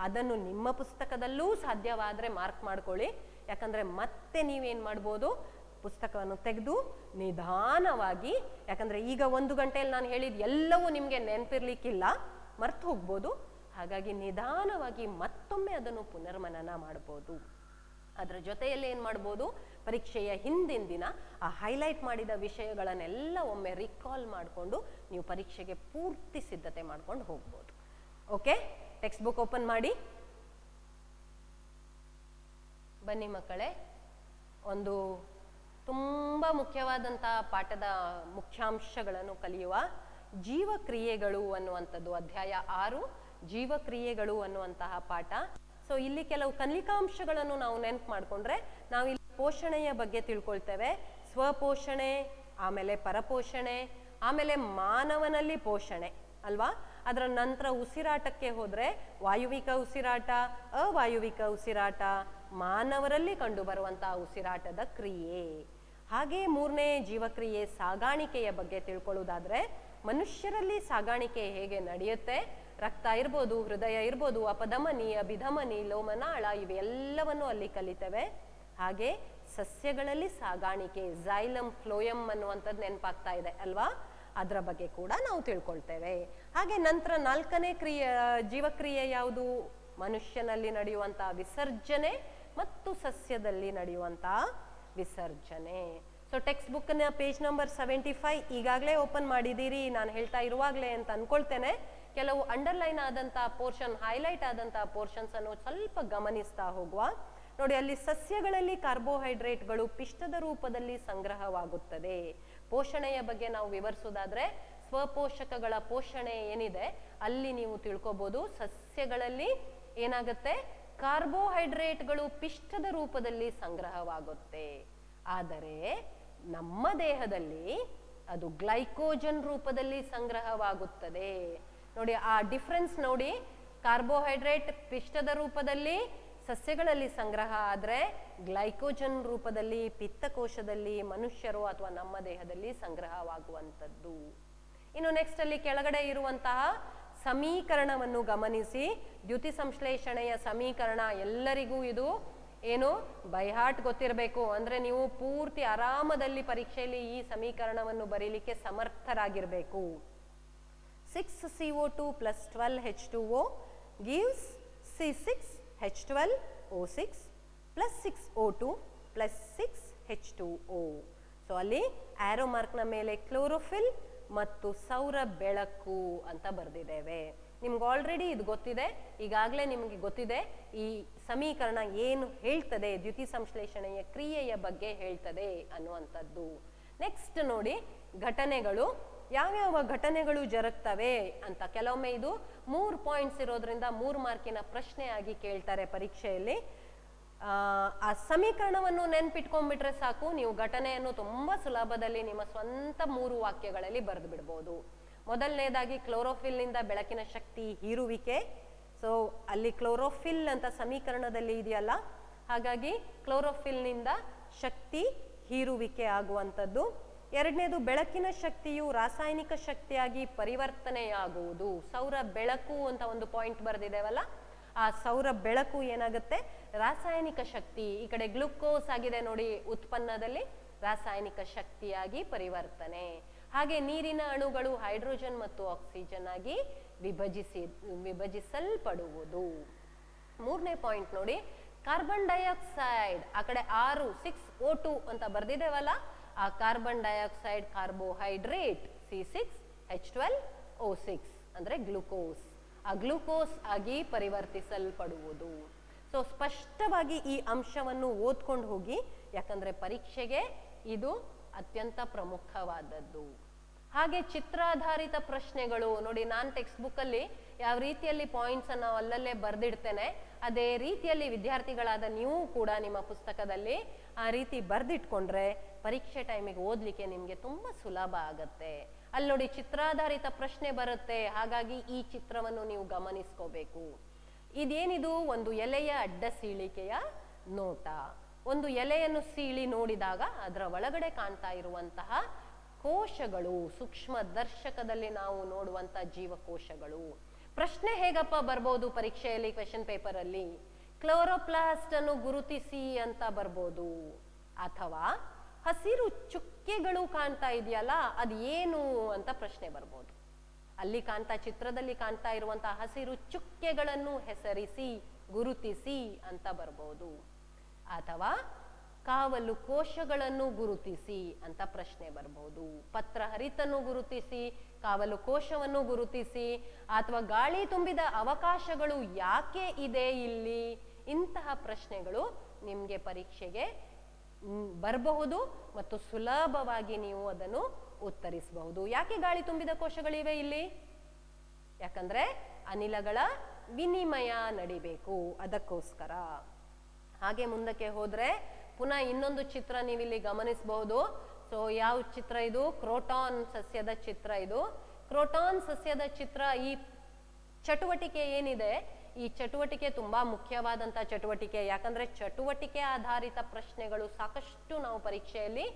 ಅದನ್ನು ನಿಮ್ಮ ಪುಸ್ತಕದಲ್ಲೂ ಸಾಧ್ಯವಾದರೆ ಮಾರ್ಕ್ ಮಾಡ್ಕೊಳ್ಳಿ. ಯಾಕಂದರೆ ಮತ್ತೆ ನೀವೇನು ಮಾಡ್ಬೋದು, ಪುಸ್ತಕವನ್ನು ತೆಗೆದು ನಿಧಾನವಾಗಿ, ಯಾಕಂದರೆ ಈಗ 1 ಗಂಟೆಯಲ್ಲಿ ನಾನು ಹೇಳಿದ ಎಲ್ಲವೂ ನಿಮಗೆ ನೆನಪಿರ್ಲಿಕ್ಕಿಲ್ಲ, ಮರ್ತು ಹೋಗ್ಬೋದು. ಹಾಗಾಗಿ ನಿಧಾನವಾಗಿ ಮತ್ತೊಮ್ಮೆ ಅದನ್ನು ಪುನರ್ಮನನ ಮಾಡ್ಬೋದು. ಅದರ ಜೊತೆಯಲ್ಲಿ ಏನು ಮಾಡ್ಬೋದು, ಪರೀಕ್ಷೆಯ ಹಿಂದಿನ ದಿನ ಆ ಹೈಲೈಟ್ ಮಾಡಿದ ವಿಷಯಗಳನ್ನೆಲ್ಲ ಒಮ್ಮೆ ರಿಕಾಲ್ ಮಾಡಿಕೊಂಡು ನೀವು ಪರೀಕ್ಷೆಗೆ ಪೂರ್ತಿ ಸಿದ್ಧತೆ ಮಾಡ್ಕೊಂಡು ಹೋಗ್ಬೋದು. ಓಕೆ, ಟೆಕ್ಸ್ಟ್ ಬುಕ್ ಓಪನ್ ಮಾಡಿ. ಬನ್ನಿ ಮಕ್ಕಳೇ, ಒಂದು ತುಂಬ ಮುಖ್ಯವಾದಂಥ ಪಾಠದ ಮುಖ್ಯಾಂಶಗಳನ್ನು ಕಲಿಯುವ ಜೀವಕ್ರಿಯೆಗಳು ಅನ್ನುವಂಥದ್ದು, ಅಧ್ಯಾಯ 6 ಜೀವಕ್ರಿಯೆಗಳು ಅನ್ನುವಂತಹ ಪಾಠ. ಸೊ ಇಲ್ಲಿ ಕೆಲವು ಕಲಿಕಾಂಶಗಳನ್ನು ನಾವು ನೆನಪು ಮಾಡಿಕೊಂಡ್ರೆ ನಾವು ಇಲ್ಲಿ ಪೋಷಣೆಯ ಬಗ್ಗೆ ತಿಳ್ಕೊಳ್ತೇವೆ. ಸ್ವಪೋಷಣೆ, ಆಮೇಲೆ ಪರಪೋಷಣೆ, ಆಮೇಲೆ ಮಾನವನಲ್ಲಿ ಪೋಷಣೆ ಅಲ್ವಾ. ಅದರ ನಂತರ ಉಸಿರಾಟಕ್ಕೆ ಹೋದರೆ ವಾಯುವಿಕ ಉಸಿರಾಟ, ಅವಾಯುವಿಕ ಉಸಿರಾಟ, ಮಾನವರಲ್ಲಿ ಕಂಡುಬರುವಂತಹ ಉಸಿರಾಟದ ಕ್ರಿಯೆ. ಹಾಗೆ 3ನೇ ಜೀವಕ್ರಿಯೆ ಸಾಗಾಣಿಕೆಯ ಬಗ್ಗೆ ತಿಳ್ಕೊಳ್ಳೋದಾದ್ರೆ ಮನುಷ್ಯರಲ್ಲಿ ಸಾಗಾಣಿಕೆ ಹೇಗೆ ನಡೆಯುತ್ತೆ, ರಕ್ತ ಇರ್ಬೋದು, ಹೃದಯ ಇರ್ಬೋದು, ಅಪಧಮನಿ, ಅಭಿಧಮನಿ, ಲೋಮನಾಳ ಇವೆಲ್ಲವನ್ನು ಅಲ್ಲಿ ಕಲಿತೇವೆ. ಹಾಗೆ ಸಸ್ಯಗಳಲ್ಲಿ ಸಾಗಾಣಿಕೆ, ಝೈಲಮ್, ಫ್ಲೋಯಮ್ ಅನ್ನುವಂಥದ್ದು ನೆನಪಾಗ್ತಾ ಇದೆ ಅಲ್ವಾ, ಅದರ ಬಗ್ಗೆ ಕೂಡ ನಾವು ತಿಳ್ಕೊಳ್ತೇವೆ. ಹಾಗೆ ನಂತರ 4ನೇ ಜೀವಕ್ರಿಯೆ ಯಾವುದು, ಮನುಷ್ಯನಲ್ಲಿ ನಡೆಯುವಂತಹ ವಿಸರ್ಜನೆ ಮತ್ತು ಸಸ್ಯದಲ್ಲಿ ನಡೆಯುವಂತಹ ವಿಸರ್ಜನೆ. ಸೊ ಟೆಕ್ಸ್ಟ್ ಬುಕ್ನ ಪೇಜ್ ನಂಬರ್ 75 ಈಗಾಗಲೇ ಓಪನ್ ಮಾಡಿದ್ದೀರಿ ನಾನು ಹೇಳ್ತಾ ಇರುವಾಗಲೇ ಅಂತ ಅನ್ಕೊಳ್ತೇನೆ. ಕೆಲವು ಅಂಡರ್ಲೈನ್ ಆದಂತಹ ಪೋರ್ಷನ್, ಹೈಲೈಟ್ ಆದಂತಹ ಪೋರ್ಷನ್ಸ್ ಅನ್ನು ಸ್ವಲ್ಪ ಗಮನಿಸ್ತಾ ಹೋಗುವ. ನೋಡಿ, ಅಲ್ಲಿ ಸಸ್ಯಗಳಲ್ಲಿ ಕಾರ್ಬೋಹೈಡ್ರೇಟ್ಗಳು ಪಿಷ್ಟದ ರೂಪದಲ್ಲಿ ಸಂಗ್ರಹವಾಗುತ್ತದೆ. ಪೋಷಣೆಯ ಬಗ್ಗೆ ನಾವು ವಿವರಿಸೋದಾದ್ರೆ ಸ್ವಪೋಷಕಗಳ ಪೋಷಣೆ ಏನಿದೆ ಅಲ್ಲಿ ನೀವು ತಿಳ್ಕೊಬಹುದು. ಸಸ್ಯಗಳಲ್ಲಿ ಏನಾಗುತ್ತೆ, ಕಾರ್ಬೋಹೈಡ್ರೇಟ್ಗಳು ಪಿಷ್ಟದ ರೂಪದಲ್ಲಿ ಸಂಗ್ರಹವಾಗುತ್ತೆ. ಆದರೆ ನಮ್ಮ ದೇಹದಲ್ಲಿ ಅದು ಗ್ಲೈಕೋಜನ್ ರೂಪದಲ್ಲಿ ಸಂಗ್ರಹವಾಗುತ್ತದೆ. ನೋಡಿ ಆ ಡಿಫ್ರೆನ್ಸ್ ನೋಡಿ, ಕಾರ್ಬೋಹೈಡ್ರೇಟ್ ಪಿಷ್ಟದ ರೂಪದಲ್ಲಿ ಸಸ್ಯಗಳಲ್ಲಿ ಸಂಗ್ರಹ ಆದರೆ ಗ್ಲೈಕೋಜನ್ ರೂಪದಲ್ಲಿ ಪಿತ್ತಕೋಶದಲ್ಲಿ ಮನುಷ್ಯರು ಅಥವಾ ನಮ್ಮ ದೇಹದಲ್ಲಿ ಸಂಗ್ರಹವಾಗುವಂಥದ್ದು. ಇನ್ನು ನೆಕ್ಸ್ಟ್ ಅಲ್ಲಿ ಕೆಳಗಡೆ ಇರುವಂತಹ ಸಮೀಕರಣವನ್ನು ಗಮನಿಸಿ. ದ್ಯುತಿ ಸಂಶ್ಲೇಷಣೆಯ ಸಮೀಕರಣ ಎಲ್ಲರಿಗೂ ಇದು ಏನು ಬೈಹಾರ್ಟ್ ಗೊತ್ತಿರಬೇಕು. ಅಂದ್ರೆ ನೀವು ಪೂರ್ತಿ ಆರಾಮದಲ್ಲಿ ಪರೀಕ್ಷೆಯಲ್ಲಿ ಈ ಸಮೀಕರಣವನ್ನು ಬರೀಲಿಕ್ಕೆ ಸಮರ್ಥರಾಗಿರಬೇಕು. 6CO2 plus 12H2O gives C6H12O6 plus 6O2 plus 6H2O. So ಅಲ್ಲಿ ಆರೋ ಮಾರ್ಕ್ನ ಮೇಲೆ ಕ್ಲೋರೋಫಿಲ್ ಮತ್ತು ಸೌರ ಬೆಳಕು ಅಂತ ಬರೆದಿದ್ದೇವೆ. ನಿಮ್ಗೆ ಆಲ್ರೆಡಿ ಇದು ಗೊತ್ತಿದೆ, ಈಗಾಗಲೇ ನಿಮಗೆ ಗೊತ್ತಿದೆ ಈ ಸಮೀಕರಣ ಏನು ಹೇಳ್ತದೆ, ದ್ಯುತಿ ಸಂಶ್ಲೇಷಣೆಯ ಕ್ರಿಯೆಯ ಬಗ್ಗೆ ಹೇಳ್ತದೆ ಅನ್ನುವಂಥದ್ದು. ನೆಕ್ಸ್ಟ್ ನೋಡಿ, ಘಟನೆಗಳು, ಯಾವ್ಯಾವ ಘಟನೆಗಳು ಜರುಗ್ತವೆ ಅಂತ. ಕೆಲವೊಮ್ಮೆ ಇದು 3 ಪಾಯಿಂಟ್ಸ್ ಇರೋದ್ರಿಂದ 3 ಮಾರ್ಕಿನ ಪ್ರಶ್ನೆಯಾಗಿ ಕೇಳ್ತಾರೆ ಪರೀಕ್ಷೆಯಲ್ಲಿ. ಆ ಸಮೀಕರಣವನ್ನು ನೆನ್ಪಿಟ್ಕೊಂಡ್ಬಿಟ್ರೆ ಸಾಕು, ನೀವು ಘಟನೆಯನ್ನು ತುಂಬಾ ಸುಲಭದಲ್ಲಿ ನಿಮ್ಮ ಸ್ವಂತ 3 ವಾಕ್ಯಗಳಲ್ಲಿ ಬರೆದು ಬಿಡ್ಬೋದು. ಮೊದಲನೇದಾಗಿ ಕ್ಲೋರೋಫಿಲ್ ನಿಂದ ಬೆಳಕಿನ ಶಕ್ತಿ ಹೀರುವಿಕೆ. ಸೊ ಅಲ್ಲಿ ಕ್ಲೋರೋಫಿಲ್ ಅಂತ ಸಮೀಕರಣದಲ್ಲಿ ಇದೆಯಲ್ಲ, ಹಾಗಾಗಿ ಕ್ಲೋರೋಫಿಲ್ ನಿಂದ ಶಕ್ತಿ ಹೀರುವಿಕೆ ಆಗುವಂಥದ್ದು. ಎರಡನೇದು, ಬೆಳಕಿನ ಶಕ್ತಿಯು ರಾಸಾಯನಿಕ ಶಕ್ತಿಯಾಗಿ ಪರಿವರ್ತನೆಯಾಗುವುದು. ಸೌರ ಬೆಳಕು ಅಂತ ಒಂದು ಪಾಯಿಂಟ್ ಬರೆದಿದ್ದೇವಲ್ಲ, ಆ ಸೌರ ಬೆಳಕು ಏನಾಗುತ್ತೆ, ರಾಸಾಯನಿಕ ಶಕ್ತಿ. ಈ ಕಡೆ ಗ್ಲುಕೋಸ್ ಆಗಿದೆ ನೋಡಿ ಉತ್ಪನ್ನದಲ್ಲಿ, ರಾಸಾಯನಿಕ ಶಕ್ತಿಯಾಗಿ ಪರಿವರ್ತನೆ. ಹಾಗೆ ನೀರಿನ ಅಣುಗಳು ಹೈಡ್ರೋಜನ್ ಮತ್ತು ಆಕ್ಸಿಜನ್ ಆಗಿ ವಿಭಜಿಸಲ್ಪಡುವುದು. ಮೂರನೇ ಪಾಯಿಂಟ್ ನೋಡಿ, ಕಾರ್ಬನ್ ಡೈಆಕ್ಸೈಡ್, ಆ ಕಡೆ 6O2 ಅಂತ ಬರ್ದಿದ್ದೇವಲ್ಲ, ಆ ಕಾರ್ಬನ್ ಡೈಆಕ್ಸೈಡ್ ಕಾರ್ಬೋಹೈಡ್ರೇಟ್ C6H12O6 ಅಂದ್ರೆ ಗ್ಲೂಕೋಸ್, ಆ ಗ್ಲೂಕೋಸ್ ಆಗಿ ಪರಿವರ್ತಿಸಲ್ಪಡುವುದು. ಸೊ ಸ್ಪಷ್ಟವಾಗಿ ಈ ಅಂಶವನ್ನು ಓದ್ಕೊಂಡು ಹೋಗಿ, ಯಾಕಂದ್ರೆ ಪರೀಕ್ಷೆಗೆ ಇದು ಅತ್ಯಂತ ಪ್ರಮುಖವಾದದ್ದು. ಹಾಗೆ ಚಿತ್ರಾಧಾರಿತ ಪ್ರಶ್ನೆಗಳು ನೋಡಿ, ನಾನು ಟೆಕ್ಸ್ಟ್ ಬುಕ್ ಅಲ್ಲಿ ಯಾವ ರೀತಿಯಲ್ಲಿ ಪಾಯಿಂಟ್ಸ್ ಅನ್ನು ಅಲ್ಲಲ್ಲೇ ಬರ್ದಿಡ್ತೇನೆ, ಅದೇ ರೀತಿಯಲ್ಲಿ ವಿದ್ಯಾರ್ಥಿಗಳಾದ ನೀವು ಕೂಡ ನಿಮ್ಮ ಪುಸ್ತಕದಲ್ಲಿ ಆ ರೀತಿ ಬರ್ದಿಟ್ಕೊಂಡ್ರೆ ಪರೀಕ್ಷೆ ಟೈಮಿಗೆ ಓದ್ಲಿಕ್ಕೆ ನಿಮ್ಗೆ ತುಂಬಾ ಸುಲಭ ಆಗತ್ತೆ. ಅಲ್ಲಿ ನೋಡಿ ಚಿತ್ರಾಧಾರಿತ ಪ್ರಶ್ನೆ ಬರುತ್ತೆ, ಹಾಗಾಗಿ ಈ ಚಿತ್ರವನ್ನು ನೀವು ಗಮನಿಸ್ಕೋಬೇಕು. ಇದೇನಿದು, ಒಂದು ಎಲೆಯ ಅಡ್ಡ ಸೀಳಿಕೆಯ ನೋಟ. ಒಂದು ಎಲೆಯನ್ನು ಸೀಳಿ ನೋಡಿದಾಗ ಅದರ ಒಳಗಡೆ ಕಾಣ್ತಾ ಇರುವಂತಹ ಕೋಶಗಳು, ಸೂಕ್ಷ್ಮ ದರ್ಶಕದಲ್ಲಿ ನಾವು ನೋಡುವಂತ ಜೀವಕೋಶಗಳು. ಪ್ರಶ್ನೆ ಹೇಗಪ್ಪ ಬರ್ಬೋದು ಪರೀಕ್ಷೆಯಲ್ಲಿ, ಕ್ವೆಶ್ಚನ್ ಪೇಪರ್ ಅಲ್ಲಿ? ಕ್ಲೋರೋಪ್ಲಾಸ್ಟ್ ಅನ್ನು ಗುರುತಿಸಿ ಅಂತ ಬರ್ಬೋದು, ಅಥವಾ ಹಸಿರು ಚುಕ್ಕೆಗಳು ಕಾಣ್ತಾ ಇದೆಯಲ್ಲ ಅದು ಏನು ಅಂತ ಪ್ರಶ್ನೆ ಬರ್ಬೋದು. ಅಲ್ಲಿ ಚಿತ್ರದಲ್ಲಿ ಕಾಣ್ತಾ ಇರುವಂತಹ ಹಸಿರು ಚುಕ್ಕೆಗಳನ್ನು ಹೆಸರಿಸಿ, ಗುರುತಿಸಿ ಅಂತ ಬರ್ಬೋದು. ಅಥವಾ ಕಾವಲು ಕೋಶಗಳನ್ನು ಗುರುತಿಸಿ ಅಂತ ಪ್ರಶ್ನೆ ಬರ್ಬೋದು. ಪತ್ರ ಹರಿತನ್ನು ಗುರುತಿಸಿ, ಕಾವಲು ಕೋಶವನ್ನು ಗುರುತಿಸಿ, ಅಥವಾ ಗಾಳಿ ತುಂಬಿದ ಅವಕಾಶಗಳು ಯಾಕೆ ಇದೆ ಇಲ್ಲಿ, ಇಂತಹ ಪ್ರಶ್ನೆಗಳು ನಿಮಗೆ ಪರೀಕ್ಷೆಗೆ ಬರಬಹುದು ಮತ್ತು ಸುಲಭವಾಗಿ ನೀವು ಅದನ್ನು ಉತ್ತರಿಸಬಹುದು. ಯಾಕೆ ಗಾಳಿ ತುಂಬಿದ ಕೋಶಗಳಿವೆ ಇಲ್ಲಿ? ಯಾಕಂದ್ರೆ ಅನಿಲಗಳ ವಿನಿಮಯ ನಡಿಬೇಕು, ಅದಕ್ಕೋಸ್ಕರ. ಹಾಗೆ ಮುಂದಕ್ಕೆ ಹೋದ್ರೆ ಪುನಃ ಇನ್ನೊಂದು ಚಿತ್ರ ನೀವಿಲ್ಲಿ ಗಮನಿಸಬಹುದು. ಸೊ ಯಾವ ಚಿತ್ರ ಇದು? ಕ್ರೋಟಾನ್ ಸಸ್ಯದ ಚಿತ್ರ ಇದು. ಕ್ರೋಟಾನ್ ಸಸ್ಯದ ಚಿತ್ರ. ಈ ಚಟುವಟಿಕೆ ಏನಿದೆ, ಈ ಚಟುವಟಿಕೆ ತುಂಬಾ ಮುಖ್ಯವಾದಂತಹ ಚಟುವಟಿಕೆ. ಯಾಕಂದ್ರೆ ಚಟುವಟಿಕೆ ಆಧಾರಿತ ಪ್ರಶ್ನೆಗಳು ಸಾಕಷ್ಟು ನಾವು ಪರೀಕ್ಷೆಯಲ್ಲಿ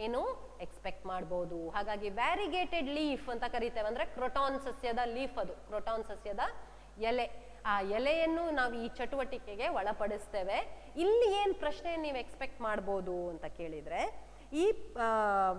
ಏನು ಎಕ್ಸ್ಪೆಕ್ಟ್ ಮಾಡಬಹುದು. ಹಾಗಾಗಿ ವ್ಯಾರಿಗೇಟೆಡ್ ಲೀಫ್ ಅಂತ ಕರಿತೇವೆ. ಅಂದ್ರೆ ಕ್ರೋಟಾನ್ ಸಸ್ಯದ ಲೀಫ್, ಅದು ಕ್ರೋಟಾನ್ ಸಸ್ಯದ ಎಲೆ. ಆ ಎಲೆಯನ್ನು ನಾವು ಈ ಚಟುವಟಿಕೆಗೆ ಒಳಪಡಿಸ್ತೇವೆ. ಇಲ್ಲಿ ಏನ್ ಪ್ರಶ್ನೆ ನೀವು ಎಕ್ಸ್ಪೆಕ್ಟ್ ಮಾಡ್ಬೋದು ಅಂತ ಕೇಳಿದ್ರೆ, ಈ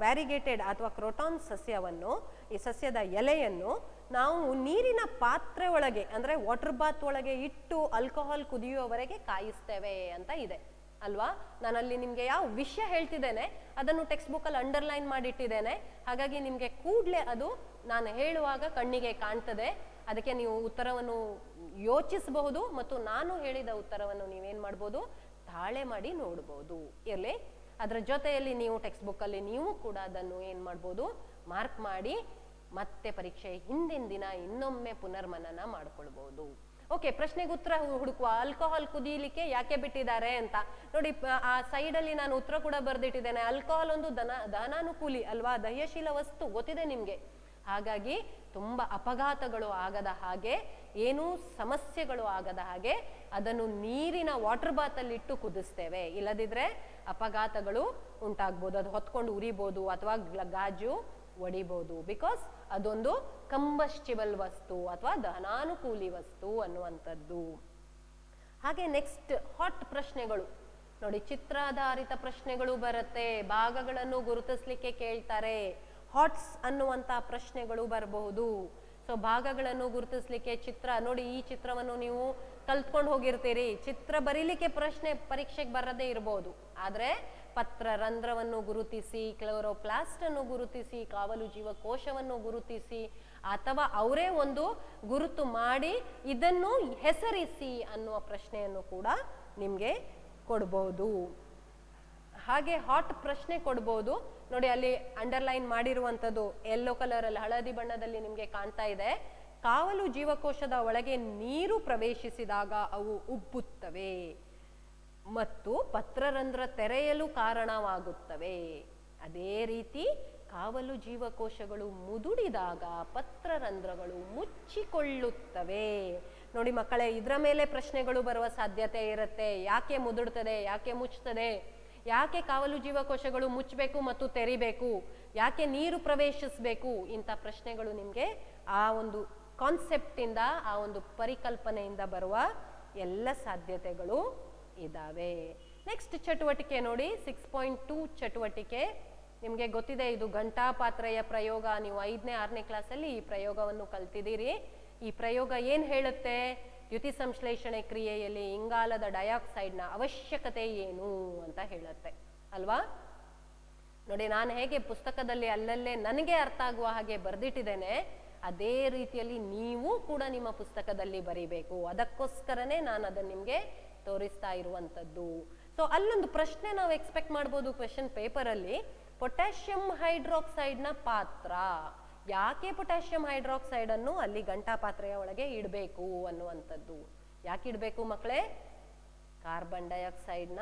ವ್ಯಾರಿಗೇಟೆಡ್ ಅಥವಾ ಕ್ರೋಟಾನ್ ಸಸ್ಯವನ್ನು, ಈ ಸಸ್ಯದ ಎಲೆಯನ್ನು ನಾವು ನೀರಿನ ಪಾತ್ರೆ ಒಳಗೆ ಅಂದ್ರೆ ವಾಟರ್ ಬಾತ್ ಒಳಗೆ ಇಟ್ಟು ಆಲ್ಕೋಹಾಲ್ ಕುದಿಯುವವರೆಗೆ ಕಾಯಿಸ್ತೇವೆ ಅಂತ ಇದೆ ಅಲ್ವಾ. ನಾನಲ್ಲಿ ನಿಮ್ಗೆ ಯಾವ ವಿಷಯ ಹೇಳ್ತಿದ್ದೇನೆ ಅದನ್ನು ಟೆಕ್ಸ್ಟ್ ಬುಕ್ ಅಲ್ಲಿ ಅಂಡರ್ಲೈನ್ ಮಾಡಿಟ್ಟಿದ್ದೇನೆ. ಹಾಗಾಗಿ ನಿಮ್ಗೆ ಕೂಡ್ಲೆ ಅದು ನಾನು ಹೇಳುವಾಗ ಕಣ್ಣಿಗೆ ಕಾಣ್ತದೆ. ಅದಕ್ಕೆ ನೀವು ಉತ್ತರವನ್ನು ಯೋಚಿಸಬಹುದು ಮತ್ತು ನಾನು ಹೇಳಿದ ಉತ್ತರವನ್ನು ನೀವೇನ್ ಮಾಡ್ಬೋದು, ತಾಳೆ ಮಾಡಿ ನೋಡ್ಬೋದು. ಇರ್ಲಿ, ಅದರ ಜೊತೆಯಲ್ಲಿ ನೀವು ಟೆಕ್ಸ್ಟ್ ಬುಕ್ ಅಲ್ಲಿ ನೀವು ಕೂಡ ಅದನ್ನು ಏನ್ ಮಾಡ್ಬೋದು, ಮಾರ್ಕ್ ಮಾಡಿ ಮತ್ತೆ ಪರೀಕ್ಷೆ ಹಿಂದಿನ ದಿನ ಇನ್ನೊಮ್ಮೆ ಪುನರ್ಮನನ ಮಾಡ್ಕೊಳ್ಬಹುದು. ಓಕೆ, ಪ್ರಶ್ನೆಗೆ ಉತ್ತರ ಹುಡುಕುವ. ಆಲ್ಕೋಹಾಲ್ ಕುದಿಯಲಿಕ್ಕೆ ಯಾಕೆ ಬಿಟ್ಟಿದ್ದಾರೆ ಅಂತ ನೋಡಿ. ಆ ಸೈಡ್ ಅಲ್ಲಿ ನಾನು ಉತ್ತರ ಕೂಡ ಬರ್ದಿಟ್ಟಿದ್ದೇನೆ. ಆಲ್ಕೋಹಾಲ್ ಒಂದು ದಹನಾನುಕೂಲಿ ಅಲ್ವಾ, ದಹ್ಯಶೀಲ ವಸ್ತು, ಗೊತ್ತಿದೆ ನಿಮ್ಗೆ. ಹಾಗಾಗಿ ತುಂಬಾ ಅಪಘಾತಗಳು ಆಗದ ಹಾಗೆ, ಏನೂ ಸಮಸ್ಯೆಗಳು ಆಗದ ಹಾಗೆ ಅದನ್ನು ನೀರಿನ ವಾಟರ್ ಬಾತ್ ಅಲ್ಲಿ ಇಟ್ಟು ಕುದಿಸ್ತೇವೆ. ಇಲ್ಲದಿದ್ರೆ ಅಪಘಾತಗಳು ಉಂಟಾಗ್ಬೋದು. ಅದು ಹೊತ್ಕೊಂಡು ಉರಿಬೋದು ಅಥವಾ ಗಾಜು ಒಡಿಬಹುದು. ಬಿಕಾಸ್ ಅದೊಂದು ಕಂಬಸ್ಟಿಬಲ್ ವಸ್ತು ಅಥವಾ ದಹನಾನುಕೂಲಿ ವಸ್ತು ಅನ್ನುವಂಥದ್ದು. ಹಾಗೆ ನೆಕ್ಸ್ಟ್ ಹಾಟ್ ಪ್ರಶ್ನೆಗಳು ನೋಡಿ. ಚಿತ್ರಾಧಾರಿತ ಪ್ರಶ್ನೆಗಳು ಬರುತ್ತೆ. ಭಾಗಗಳನ್ನು ಗುರುತಿಸ್ಲಿಕ್ಕೆ ಕೇಳ್ತಾರೆ. ಹಾಟ್ಸ್ ಅನ್ನುವಂತ ಪ್ರಶ್ನೆಗಳು ಬರಬಹುದು. ಸೊ ಭಾಗಗಳನ್ನು ಗುರುತಿಸ್ಲಿಕ್ಕೆ ಚಿತ್ರ ನೋಡಿ. ಈ ಚಿತ್ರವನ್ನು ನೀವು ಕಲ್ತ್ಕೊಂಡು ಹೋಗಿರ್ತೀರಿ. ಚಿತ್ರ ಬರೀಲಿಕ್ಕೆ ಪ್ರಶ್ನೆ ಪರೀಕ್ಷೆಗೆ ಬರದೇ ಇರಬಹುದು. ಆದ್ರೆ ಪತ್ರ ರಂಧ್ರವನ್ನು ಗುರುತಿಸಿ, ಕ್ಲೋರೋಪ್ಲಾಸ್ಟ್ ಅನ್ನು ಗುರುತಿಸಿ, ಕಾವಲು ಜೀವಕೋಶವನ್ನು ಗುರುತಿಸಿ, ಅಥವಾ ಅವರೇ ಒಂದು ಗುರುತು ಮಾಡಿ ಇದನ್ನು ಹೆಸರಿಸಿ ಅನ್ನುವ ಪ್ರಶ್ನೆಯನ್ನು ಕೂಡ ನಿಮ್ಗೆ ಕೊಡ್ಬಹುದು. ಹಾಗೆ ಹಾಟ್ ಪ್ರಶ್ನೆ ಕೊಡ್ಬೋದು ನೋಡಿ. ಅಲ್ಲಿ ಅಂಡರ್ಲೈನ್ ಮಾಡಿರುವಂಥದ್ದು ಯೆಲ್ಲೋ ಕಲರ್ ಅಲ್ಲಿ, ಹಳದಿ ಬಣ್ಣದಲ್ಲಿ ನಿಮ್ಗೆ ಕಾಣ್ತಾ ಇದೆ. ಕಾವಲು ಜೀವಕೋಶದ ಒಳಗೆ ನೀರು ಪ್ರವೇಶಿಸಿದಾಗ ಅವು ಉಬ್ಬುತ್ತವೆ ಮತ್ತು ಪತ್ರರಂಧ್ರ ತೆರೆಯಲು ಕಾರಣವಾಗುತ್ತವೆ. ಅದೇ ರೀತಿ ಕಾವಲು ಜೀವಕೋಶಗಳು ಮುದುಡಿದಾಗ ಪತ್ರರಂಧ್ರಗಳು ಮುಚ್ಚಿಕೊಳ್ಳುತ್ತವೆ. ನೋಡಿ ಮಕ್ಕಳೇ, ಇದರ ಮೇಲೆ ಪ್ರಶ್ನೆಗಳು ಬರುವ ಸಾಧ್ಯತೆ ಇರುತ್ತೆ. ಯಾಕೆ ಮುದುಡ್ತದೆ, ಯಾಕೆ ಮುಚ್ಚುತ್ತದೆ, ಯಾಕೆ ಕಾವಲು ಜೀವಕೋಶಗಳು ಮುಚ್ಚಬೇಕು ಮತ್ತು ತೆರಿಬೇಕು, ಯಾಕೆ ನೀರು ಪ್ರವೇಶಿಸಬೇಕು, ಇಂಥ ಪ್ರಶ್ನೆಗಳು ನಿಮಗೆ ಆ ಒಂದು ಕಾನ್ಸೆಪ್ಟ್ ಇಂದ, ಆ ಒಂದು ಪರಿಕಲ್ಪನೆಯಿಂದ ಬರುವ ಎಲ್ಲ ಸಾಧ್ಯತೆಗಳು ಇದಾವೆ. ನೆಕ್ಸ್ಟ್ ಚಟುವಟಿಕೆ ನೋಡಿ 6.2 ಚಟುವಟಿಕೆ. ನಿಮಗೆ ಗೊತ್ತಿದೆ ಇದು ಘಂಟಾಪಾತ್ರೆಯ ಪ್ರಯೋಗ. ನೀವು 5ನೇ 6ನೇ ಕ್ಲಾಸಲ್ಲಿ ಈ ಪ್ರಯೋಗವನ್ನು ಕಲ್ತಿದ್ದೀರಿ. ಈ ಪ್ರಯೋಗ ಏನು ಹೇಳುತ್ತೆ? ದ್ಯುತಿ ಸಂಶ್ಲೇಷಣೆ ಕ್ರಿಯೆಯಲ್ಲಿ ಇಂಗಾಲದ ಡೈಆಕ್ಸೈಡ್ನ ಅವಶ್ಯಕತೆ ಏನು ಅಂತ ಹೇಳುತ್ತೆ ಅಲ್ವಾ? ನೋಡಿ, ನಾನು ಹೇಗೆ ಪುಸ್ತಕದಲ್ಲಿ ಅಲ್ಲಲ್ಲೇ ನನಗೆ ಅರ್ಥ ಆಗುವ ಹಾಗೆ ಬರೆದಿಟ್ಟಿದ್ದೇನೆ, ಅದೇ ರೀತಿಯಲ್ಲಿ ನೀವು ಕೂಡ ನಿಮ್ಮ ಪುಸ್ತಕದಲ್ಲಿ ಬರೀಬೇಕು. ಅದಕ್ಕೋಸ್ಕರನೇ ನಾನು ಅದನ್ನು ನಿಮಗೆ ತೋರಿಸ್ತಾ ಇರುವಂಥದ್ದು. ಸೊ ಅಲ್ಲೊಂದು ಪ್ರಶ್ನೆ ನಾವು ಎಕ್ಸ್ಪೆಕ್ಟ್ ಮಾಡ್ಬೋದು ಕ್ವೆಶನ್ ಪೇಪರಲ್ಲಿ, ಪೊಟ್ಯಾಷಿಯಂ ಹೈಡ್ರಾಕ್ಸೈಡ್ನ ಪಾತ್ರ. ಯಾಕೆ ಪೊಟ್ಯಾಷಿಯಂ ಹೈಡ್ರಾಕ್ಸೈಡ್ ಅನ್ನು ಅಲ್ಲಿ ಘಂಟಾಪಾತ್ರೆಯ ಒಳಗೆ ಇಡಬೇಕು ಅನ್ನುವಂಥದ್ದು. ಯಾಕೆ ಇಡಬೇಕು ಮಕ್ಕಳೇ? ಕಾರ್ಬನ್ ಡೈಆಕ್ಸೈಡ್ನ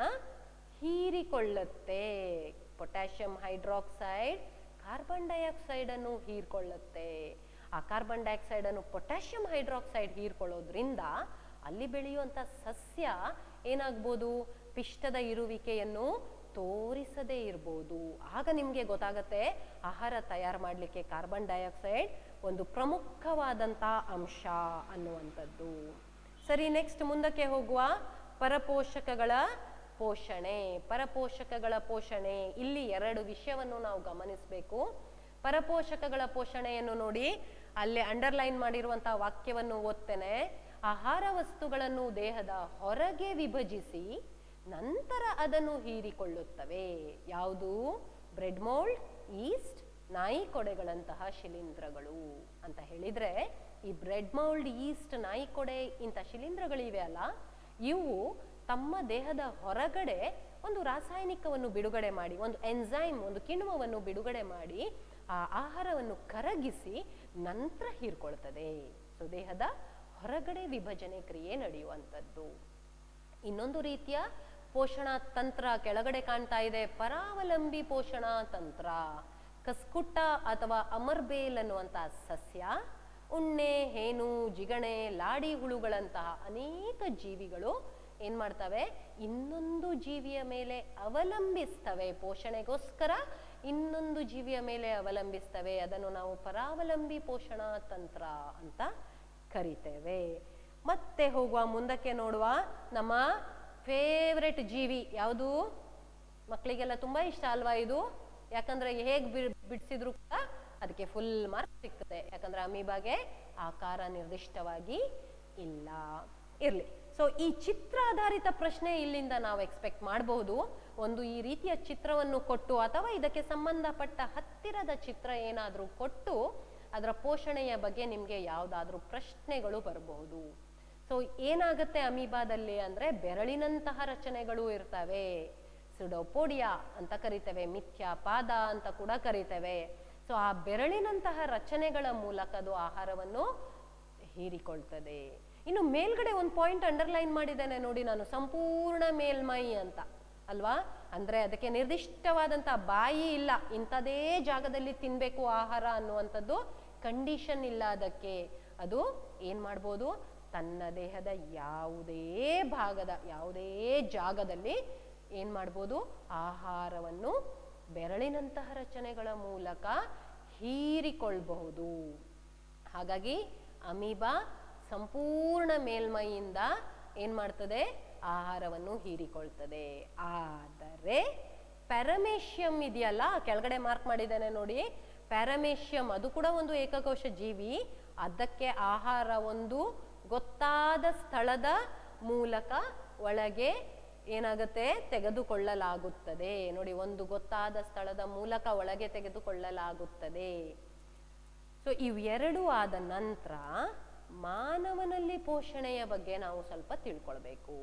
ಹೀರಿಕೊಳ್ಳುತ್ತೆ. ಪೊಟ್ಯಾಷಿಯಂ ಹೈಡ್ರಾಕ್ಸೈಡ್ ಕಾರ್ಬನ್ ಡೈಆಕ್ಸೈಡ್ ಅನ್ನು ಹೀರ್ಕೊಳ್ಳುತ್ತೆ. ಆ ಕಾರ್ಬನ್ ಡೈಆಕ್ಸೈಡ್ ಅನ್ನು ಪೊಟ್ಯಾಷಿಯಂ ಹೈಡ್ರಾಕ್ಸೈಡ್ ಹೀರ್ಕೊಳ್ಳೋದ್ರಿಂದ ಅಲ್ಲಿ ಬೆಳೆಯುವಂಥ ಸಸ್ಯ ಏನಾಗ್ಬೋದು? ಪಿಷ್ಟದ ಇರುವಿಕೆಯನ್ನು ತೋರಿಸದೇ ಇರ್ಬೋದು. ಆಗ ನಿಮಗೆ ಗೊತ್ತಾಗತ್ತೆ ಆಹಾರ ತಯಾರು ಮಾಡಲಿಕ್ಕೆ ಕಾರ್ಬನ್ ಡೈಆಕ್ಸೈಡ್ ಒಂದು ಪ್ರಮುಖವಾದಂಥ ಅಂಶ ಅನ್ನುವಂಥದ್ದು. ಸರಿ, ನೆಕ್ಸ್ಟ್ ಮುಂದಕ್ಕೆ ಹೋಗುವ. ಪರಪೋಷಕಗಳ ಪೋಷಣೆ. ಪರಪೋಷಕಗಳ ಪೋಷಣೆ, ಇಲ್ಲಿ 2 ವಿಷಯವನ್ನು ನಾವು ಗಮನಿಸಬೇಕು. ಪರಪೋಷಕಗಳ ಪೋಷಣೆಯನ್ನು ನೋಡಿ, ಅಲ್ಲಿ ಅಂಡರ್ಲೈನ್ ಮಾಡಿರುವಂಥ ವಾಕ್ಯವನ್ನು ಓದ್ತೇನೆ. ಆಹಾರ ವಸ್ತುಗಳನ್ನು ದೇಹದ ಹೊರಗೆ ವಿಭಜಿಸಿ ನಂತರ ಅದನ್ನು ಹೀರಿಕೊಳ್ಳುತ್ತವೆ. ಯಾವುದು? ಬ್ರೆಡ್ ಮೋಲ್ಡ್, ಈಸ್ಟ್, ನಾಯಿ ಕೊಡೆಗಳಂತಹ ಶಿಲೀಂಧ್ರಗಳು ಅಂತ ಹೇಳಿದ್ರೆ, ಈ ಬ್ರೆಡ್ ಮೌಲ್ಡ್, ಈಸ್ಟ್, ನಾಯಿ ಕೊಡೆ ಇಂಥ ಶಿಲೀಂಧ್ರಗಳಿವೆ ಅಲ್ಲ, ಇವು ತಮ್ಮ ದೇಹದ ಹೊರಗಡೆ ಒಂದು ರಾಸಾಯನಿಕವನ್ನು ಬಿಡುಗಡೆ ಮಾಡಿ, ಒಂದು ಎನ್ಸೈಮ್, ಒಂದು ಕಿಣ್ವವನ್ನು ಬಿಡುಗಡೆ ಮಾಡಿ ಆ ಆಹಾರವನ್ನು ಕರಗಿಸಿ ನಂತರ ಹೀರ್ಕೊಳ್ತದೆ. ಸೊ ದೇಹದ ಹೊರಗಡೆ ವಿಭಜನೆ ಕ್ರಿಯೆ ನಡೆಯುವಂಥದ್ದು. ಇನ್ನೊಂದು ರೀತಿಯ ಪೋಷಣಾ ತಂತ್ರ ಕೆಳಗಡೆ ಕಾಣ್ತಾ ಇದೆ, ಪರಾವಲಂಬಿ ಪೋಷಣಾ ತಂತ್ರ. ಕಸ್ಕುಟ್ಟ ಅಥವಾ ಅಮರ್ಬೇಲ್ ಅನ್ನುವಂಥ ಸಸ್ಯ, ಉಣ್ಣೆ, ಹೇನು, ಜಿಗಣೆ, ಲಾಡಿ ಹುಳುಗಳಂತಹ ಅನೇಕ ಜೀವಿಗಳು ಏನ್ ಮಾಡ್ತವೆ? ಇನ್ನೊಂದು ಜೀವಿಯ ಮೇಲೆ ಅವಲಂಬಿಸ್ತವೆ. ಪೋಷಣೆಗೋಸ್ಕರ ಇನ್ನೊಂದು ಜೀವಿಯ ಮೇಲೆ ಅವಲಂಬಿಸ್ತವೆ. ಅದನ್ನು ನಾವು ಪರಾವಲಂಬಿ ಪೋಷಣಾ ತಂತ್ರ ಅಂತ ಕರಿತೇವೆ. ಮತ್ತೆ ಹೋಗುವ, ಮುಂದಕ್ಕೆ ನೋಡುವ. ನಮ್ಮ ಫೇವ್ರೆಟ್ ಜೀವಿ ಯಾವುದು? ಮಕ್ಕಳಿಗೆಲ್ಲ ತುಂಬಾ ಇಷ್ಟ ಅಲ್ವಾ ಇದು? ಯಾಕಂದ್ರೆ ಹೇಗ್ ಬಿಡಿಸಿದ್ರು ಕೂಡ ಅದಕ್ಕೆ ಫುಲ್ ಮಾರ್ಕ್ ಸಿಗ್ತದೆ. ಯಾಕಂದ್ರೆ ಅಮೀಬಾಗೆ ಆಕಾರ ನಿರ್ದಿಷ್ಟವಾಗಿ ಇಲ್ಲ. ಇರ್ಲಿ. ಸೊ ಈ ಚಿತ್ರ ಆಧಾರಿತ ಪ್ರಶ್ನೆ ಇಲ್ಲಿಂದ ನಾವು ಎಕ್ಸ್ಪೆಕ್ಟ್ ಮಾಡಬಹುದು. ಒಂದು ಈ ರೀತಿಯ ಚಿತ್ರವನ್ನು ಕೊಟ್ಟು ಅಥವಾ ಇದಕ್ಕೆ ಸಂಬಂಧಪಟ್ಟ ಹತ್ತಿರದ ಚಿತ್ರ ಏನಾದರೂ ಕೊಟ್ಟು ಅದರ ಪೋಷಣೆಯ ಬಗ್ಗೆ ನಿಮಗೆ ಯಾವುದಾದ್ರೂ ಪ್ರಶ್ನೆಗಳು ಬರಬಹುದು. ಸೊ ಏನಾಗುತ್ತೆ ಅಮೀಬಾದಲ್ಲಿ ಅಂದ್ರೆ ಬೆರಳಿನಂತಹ ರಚನೆಗಳು ಇರ್ತವೆ. ಸುಡೋಪೋಡಿಯಾ ಅಂತ ಕರಿತೇವೆ, ಮಿಥ್ಯಾಪಾದ ಅಂತ ಕೂಡ ಕರಿತೇವೆ. ಸೊ ಆ ಬೆರಳಿನಂತಹ ರಚನೆಗಳ ಮೂಲಕ ಅದು ಆಹಾರವನ್ನು ಹೀರಿಕೊಳ್ತದೆ. ಇನ್ನು ಮೇಲ್ಗಡೆ ಒಂದು ಪಾಯಿಂಟ್ ಅಂಡರ್ಲೈನ್ ಮಾಡಿದ್ದೇನೆ ನೋಡಿ ನಾನು, ಸಂಪೂರ್ಣ ಮೇಲ್ಮೈ ಅಂತ ಅಲ್ವಾ? ಅಂದ್ರೆ ಅದಕ್ಕೆ ನಿರ್ದಿಷ್ಟವಾದಂತ ಬಾಯಿ ಇಲ್ಲ, ಇಂಥದೇ ಜಾಗದಲ್ಲಿ ತಿನ್ಬೇಕು ಆಹಾರ ಅನ್ನುವಂಥದ್ದು ಕಂಡೀಷನ್ ಇಲ್ಲ ಅದಕ್ಕೆ. ಅದು ಏನ್ ಮಾಡ್ಬೋದು? ತನ್ನ ದೇಹದ ಯಾವುದೇ ಭಾಗದ ಯಾವುದೇ ಜಾಗದಲ್ಲಿ ಏನ್ ಮಾಡ್ಬೋದು? ಆಹಾರವನ್ನು ಬೆರಳಿನಂತಹ ರಚನೆಗಳ ಮೂಲಕ ಹೀರಿಕೊಳ್ಬಹುದು. ಹಾಗಾಗಿ ಅಮೀಬಾ ಸಂಪೂರ್ಣ ಮೇಲ್ಮೈಯಿಂದ ಏನ್ ಮಾಡ್ತದೆ? ಆಹಾರವನ್ನು ಹೀರಿಕೊಳ್ತದೆ. ಆದರೆ ಪ್ಯಾರಮೇಷಿಯಂ ಇದೆಯಲ್ಲ, ಕೆಳಗಡೆ ಮಾರ್ಕ್ ಮಾಡಿದ್ದೇನೆ ನೋಡಿ, ಪ್ಯಾರಮೇಷಿಯಂ ಅದು ಕೂಡ ಒಂದು ಏಕಕೋಶ ಜೀವಿ. ಅದಕ್ಕೆ ಆಹಾರ ಒಂದು ಗೊತ್ತಾದ ಸ್ಥಳದ ಮೂಲಕ ಒಳಗೆ ಏನಾಗುತ್ತೆ? ತೆಗೆದುಕೊಳ್ಳಲಾಗುತ್ತದೆ. ನೋಡಿ, ಒಂದು ಗೊತ್ತಾದ ಸ್ಥಳದ ಮೂಲಕ ಒಳಗೆ ತೆಗೆದುಕೊಳ್ಳಲಾಗುತ್ತದೆ. ಸೊ ಇವೆರಡೂ ಆದ ನಂತರ ಮಾನವನಲ್ಲಿ ಪೋಷಣೆಯ ಬಗ್ಗೆ ನಾವು ಸ್ವಲ್ಪ ತಿಳ್ಕೊಳ್ಬೇಕು.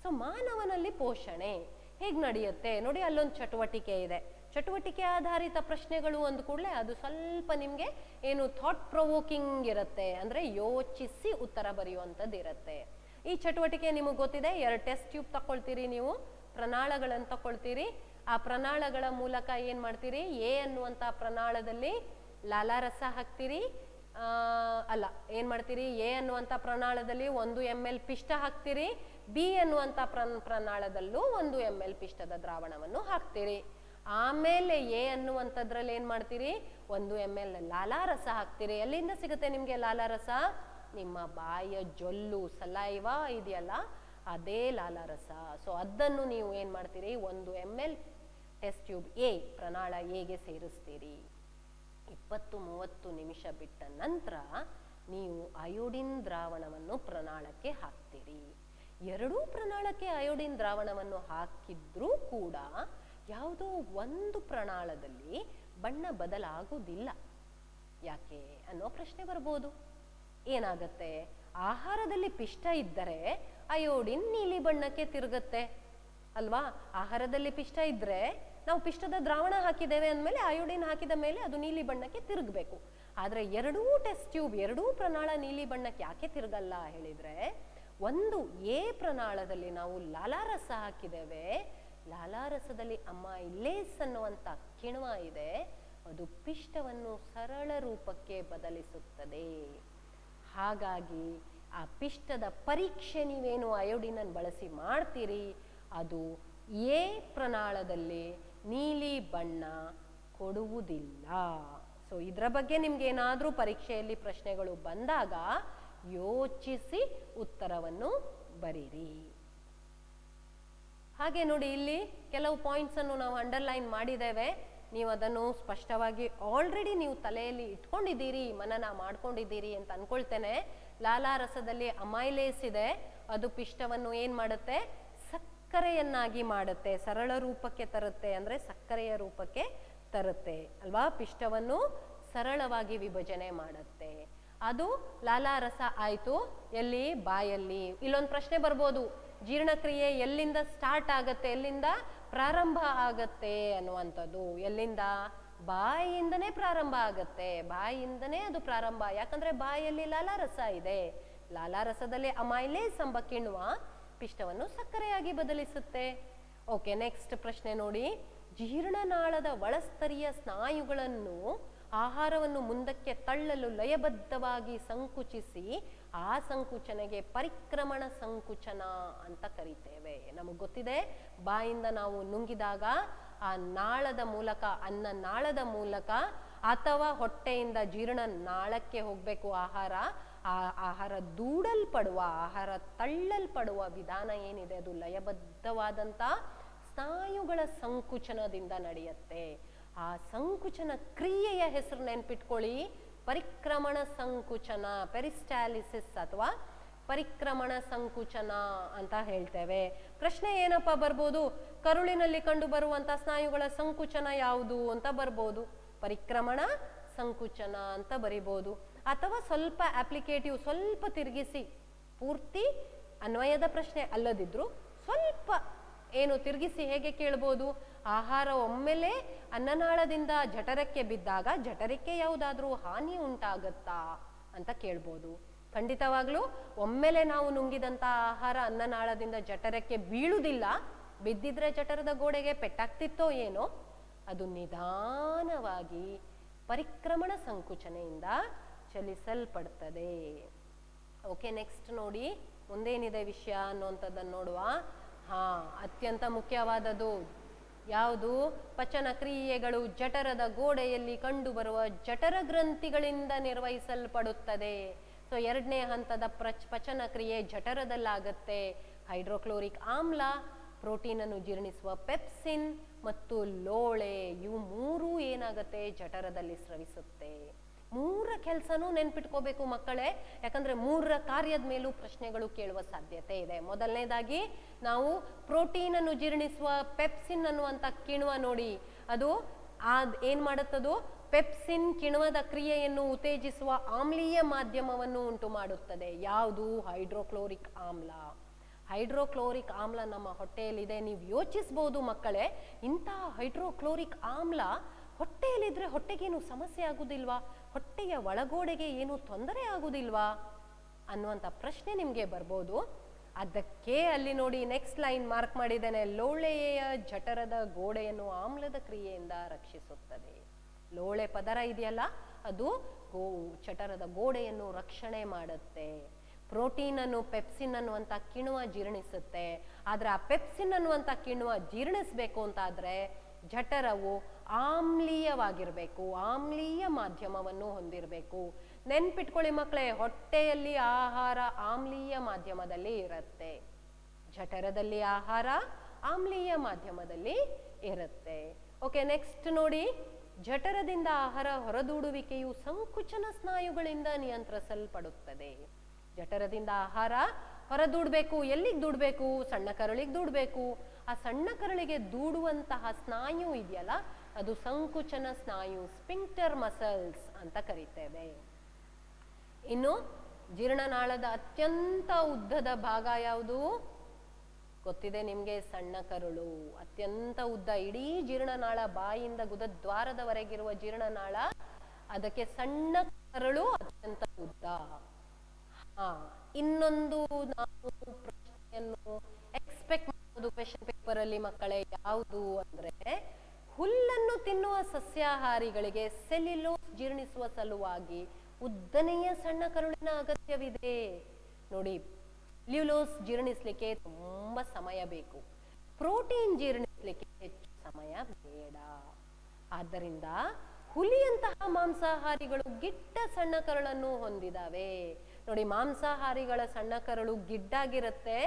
ಸೊ ಮಾನವನಲ್ಲಿ ಪೋಷಣೆ ಹೇಗೆ ನಡೆಯುತ್ತೆ ನೋಡಿ, ಅಲ್ಲೊಂದು ಚಟುವಟಿಕೆ ಇದೆ. ಚಟುವಟಿಕೆ ಆಧಾರಿತ ಪ್ರಶ್ನೆಗಳು ಅಂದ ಕೂಡಲೇ ಅದು ಸ್ವಲ್ಪ ನಿಮಗೆ ಏನು ಥಾಟ್ ಪ್ರೊವೋಕಿಂಗ್ ಇರುತ್ತೆ, ಅಂದ್ರೆ ಯೋಚಿಸಿ ಉತ್ತರ ಬರೆಯುವಂಥದ್ದು ಇರುತ್ತೆ. ಈ ಚಟುವಟಿಕೆ ನಿಮಗೆ ಗೊತ್ತಿದೆ, 2 ಟೆಸ್ಟ್ ಟ್ಯೂಬ್ ತಗೊಳ್ತೀರಿ ನೀವು, ಪ್ರಣಾಳಗಳನ್ನು ತಗೊಳ್ತೀರಿ. ಆ ಪ್ರಣಾಳಗಳ ಮೂಲಕ ಏನ್ ಮಾಡ್ತೀರಿ? ಎ ಅನ್ನುವಂಥ ಪ್ರಣಾಳದಲ್ಲಿ ಲಾಲಾರಸ ಹಾಕ್ತೀರಿ. ಅಲ್ಲ, ಏನ್ ಮಾಡ್ತೀರಿ? ಎ ಅನ್ನುವಂಥ ಪ್ರಣಾಳದಲ್ಲಿ 1 ml ಪಿಷ್ಟ ಹಾಕ್ತೀರಿ. ಬಿ ಅನ್ನುವಂಥ ಪ್ರಣಾಳದಲ್ಲೂ 1 ml ಪಿಷ್ಟದ ದ್ರಾವಣವನ್ನು ಹಾಕ್ತೀರಿ. ಆಮೇಲೆ ಎ ಅನ್ನುವಂಥದ್ರಲ್ಲಿ ಏನ್ ಮಾಡ್ತೀರಿ? 1 ml ಲಾಲಾರಸ ಹಾಕ್ತೀರಿ. ಎಲ್ಲಿಂದ ಸಿಗುತ್ತೆ ನಿಮ್ಗೆ ಲಾಲಾರಸ? ನಿಮ್ಮ ಬಾಯಿಯ ಜೊಲ್ಲು, ಸಲೈವಾ ಇದೆಯಲ್ಲ, ಅದೇ ಲಾಲಾರಸ. ಸೊ ಅದನ್ನು ನೀವು ಏನು ಮಾಡ್ತೀರಿ, 1 ml ಟೆಸ್ಟ್ ಟ್ಯೂಬ್ ಎ, ಪ್ರಣಾಳ ಎಗೆ ಸೇರಿಸ್ತೀರಿ. 20-30 ನಿಮಿಷ ಬಿಟ್ಟ ನಂತರ ನೀವು ಅಯೋಡಿನ್ ದ್ರಾವಣವನ್ನು ಪ್ರಣಾಳಕ್ಕೆ ಹಾಕ್ತೀರಿ. ಎರಡೂ ಪ್ರಣಾಳಕ್ಕೆ ಅಯೋಡಿನ್ ದ್ರಾವಣವನ್ನು ಹಾಕಿದ್ರೂ ಕೂಡ ಯಾವುದೋ ಒಂದು ಪ್ರಣಾಳದಲ್ಲಿ ಬಣ್ಣ ಬದಲಾಗುವುದಿಲ್ಲ. ಯಾಕೆ ಅನ್ನೋ ಪ್ರಶ್ನೆ ಬರ್ಬೋದು. ಏನಾಗತ್ತೆ, ಆಹಾರದಲ್ಲಿ ಪಿಷ್ಟ ಇದ್ದರೆ ಅಯೋಡಿನ್ ನೀಲಿ ಬಣ್ಣಕ್ಕೆ ತಿರುಗತ್ತೆ ಅಲ್ವಾ. ಆಹಾರದಲ್ಲಿ ಪಿಷ್ಟ ಇದ್ರೆ ನಾವು ಪಿಷ್ಟದ ದ್ರಾವಣ ಹಾಕಿದ್ದೇವೆ ಅಂದಮೇಲೆ ಅಯೋಡಿನ್ ಹಾಕಿದ ಮೇಲೆ ಅದು ನೀಲಿ ಬಣ್ಣಕ್ಕೆ ತಿರುಗಬೇಕು. ಆದರೆ ಎರಡೂ ಟೆಸ್ಟ್ ಟ್ಯೂಬ್, ಎರಡೂ ಪ್ರಣಾಳ ನೀಲಿ ಬಣ್ಣಕ್ಕೆ ಯಾಕೆ ತಿರುಗಲ್ಲ ಹೇಳಿದ್ರೆ, ಒಂದು ಎ ಪ್ರಣಾಳದಲ್ಲಿ ನಾವು ಲಾಲಾರಸ ಹಾಕಿದ್ದೇವೆ. ಲಾಲಾರಸದಲ್ಲಿ ಅಮೈಲೇಸ್ ಅನ್ನುವಂಥ ಕಿಣ್ವ ಇದೆ, ಅದು ಪಿಷ್ಟವನ್ನು ಸರಳ ರೂಪಕ್ಕೆ ಬದಲಿಸುತ್ತದೆ. ಹಾಗಾಗಿ ಆ ಪಿಷ್ಟದ ಪರೀಕ್ಷೆ ನೀವೇನು ಅಯೋಡಿನನ್ನು ಬಳಸಿ ಮಾಡ್ತೀರಿ, ಅದು ಎ ಪ್ರಣಾಳದಲ್ಲಿ ನೀಲಿ ಬಣ್ಣ ಕೊಡುವುದಿಲ್ಲ. ಸೊ ಇದರ ಬಗ್ಗೆ ನಿಮ್ಗೆ ಏನಾದರೂ ಪರೀಕ್ಷೆಯಲ್ಲಿ ಪ್ರಶ್ನೆಗಳು ಬಂದಾಗ ಯೋಚಿಸಿ ಉತ್ತರವನ್ನು ಬರೀರಿ. ಹಾಗೆ ನೋಡಿ, ಇಲ್ಲಿ ಕೆಲವು ಪಾಯಿಂಟ್ಸ್ ಅನ್ನು ನಾವು ಅಂಡರ್ಲೈನ್ ಮಾಡಿದ್ದೇವೆ. ನೀವು ಅದನ್ನು ಸ್ಪಷ್ಟವಾಗಿ ಆಲ್ರೆಡಿ ನೀವು ತಲೆಯಲ್ಲಿ ಇಟ್ಕೊಂಡಿದ್ದೀರಿ, ಮನನ ಮಾಡ್ಕೊಂಡಿದ್ದೀರಿ ಅಂತ ಅನ್ಕೊಳ್ತೇನೆ. ಲಾಲಾರಸದಲ್ಲಿ ಅಮೈಲೇಸ್ ಇದೆ, ಅದು ಪಿಷ್ಟವನ್ನು ಏನ್ ಮಾಡುತ್ತೆ, ಸಕ್ಕರೆಯನ್ನಾಗಿ ಮಾಡುತ್ತೆ, ಸರಳ ರೂಪಕ್ಕೆ ತರುತ್ತೆ, ಅಂದ್ರೆ ಸಕ್ಕರೆಯ ರೂಪಕ್ಕೆ ತರುತ್ತೆ ಅಲ್ವಾ. ಪಿಷ್ಟವನ್ನು ಸರಳವಾಗಿ ವಿಭಜನೆ ಮಾಡುತ್ತೆ. ಅದು ಲಾಲಾರಸ ಆಯ್ತು. ಎಲ್ಲಿ, ಬಾಯಲ್ಲಿ. ಇಲ್ಲೊಂದು ಪ್ರಶ್ನೆ ಬರ್ಬೋದು, ಜೀರ್ಣಕ್ರಿಯೆ ಎಲ್ಲಿಂದ ಸ್ಟಾರ್ಟ್ ಆಗತ್ತೆ, ಎಲ್ಲಿಂದ ಪ್ರಾರಂಭ ಆಗತ್ತೆ ಅನ್ನುವಂಥದ್ದು. ಎಲ್ಲಿಂದ, ಬಾಯಿಯಿಂದನೇ ಪ್ರಾರಂಭ ಆಗತ್ತೆ, ಬಾಯಿಯಿಂದನೇ ಅದು ಪ್ರಾರಂಭ. ಯಾಕಂದ್ರೆ ಬಾಯಲ್ಲಿ ಲಾಲಾರಸ ಇದೆ. ಲಾಲಾರಸದಲ್ಲಿ ಅಮೈಲೇಸ್ ಎಂಬ ಕಿಣ್ವ ಪಿಷ್ಟವನ್ನು ಸಕ್ಕರೆಯಾಗಿ ಬದಲಿಸುತ್ತೆ. ಓಕೆ, ನೆಕ್ಸ್ಟ್ ಪ್ರಶ್ನೆ ನೋಡಿ. ಜೀರ್ಣನಾಳದ ಒಳಸ್ತರೀಯ ಸ್ನಾಯುಗಳನ್ನು ಆಹಾರವನ್ನು ಮುಂದಕ್ಕೆ ತಳ್ಳಲು ಲಯಬದ್ಧವಾಗಿ ಸಂಕುಚಿಸಿ ಆ ಸಂಕುಚನೆಗೆ ಪರಿಕ್ರಮಣ ಸಂಕುಚನ ಅಂತ ಕರಿತೇವೆ. ನಮಗೆ ಗೊತ್ತಿದೆ, ಬಾಯಿಂದ ನಾವು ನುಂಗಿದಾಗ ಆ ನಾಳದ ಮೂಲಕ, ಅನ್ನ ನಾಳದ ಮೂಲಕ ಅಥವಾ ಹೊಟ್ಟೆಯಿಂದ ಜೀರ್ಣ ನಾಳಕ್ಕೆ ಹೋಗಬೇಕು ಆಹಾರ. ಆ ಆಹಾರ ದೂಡಲ್ಪಡುವ, ಆಹಾರ ತಳ್ಳಲ್ಪಡುವ ವಿಧಾನ ಏನಿದೆ ಅದು ಲಯಬದ್ಧವಾದಂಥ ಸ್ನಾಯುಗಳ ಸಂಕುಚನದಿಂದ ನಡೆಯುತ್ತೆ. ಆ ಸಂಕುಚನ ಕ್ರಿಯೆಯ ಹೆಸರು ನೆನ್ಪಿಟ್ಕೊಳ್ಳಿ, ಪರಿಕ್ರಮಣ ಸಂಕುಚನ, ಪೆರಿಸ್ಟಾಲಿಸಿಸ್ ಅಥವಾ ಪರಿಕ್ರಮಣ ಸಂಕುಚನ ಅಂತ ಹೇಳ್ತೇವೆ. ಪ್ರಶ್ನೆ ಏನಪ್ಪ ಬರ್ಬೋದು, ಕರುಳಿನಲ್ಲಿ ಕಂಡು ಬರುವಂತ ಸ್ನಾಯುಗಳ ಸಂಕುಚನ ಯಾವುದು ಅಂತ ಬರ್ಬೋದು. ಪರಿಕ್ರಮಣ ಸಂಕುಚನ ಅಂತ ಬರಿಬೋದು. ಅಥವಾ ಸ್ವಲ್ಪ ಅಪ್ಲಿಕೇಟಿವ್, ಸ್ವಲ್ಪ ತಿರುಗಿಸಿ, ಪೂರ್ತಿ ಅನ್ವಯದ ಪ್ರಶ್ನೆ ಅಲ್ಲದಿದ್ರು ಸ್ವಲ್ಪ ಏನು ತಿರುಗಿಸಿ ಹೇಗೆ ಕೇಳ್ಬೋದು, ಆಹಾರ ಒಮ್ಮೆಲೆ ಅನ್ನನಾಳದಿಂದ ಜಠರಕ್ಕೆ ಬಿದ್ದಾಗ ಜಠರಕ್ಕೆ ಯಾವುದಾದ್ರೂ ಹಾನಿ ಉಂಟಾಗತ್ತಾ ಅಂತ ಕೇಳ್ಬೋದು. ಖಂಡಿತವಾಗ್ಲೂ ಒಮ್ಮೆಲೆ ನಾವು ನುಂಗಿದಂತ ಆಹಾರ ಅನ್ನನಾಳದಿಂದ ಜಠರಕ್ಕೆ ಬೀಳುವುದಿಲ್ಲ. ಬಿದ್ದಿದ್ರೆ ಜಠರದ ಗೋಡೆಗೆ ಪೆಟ್ಟಾಗ್ತಿತ್ತೋ ಏನೋ, ಅದು ನಿಧಾನವಾಗಿ ಪರಿಕ್ರಮಣ ಸಂಕುಚನೆಯಿಂದ ಚಲಿಸಲ್ಪಡ್ತದೆ. ಓಕೆ, ನೆಕ್ಸ್ಟ್ ನೋಡಿ ಮುಂದೇನಿದೆ ವಿಷಯ ಅನ್ನುವಂಥದ್ದನ್ನು ನೋಡುವ. ಅತ್ಯಂತ ಮುಖ್ಯವಾದದ್ದು ಯಾವುದು, ಪಚನ ಕ್ರಿಯೆಗಳು ಜಠರದ ಗೋಡೆಯಲ್ಲಿ ಕಂಡುಬರುವ ಜಠರ ಗ್ರಂಥಿಗಳಿಂದ ನಿರ್ವಹಿಸಲ್ಪಡುತ್ತದೆ. ಸೊ ಎರಡನೇ ಹಂತದ ಪಚನ ಕ್ರಿಯೆ ಜಠರದಲ್ಲಾಗತ್ತೆ. ಹೈಡ್ರೋಕ್ಲೋರಿಕ್ ಆಮ್ಲ, ಪ್ರೋಟೀನ್ ಅನ್ನು ಜೀರ್ಣಿಸುವ ಪೆಪ್ಸಿನ್ ಮತ್ತು ಲೋಳೆ, ಇವು ಮೂರೂ ಏನಾಗತ್ತೆ, ಜಠರದಲ್ಲಿ ಸ್ರವಿಸುತ್ತೆ. ಮೂರ ಕೆಲಸನೂ ನೆನ್ಪಿಟ್ಕೋಬೇಕು ಮಕ್ಕಳೇ, ಯಾಕಂದ್ರೆ ಮೂರರ ಕಾರ್ಯದ ಮೇಲೂ ಪ್ರಶ್ನೆಗಳು ಕೇಳುವ ಸಾಧ್ಯತೆ ಇದೆ. ಮೊದಲನೇದಾಗಿ ನಾವು ಪ್ರೋಟೀನ್ ಅನ್ನು ಜೀರ್ಣಿಸುವ ಪೆಪ್ಸಿನ್ ಅನ್ನುವಂಥ ಕಿಣ್ವ ನೋಡಿ, ಅದು ಏನ್ ಮಾಡುತ್ತದು, ಪೆಪ್ಸಿನ್ ಕಿಣ್ವದ ಕ್ರಿಯೆಯನ್ನು ಉತ್ತೇಜಿಸುವ ಆಮ್ಲೀಯ ಮಾಧ್ಯಮವನ್ನು ಉಂಟು ಮಾಡುತ್ತದೆ. ಯಾವುದು, ಹೈಡ್ರೋಕ್ಲೋರಿಕ್ ಆಮ್ಲ. ಹೈಡ್ರೋಕ್ಲೋರಿಕ್ ಆಮ್ಲ ನಮ್ಮ ಹೊಟ್ಟೆಯಲ್ಲಿದೆ. ನೀವು ಯೋಚಿಸಬಹುದು ಮಕ್ಕಳೇ, ಇಂತಹ ಹೈಡ್ರೋಕ್ಲೋರಿಕ್ ಆಮ್ಲ ಹೊಟ್ಟೆಯಲ್ಲಿದ್ರೆ ಹೊಟ್ಟೆಗೇನು ಸಮಸ್ಯೆ ಆಗುದಿಲ್ವಾ, ಹೊಟ್ಟೆಯ ಒಳಗೋಡೆಗೆ ಏನು ತೊಂದರೆ ಆಗುದಿಲ್ವಾ ಅನ್ನುವಂಥ ಪ್ರಶ್ನೆ ನಿಮಗೆ ಬರ್ಬೋದು. ಅದಕ್ಕೆ ಅಲ್ಲಿ ನೋಡಿ ನೆಕ್ಸ್ಟ್ ಲೈನ್ ಮಾರ್ಕ್ ಮಾಡಿದ್ದೇನೆ, ಲೋಳೆಯ ಜಠರದ ಗೋಡೆಯನ್ನು ಆಮ್ಲದ ಕ್ರಿಯೆಯಿಂದ ರಕ್ಷಿಸುತ್ತದೆ. ಲೋಳೆ ಪದರ ಇದೆಯಲ್ಲ, ಅದು ಜಠರದ ಗೋಡೆಯನ್ನು ರಕ್ಷಣೆ ಮಾಡುತ್ತೆ. ಪ್ರೋಟೀನ್ ಅನ್ನು ಪೆಪ್ಸಿನ್ ಅನ್ನುವಂಥ ಕಿಣ್ವ ಜೀರ್ಣಿಸುತ್ತೆ. ಆದ್ರೆ ಆ ಪೆಪ್ಸಿನ್ ಅನ್ನುವಂಥ ಕಿಣ್ವ ಜೀರ್ಣಿಸ್ಬೇಕು ಅಂತಾದ್ರೆ ಜಠರವು ಆಮ್ಲೀಯವಾಗಿರ್ಬೇಕು, ಆಮ್ಲೀಯ ಮಾಧ್ಯಮವನ್ನು ಹೊಂದಿರಬೇಕು. ನೆನ್ಪಿಟ್ಕೊಳ್ಳಿ ಮಕ್ಕಳೇ, ಹೊಟ್ಟೆಯಲ್ಲಿ ಆಹಾರ ಆಮ್ಲೀಯ ಮಾಧ್ಯಮದಲ್ಲಿ ಇರುತ್ತೆ. ಜಠರದಲ್ಲಿ ಆಹಾರ ಆಮ್ಲೀಯ ಮಾಧ್ಯಮದಲ್ಲಿ ಇರುತ್ತೆ. ಓಕೆ, ನೆಕ್ಸ್ಟ್ ನೋಡಿ, ಜಠರದಿಂದ ಆಹಾರ ಹೊರದೂಡುವಿಕೆಯು ಸಂಕುಚನ ಸ್ನಾಯುಗಳಿಂದ ನಿಯಂತ್ರಿಸಲ್ಪಡುತ್ತದೆ. ಜಠರದಿಂದ ಆಹಾರ ಹೊರದೂಡಬೇಕು. ಎಲ್ಲಿಗೆ ದೂಡಬೇಕು? ಸಣ್ಣ ಕರಳಿಗೆ ದೂಡಬೇಕು. ಆ ಸಣ್ಣ ಕರಳಿಗೆ ದೂಡುವಂತಹ ಸ್ನಾಯು ಇದೆಯಲ್ಲ, ಅದು ಸಂಕುಚನ ಸ್ನಾಯು, ಸ್ಪಿಂಕ್ಟರ್ ಮಸಲ್ಸ್ ಅಂತ ಕರಿತೇವೆ. ಇನ್ನು ಜೀರ್ಣನಾಳದ ಅತ್ಯಂತ ಉದ್ದದ ಭಾಗ ಯಾವುದು? ಗೊತ್ತಿದೆ ನಿಮ್ಗೆ, ಸಣ್ಣ ಕರುಳು. ಅತ್ಯಂತ ಉದ್ದ, ಇಡೀ ಜೀರ್ಣನಾಳ, ಬಾಯಿಂದ ಗುದದ್ವಾರದವರೆಗಿರುವ ಜೀರ್ಣನಾಳ, ಅದಕ್ಕೆ ಸಣ್ಣ ಕರಳು ಅತ್ಯಂತ ಉದ್ದ. ಇನ್ನೊಂದು ನಾವು ಪ್ರಶ್ನೆಯನ್ನು ಎಕ್ಸ್ಪೆಕ್ಟ್ ಮಾಡೋದು ಕ್ವೆಶ್ಚನ್ ಪೇಪರ್ ಅಲ್ಲಿ ಮಕ್ಕಳೇ, ಯಾವುದು ಅಂದ್ರೆ, ಹುಲ್ಲನ್ನು ತಿನ್ನುವ ಸಸ್ಯಾಹಾರಿಗಳಿಗೆ ಸೆಲ್ಯುಲೋಸ್ ಜೀರ್ಣಿಸುವ ಸಲುವಾಗಿ ಉದ್ದನೆಯ ಸಣ್ಣ ಕರುಳಿನ ಅಗತ್ಯವಿದೆ. ನೋಡಿ, ಸೆಲ್ಯುಲೋಸ್ ಜೀರ್ಣಿಸ್ಲಿಕ್ಕೆ ತುಂಬಾ ಸಮಯ ಬೇಕು, ಪ್ರೋಟೀನ್ ಜೀರ್ಣಿಸ್ಲಿಕ್ಕೆ ಹೆಚ್ಚು ಸಮಯ ಬೇಡ. ಆದ್ದರಿಂದ ಹುಲಿಯಂತಹ ಮಾಂಸಾಹಾರಿಗಳು ಗಿಡ್ಡ ಸಣ್ಣ ಕರಳನ್ನು ಹೊಂದಿದಾವೆ. ನೋಡಿ, ಮಾಂಸಾಹಾರಿಗಳ ಸಣ್ಣ ಕರಳು ಗಿಡ್ಡಾಗಿರುತ್ತೆ,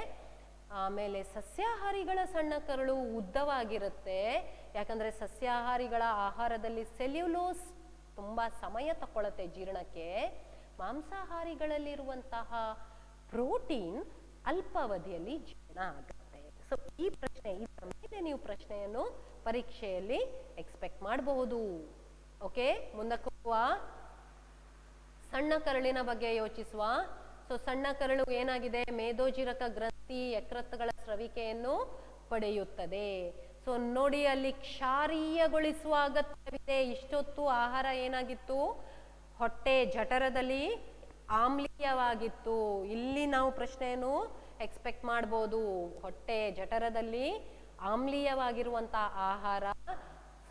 ಆಮೇಲೆ ಸಸ್ಯಾಹಾರಿಗಳ ಸಣ್ಣ ಕರಳು ಉದ್ದವಾಗಿರುತ್ತೆ. ಯಾಕಂದ್ರೆ ಸಸ್ಯಾಹಾರಿಗಳ ಆಹಾರದಲ್ಲಿ ಸೆಲ್ಯುಲೋಸ್ ತುಂಬಾ ಸಮಯ ತಗೊಳತ್ತೆ ಜೀರ್ಣಕ್ಕೆ. ಮಾಂಸಾಹಾರಿಗಳಲ್ಲಿರುವಂತಹ ಪ್ರೋಟೀನ್ ಅಲ್ಪಾವಧಿಯಲ್ಲಿ ಜೀರ್ಣ ಆಗುತ್ತೆ. ಸೊ ಈ ಪ್ರಶ್ನೆ, ಇದರ ಮೇಲೆ ನೀವು ಪ್ರಶ್ನೆಯನ್ನು ಪರೀಕ್ಷೆಯಲ್ಲಿ ಎಕ್ಸ್ಪೆಕ್ಟ್ ಮಾಡಬಹುದು. ಓಕೆ, ಮುಂದಕ್ಕೆ ಹೋಗುವ. ಸಣ್ಣ ಕರಳಿನ ಬಗ್ಗೆ ಯೋಚಿಸುವ. ಸೊ ಸಣ್ಣ ಕರಳು ಏನಾಗಿದೆ? ಮೇದೋಜೀರಕ ಗ್ರಂಥಿ ಯಕೃತ್ತುಗಳ ಸ್ರವಿಕೆಯನ್ನು ಪಡೆಯುತ್ತದೆ. ಸೊ ನೋಡಿ, ಅಲ್ಲಿ ಕ್ಷಾರೀಯಗೊಳಿಸುವ ಅಗತ್ಯವಿದೆ. ಇಷ್ಟೊತ್ತು ಆಹಾರ ಏನಾಗಿತ್ತು? ಹೊಟ್ಟೆ ಜಠರದಲ್ಲಿ ಆಮ್ಲೀಯವಾಗಿತ್ತು. ಇಲ್ಲಿ ನಾವು ಪ್ರಶ್ನೆಯನ್ನು ಎಕ್ಸ್ಪೆಕ್ಟ್ ಮಾಡಬಹುದು. ಹೊಟ್ಟೆ ಜಠರದಲ್ಲಿ ಆಮ್ಲೀಯವಾಗಿರುವಂತಹ ಆಹಾರ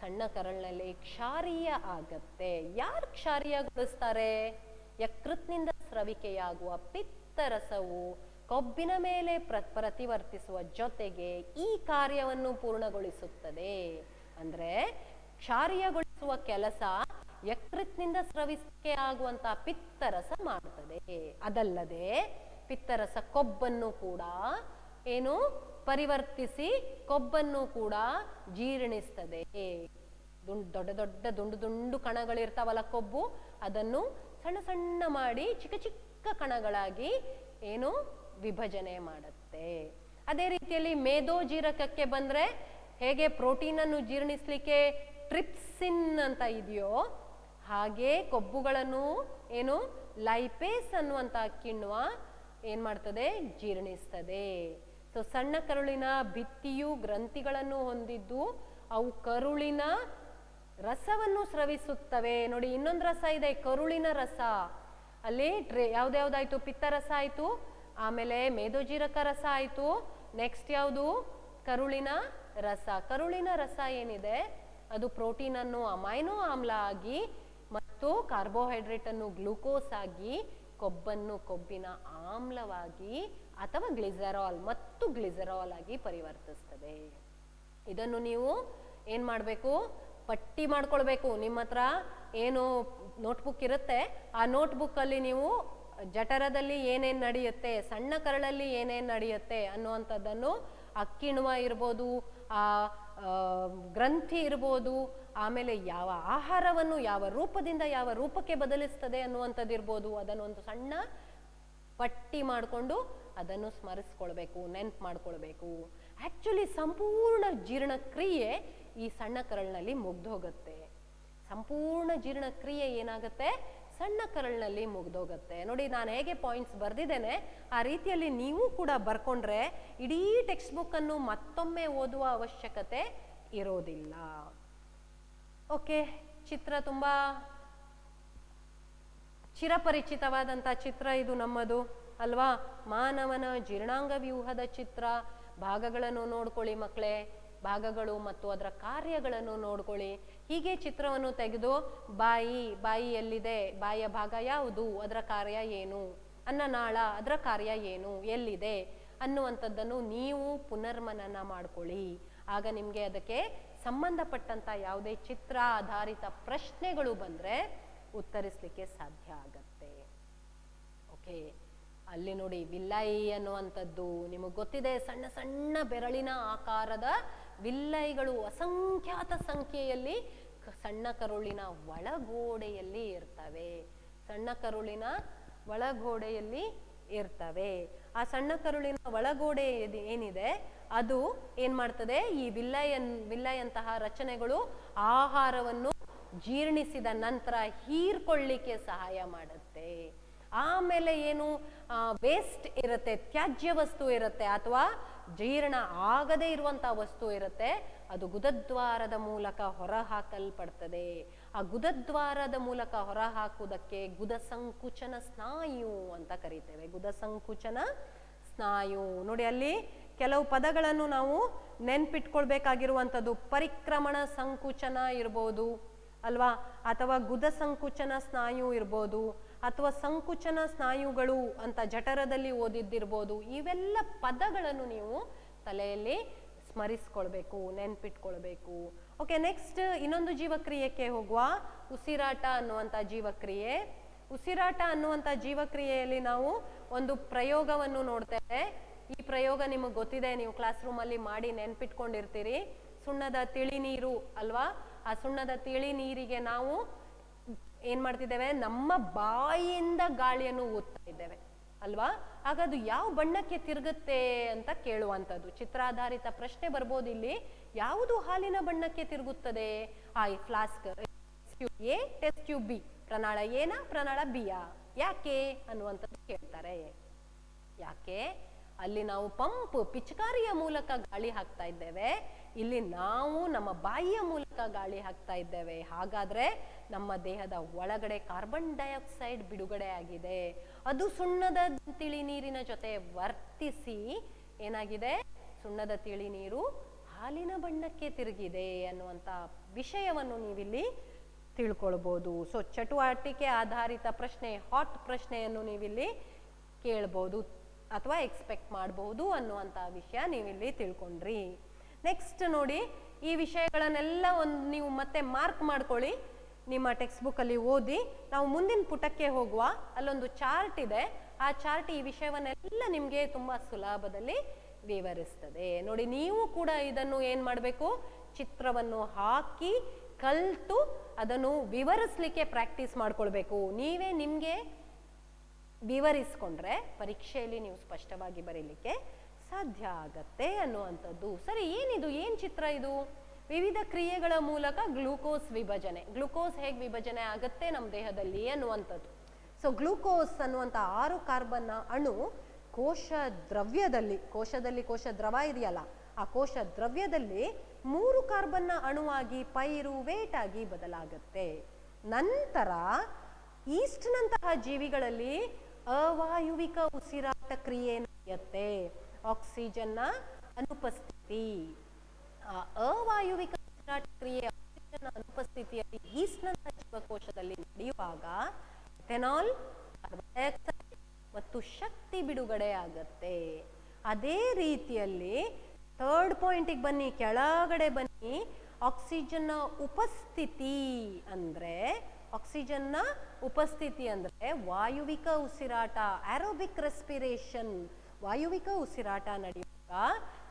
ಸಣ್ಣ ಕರಳಿನಲ್ಲಿ ಕ್ಷಾರೀಯ ಆಗತ್ತೆ. ಯಾರು ಕ್ಷಾರೀಯಗೊಳಿಸ್ತಾರೆ? ಯಕೃತ್ನಿಂದ ಸ್ರವಿಕೆಯಾಗುವ ಪಿತ್ತರಸವು ಕೊಬ್ಬಿನ ಮೇಲೆ ಪ್ರತಿವರ್ತಿಸುವ ಜೊತೆಗೆ ಈ ಕಾರ್ಯವನ್ನು ಪೂರ್ಣಗೊಳಿಸುತ್ತದೆ. ಅಂದ್ರೆ ಕ್ಷಾರೀಯಗೊಳಿಸುವ ಕೆಲಸ ಯಕೃತ್ನಿಂದ ಸ್ರವಿಕೆ ಆಗುವಂತಹ ಪಿತ್ತರಸ ಮಾಡುತ್ತದೆ. ಅದಲ್ಲದೆ ಪಿತ್ತರಸ ಕೊಬ್ಬನ್ನು ಕೂಡ ಏನು ಪರಿವರ್ತಿಸಿ ಕೊಬ್ಬನ್ನು ಕೂಡ ಜೀರ್ಣಿಸ್ತದೆ. ದೊಡ್ಡ ದೊಡ್ಡ ದುಂಡು ದುಂಡು ಕಣಗಳಿರ್ತಾವಲ್ಲ ಕೊಬ್ಬು, ಅದನ್ನು ಸಣ್ಣ ಸಣ್ಣ ಮಾಡಿ ಚಿಕ್ಕ ಚಿಕ್ಕ ಕಣಗಳಾಗಿ ಏನು ವಿಭಜನೆ ಮಾಡುತ್ತೆ. ಅದೇ ರೀತಿಯಲ್ಲಿ ಮೇದೋಜೀರಕಕ್ಕೆ ಬಂದ್ರೆ ಹೇಗೆ ಪ್ರೋಟೀನ್ ಅನ್ನು ಜೀರ್ಣಿಸ್ಲಿಕ್ಕೆ ಟ್ರಿಪ್ಸಿನ್ ಅಂತ ಇದೆಯೋ, ಹಾಗೆ ಕೊಬ್ಬುಗಳನ್ನು ಏನು ಲೈಪೇಸ್ ಅನ್ನುವಂತ ಕಿಣ್ವ ಏನ್ ಮಾಡ್ತದೆ? ಜೀರ್ಣಿಸ್ತದೆ. ಸೊ ಸಣ್ಣ ಕರುಳಿನ ಭಿತ್ತಿಯು ಗ್ರಂಥಿಗಳನ್ನು ಹೊಂದಿದ್ದು ಅವು ಕರುಳಿನ ರಸವನ್ನು ಸ್ರವಿಸುತ್ತವೆ. ನೋಡಿ, ಇನ್ನೊಂದು ರಸ ಇದೆ, ಕರುಳಿನ ರಸ. ಅಲ್ಲಿ ಯಾವ್ದಾಯ್ತು? ಪಿತ್ತರಸ ಆಯ್ತು, ಆಮೇಲೆ ಮೇದೋಜೀರಕ ರಸ ಆಯ್ತು, ನೆಕ್ಸ್ಟ್ ಯಾವುದು? ಕರುಳಿನ ರಸ. ಕರುಳಿನ ರಸ ಏನಿದೆ ಅದು ಪ್ರೋಟೀನ್ ಅನ್ನು ಅಮೈನೋ ಆಮ್ಲ ಆಗಿ ಮತ್ತು ಕಾರ್ಬೋಹೈಡ್ರೇಟ್ ಅನ್ನು ಗ್ಲೂಕೋಸ್ ಆಗಿ ಕೊಬ್ಬನ್ನು ಕೊಬ್ಬಿನ ಆಮ್ಲವಾಗಿ ಅಥವಾ ಗ್ಲಿಸರಾಲ್ ಮತ್ತು ಗ್ಲಿಸರಾಲ್ ಆಗಿ ಪರಿವರ್ತಿಸ್ತದೆ. ಇದನ್ನು ನೀವು ಏನ್ ಮಾಡಬೇಕು? ಪಟ್ಟಿ ಮಾಡ್ಕೊಳ್ಬೇಕು. ನಿಮ್ಮ ಹತ್ರ ಏನು ನೋಟ್ಬುಕ್ ಇರುತ್ತೆ, ಆ ನೋಟ್ಬುಕ್ ಅಲ್ಲಿ ನೀವು ಜಠರದಲ್ಲಿ ಏನೇನ್ ನಡೆಯುತ್ತೆ, ಸಣ್ಣ ಕರಳಲ್ಲಿ ಏನೇನ್ ನಡೆಯುತ್ತೆ ಅನ್ನುವಂಥದ್ದನ್ನು, ಆ ಕಿಣ್ವ ಇರ್ಬೋದು, ಆ ಗ್ರಂಥಿ ಇರ್ಬೋದು, ಆಮೇಲೆ ಯಾವ ಆಹಾರವನ್ನು ಯಾವ ರೂಪದಿಂದ ಯಾವ ರೂಪಕ್ಕೆ ಬದಲಿಸ್ತದೆ ಅನ್ನುವಂಥದ್ದು ಇರ್ಬೋದು, ಅದನ್ನು ಒಂದು ಸಣ್ಣ ಪಟ್ಟಿ ಮಾಡಿಕೊಂಡು ಅದನ್ನು ಸ್ಮರಿಸ್ಕೊಳ್ಬೇಕು, ನೆನ್ಪು ಮಾಡ್ಕೊಳ್ಬೇಕು. ಆಕ್ಚುಲಿ ಸಂಪೂರ್ಣ ಜೀರ್ಣಕ್ರಿಯೆ ಈ ಸಣ್ಣ ಕರಳಿನಲ್ಲಿ ಮುಗ್ದೋಗುತ್ತೆ. ಸಂಪೂರ್ಣ ಜೀರ್ಣಕ್ರಿಯೆ ಏನಾಗುತ್ತೆ? ಸಣ್ಣ ಕರಳಿನಲ್ಲಿ ಮುಗ್ದೋಗುತ್ತೆ. ನೋಡಿ, ನಾನು ಹೇಗೆ ಪಾಯಿಂಟ್ಸ್ ಬರ್ದಿದ್ದೇನೆ ಆ ರೀತಿಯಲ್ಲಿ ನೀವು ಕೂಡ ಬರ್ಕೊಂಡ್ರೆ ಇಡೀ ಟೆಕ್ಸ್ಟ್ ಬುಕ್ ಅನ್ನು ಮತ್ತೊಮ್ಮೆ ಓದುವ ಅವಶ್ಯಕತೆ ಇರೋದಿಲ್ಲ. ಓಕೆ, ಚಿತ್ರ ತುಂಬಾ ಚಿರಪರಿಚಿತವಾದಂಥ ಚಿತ್ರ ಇದು ನಮ್ಮದು ಅಲ್ವಾ? ಮಾನವನ ಜೀರ್ಣಾಂಗ ವ್ಯೂಹದ ಚಿತ್ರ. ಭಾಗಗಳನ್ನು ನೋಡ್ಕೊಳ್ಳಿ ಮಕ್ಕಳೇ, ಭಾಗಗಳು ಮತ್ತು ಅದರ ಕಾರ್ಯಗಳನ್ನು ನೋಡ್ಕೊಳ್ಳಿ. ಹೀಗೆ ಚಿತ್ರವನ್ನು ತೆಗೆದು ಬಾಯಿ ಎಲ್ಲಿದೆ, ಬಾಯಿಯ ಭಾಗ ಯಾವುದು, ಅದರ ಕಾರ್ಯ ಏನು, ಅನ್ನನಾಳ ಅದರ ಕಾರ್ಯ ಏನು, ಎಲ್ಲಿದೆ ಅನ್ನುವಂಥದ್ದನ್ನು ನೀವು ಪುನರ್ಮನನ ಮಾಡ್ಕೊಳ್ಳಿ. ಆಗ ನಿಮಗೆ ಅದಕ್ಕೆ ಸಂಬಂಧಪಟ್ಟಂತ ಯಾವುದೇ ಚಿತ್ರ ಆಧಾರಿತ ಪ್ರಶ್ನೆಗಳು ಬಂದ್ರೆ ಉತ್ತರಿಸಲಿಕ್ಕೆ ಸಾಧ್ಯ ಆಗತ್ತೆ. ಓಕೆ, ಅಲ್ಲಿ ನೋಡಿ ವಿಲ್ಲೈ ಅನ್ನುವಂಥದ್ದು ನಿಮಗೆ ಗೊತ್ತಿದೆ, ಸಣ್ಣ ಸಣ್ಣ ಬೆರಳಿನ ಆಕಾರದ ವಿಲ್ಲೈಗಳು ಅಸಂಖ್ಯಾತ ಸಂಖ್ಯೆಯಲ್ಲಿ ಸಣ್ಣ ಕರುಳಿನ ಒಳಗೋಡೆಯಲ್ಲಿ ಇರ್ತವೆ. ಸಣ್ಣ ಕರುಳಿನ ಒಳಗೋಡೆಯಲ್ಲಿ ಇರ್ತವೆ. ಆ ಸಣ್ಣ ಕರುಳಿನ ಒಳಗೋಡೆ ಏನಿದೆ ಅದು ಏನ್ ಮಾಡ್ತದೆ, ಈ ವಿಲ್ಲೈಯಂತಹ ರಚನೆಗಳು ಆಹಾರವನ್ನು ಜೀರ್ಣಿಸಿದ ನಂತರ ಹೀರ್ಕೊಳ್ಳಿಕ್ಕೆ ಸಹಾಯ ಮಾಡುತ್ತೆ. ಆಮೇಲೆ ಏನು ವೇಸ್ಟ್ ಇರುತ್ತೆ, ತ್ಯಾಜ್ಯ ವಸ್ತು ಇರುತ್ತೆ ಅಥವಾ ಜೀರ್ಣ ಆಗದೇ ಇರುವಂತಹ ವಸ್ತು ಇರುತ್ತೆ, ಅದು ಗುದದ್ವಾರದ ಮೂಲಕ ಹೊರಹಾಕಲ್ಪಡ್ತದೆ. ಆ ಗುದದ್ವಾರದ ಮೂಲಕ ಹೊರಹಾಕುವುದಕ್ಕೆ ಗುದಸಂಕುಚನ ಸ್ನಾಯು ಅಂತ ಕರೀತೇವೆ. ಗುದಸಂಕುಚನ ಸ್ನಾಯು ನೋಡಿ, ಅಲ್ಲಿ ಕೆಲವು ಪದಗಳನ್ನು ನಾವು ನೆನ್ಪಿಟ್ಕೊಳ್ಬೇಕಾಗಿರುವಂಥದ್ದು ಪರಿಕ್ರಮಣ ಸಂಕುಚನ ಇರ್ಬೋದು ಅಲ್ವಾ, ಅಥವಾ ಗುದ ಸಂಕುಚನ ಸ್ನಾಯು ಇರ್ಬೋದು, ಅಥವಾ ಸಂಕುಚನ ಸ್ನಾಯುಗಳು ಅಂತ ಜಠರದಲ್ಲಿ ಓದಿದ್ದಿರ್ಬೋದು. ಇವೆಲ್ಲ ಪದಗಳನ್ನು ನೀವು ತಲೆಯಲ್ಲಿ ಸ್ಮರಿಸ್ಕೊಳ್ಬೇಕು, ನೆನ್ಪಿಟ್ಕೊಳ್ಬೇಕು. ಓಕೆ, ನೆಕ್ಸ್ಟ್ ಇನ್ನೊಂದು ಜೀವಕ್ರಿಯೆಗೆ ಹೋಗುವ. ಉಸಿರಾಟ ಅನ್ನುವಂಥ ಜೀವಕ್ರಿಯೆ. ಉಸಿರಾಟ ಅನ್ನುವಂಥ ಜೀವಕ್ರಿಯೆಯಲ್ಲಿ ನಾವು ಒಂದು ಪ್ರಯೋಗವನ್ನು ನೋಡ್ತೇವೆ. ಈ ಪ್ರಯೋಗ ನಿಮಗೆ ಗೊತ್ತಿದೆ, ನೀವು ಕ್ಲಾಸ್ ರೂಮಲ್ಲಿ ಮಾಡಿ ನೆನ್ಪಿಟ್ಕೊಂಡಿರ್ತೀರಿ. ಸುಣ್ಣದ ತಿಳಿ ನೀರು ಅಲ್ವಾ, ಆ ಸುಣ್ಣದ ತಿಳಿ ನೀರಿಗೆ ನಾವು ಏನ್ ಮಾಡ್ತಿದ್ದೇವೆ, ನಮ್ಮ ಬಾಯಿಯಿಂದ ಗಾಳಿಯನ್ನು ಊದ್ತಾ ಇದ್ದೇವೆ ಅಲ್ವಾ. ಆಗ ಅದು ಯಾವ ಬಣ್ಣಕ್ಕೆ ತಿರುಗುತ್ತೆ ಅಂತ ಕೇಳುವಂಥದ್ದು ಚಿತ್ರಾಧಾರಿತ ಪ್ರಶ್ನೆ ಬರ್ಬೋದು ಇಲ್ಲಿ. ಯಾವುದು ಹಾಲಿನ ಬಣ್ಣಕ್ಕೆ ತಿರುಗುತ್ತದೆ? ಈ flask A, test tube B, ಪ್ರಣಾಳ ಎನ ಪ್ರಣಾಳ ಬಿಯ, ಯಾಕೆ ಅನ್ನುವಂಥದ್ದು ಕೇಳ್ತಾರೆ. ಯಾಕೆ? ಅಲ್ಲಿ ನಾವು ಪಂಪ್ ಪಿಚಕಾರಿಯ ಮೂಲಕ ಗಾಳಿ ಹಾಕ್ತಾ ಇದ್ದೇವೆ, ಇಲ್ಲಿ ನಾವು ನಮ್ಮ ಬಾಯಿಯ ಮೂಲಕ ಗಾಳಿ ಹಾಕ್ತಾ ಇದ್ದೇವೆ. ಹಾಗಾದ್ರೆ ನಮ್ಮ ದೇಹದ ಒಳಗಡೆ ಕಾರ್ಬನ್ ಡೈಆಕ್ಸೈಡ್ ಬಿಡುಗಡೆ ಆಗಿದೆ. ಅದು ಸುಣ್ಣದ ತಿಳಿ ನೀರಿನ ಜೊತೆ ವರ್ತಿಸಿ ಏನಾಗಿದೆ, ಸುಣ್ಣದ ತಿಳಿ ನೀರು ಹಾಲಿನ ಬಣ್ಣಕ್ಕೆ ತಿರುಗಿದೆ ಅನ್ನುವಂಥ ವಿಷಯವನ್ನು ನೀವಿಲ್ಲಿ ತಿಳ್ಕೊಳ್ಬೋದು. ಸೊ ಚಟುವಟಿಕೆ ಆಧಾರಿತ ಪ್ರಶ್ನೆ, ಹಾಟ್ ಪ್ರಶ್ನೆಯನ್ನು ನೀವಿಲ್ಲಿ ಕೇಳ್ಬೋದು ಅಥವಾ ಎಕ್ಸ್ಪೆಕ್ಟ್ ಮಾಡಬಹುದು ಅನ್ನುವಂಥ ವಿಷಯ ನೀವಿಲ್ಲಿ ತಿಳ್ಕೊಂಡ್ರಿ. ನೆಕ್ಸ್ಟ್ ನೋಡಿ, ಈ ವಿಷಯಗಳನ್ನೆಲ್ಲ ನೀವು ಮತ್ತೆ ಮಾರ್ಕ್ ಮಾಡ್ಕೊಳ್ಳಿ, ನಿಮ್ಮ ಟೆಕ್ಸ್ಟ್ ಬುಕ್ ಅಲ್ಲಿ ಓದಿ. ನಾವು ಮುಂದಿನ ಪುಟಕ್ಕೆ ಹೋಗುವ. ಅಲ್ಲೊಂದು ಚಾರ್ಟ್ ಇದೆ, ಆ ಚಾರ್ಟ್ ಈ ವಿಷಯವನ್ನೆಲ್ಲ ನಿಮಗೆ ತುಂಬಾ ಸುಲಭದಲ್ಲಿ ವಿವರಿಸ್ತದೆ. ನೋಡಿ, ನೀವು ಕೂಡ ಇದನ್ನು ಏನ್ ಮಾಡಬೇಕು, ಚಿತ್ರವನ್ನು ಹಾಕಿ ಕಲ್ತು ಅದನ್ನು ವಿವರಿಸ್ಲಿಕ್ಕೆ ಪ್ರಾಕ್ಟೀಸ್ ಮಾಡ್ಕೊಳ್ಬೇಕು. ನೀವೇ ನಿಮ್ಗೆ ವಿವರಿಸ್ಕೊಂಡ್ರೆ ಪರೀಕ್ಷೆಯಲ್ಲಿ ನೀವು ಸ್ಪಷ್ಟವಾಗಿ ಬರೀಲಿಕ್ಕೆ ಸಾಧ್ಯ ಆಗತ್ತೆ ಅನ್ನುವಂಥದ್ದು. ಸರಿ, ಏನಿದು, ಏನ್ ಚಿತ್ರ ಇದು? ವಿವಿಧ ಕ್ರಿಯೆಗಳ ಮೂಲಕ ಗ್ಲೂಕೋಸ್ ವಿಭಜನೆ. ಗ್ಲೂಕೋಸ್ ಹೇಗೆ ವಿಭಜನೆ ಆಗತ್ತೆ ನಮ್ಮ ದೇಹದಲ್ಲಿ ಅನ್ನುವಂಥದ್ದು. ಸೊ ಗ್ಲೂಕೋಸ್ ಅನ್ನುವಂಥ 6 ಕಾರ್ಬನ್ನ ಅಣು ಕೋಶ ದ್ರವ್ಯದಲ್ಲಿ, ಕೋಶ ದ್ರವ ಇದೆಯಲ್ಲ, ಆ ಕೋಶ ದ್ರವ್ಯದಲ್ಲಿ 3 ಕಾರ್ಬನ್ನ ಅಣುವಾಗಿ ಪೈರುವೇಟ್ ಆಗಿ ಬದಲಾಗತ್ತೆ. ನಂತರ ಈಸ್ಟ್ನಂತಹ ಜೀವಿಗಳಲ್ಲಿ ಅವಾಯುವಿಕ ಉಸಿರಾಟ ಕ್ರಿಯೆ ನಡೆಯುತ್ತೆ. ಆಕ್ಸಿಜನ್ನ ಅನುಪಸ್ಥಿತಿ, ಆ ಅವಾಯುವಿಕ ಉಸಿರಾಟ ಕ್ರಿಯೆ ಆಕ್ಸಿಜನ್ ಅನುಪಸ್ಥಿತಿಯಲ್ಲಿ ಈಸ್ಟ್ನಂತಹ ಜೀವಕೋಶದಲ್ಲಿ ನಡೆಯುವಾಗ ಎಥೆನಾಲ್, ಕಾರ್ಬನ್ ಡೈಆಕ್ಸೈಡ್ ಮತ್ತು ಶಕ್ತಿ ಬಿಡುಗಡೆ ಆಗತ್ತೆ. ಅದೇ ರೀತಿಯಲ್ಲಿ 3rd ಪಾಯಿಂಟಿಗೆ ಬನ್ನಿ, ಕೆಳಗಡೆ ಬನ್ನಿ. ಆಕ್ಸಿಜನ್ನ ಉಪಸ್ಥಿತಿ ಅಂದ್ರೆ ವಾಯುವಿಕ ಉಸಿರಾಟ, ಆರೋಬಿಕ್ ರೆಸ್ಪಿರೇಷನ್. ವಾಯುವಿಕ ಉಸಿರಾಟ ನಡೆಯುವಾಗ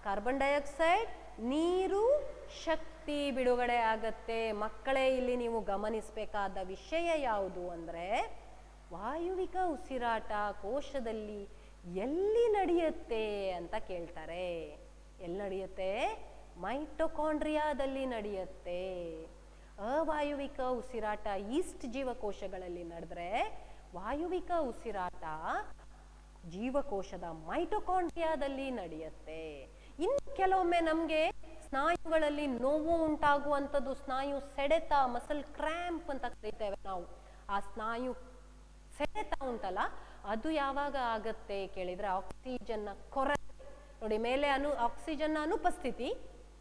ಕಾರ್ಬನ್ ಡೈಆಕ್ಸೈಡ್, ನೀರು, ಶಕ್ತಿ ಬಿಡುಗಡೆ ಆಗತ್ತೆ. ಮಕ್ಕಳೇ, ಇಲ್ಲಿ ನೀವು ಗಮನಿಸಬೇಕಾದ ವಿಷಯ ಯಾವುದು ಅಂದ್ರೆ, ವಾಯುವಿಕ ಉಸಿರಾಟ ಕೋಶದಲ್ಲಿ ಎಲ್ಲಿ ನಡೆಯುತ್ತೆ ಅಂತ ಕೇಳ್ತಾರೆ. ಎಲ್ಲಿ ನಡೆಯುತ್ತೆ? ಮೈಟೊಕಾಂಡ್ರಿಯಾದಲ್ಲಿ ನಡೆಯುತ್ತೆ. ಅವಾಯುವಿಕ ಉಸಿರಾಟ ಈಸ್ಟ್ ಜೀವಕೋಶಗಳಲ್ಲಿ ನಡೆದ್ರೆ, ವಾಯುವಿಕ ಉಸಿರಾಟ ಜೀವಕೋಶದ ಮೈಟೊಕಾಂಡ್ರಿಯಾದಲ್ಲಿ ನಡೆಯುತ್ತೆ. ಇನ್ನು ಕೆಲವೊಮ್ಮೆ ನಮ್ಗೆ ಸ್ನಾಯುಗಳಲ್ಲಿ ನೋವು ಉಂಟಾಗುವಂಥದ್ದು, ಸ್ನಾಯು ಸೆಡೆತ, ಮಸಲ್ ಕ್ರ್ಯಾಂಪ್ ಅಂತ ಕರೀತೇವೆ ನಾವು. ಆ ಸ್ನಾಯು ಸೆಡೆತ ಉಂಟಲ್ಲ, ಅದು ಯಾವಾಗ ಆಗತ್ತೆ ಕೇಳಿದ್ರೆ ಆಕ್ಸಿಜನ್ನ ಕೊರತೆ. ನೋಡಿ, ಮೇಲೆ ಆಕ್ಸಿಜನ್ನ ಅನುಪಸ್ಥಿತಿ,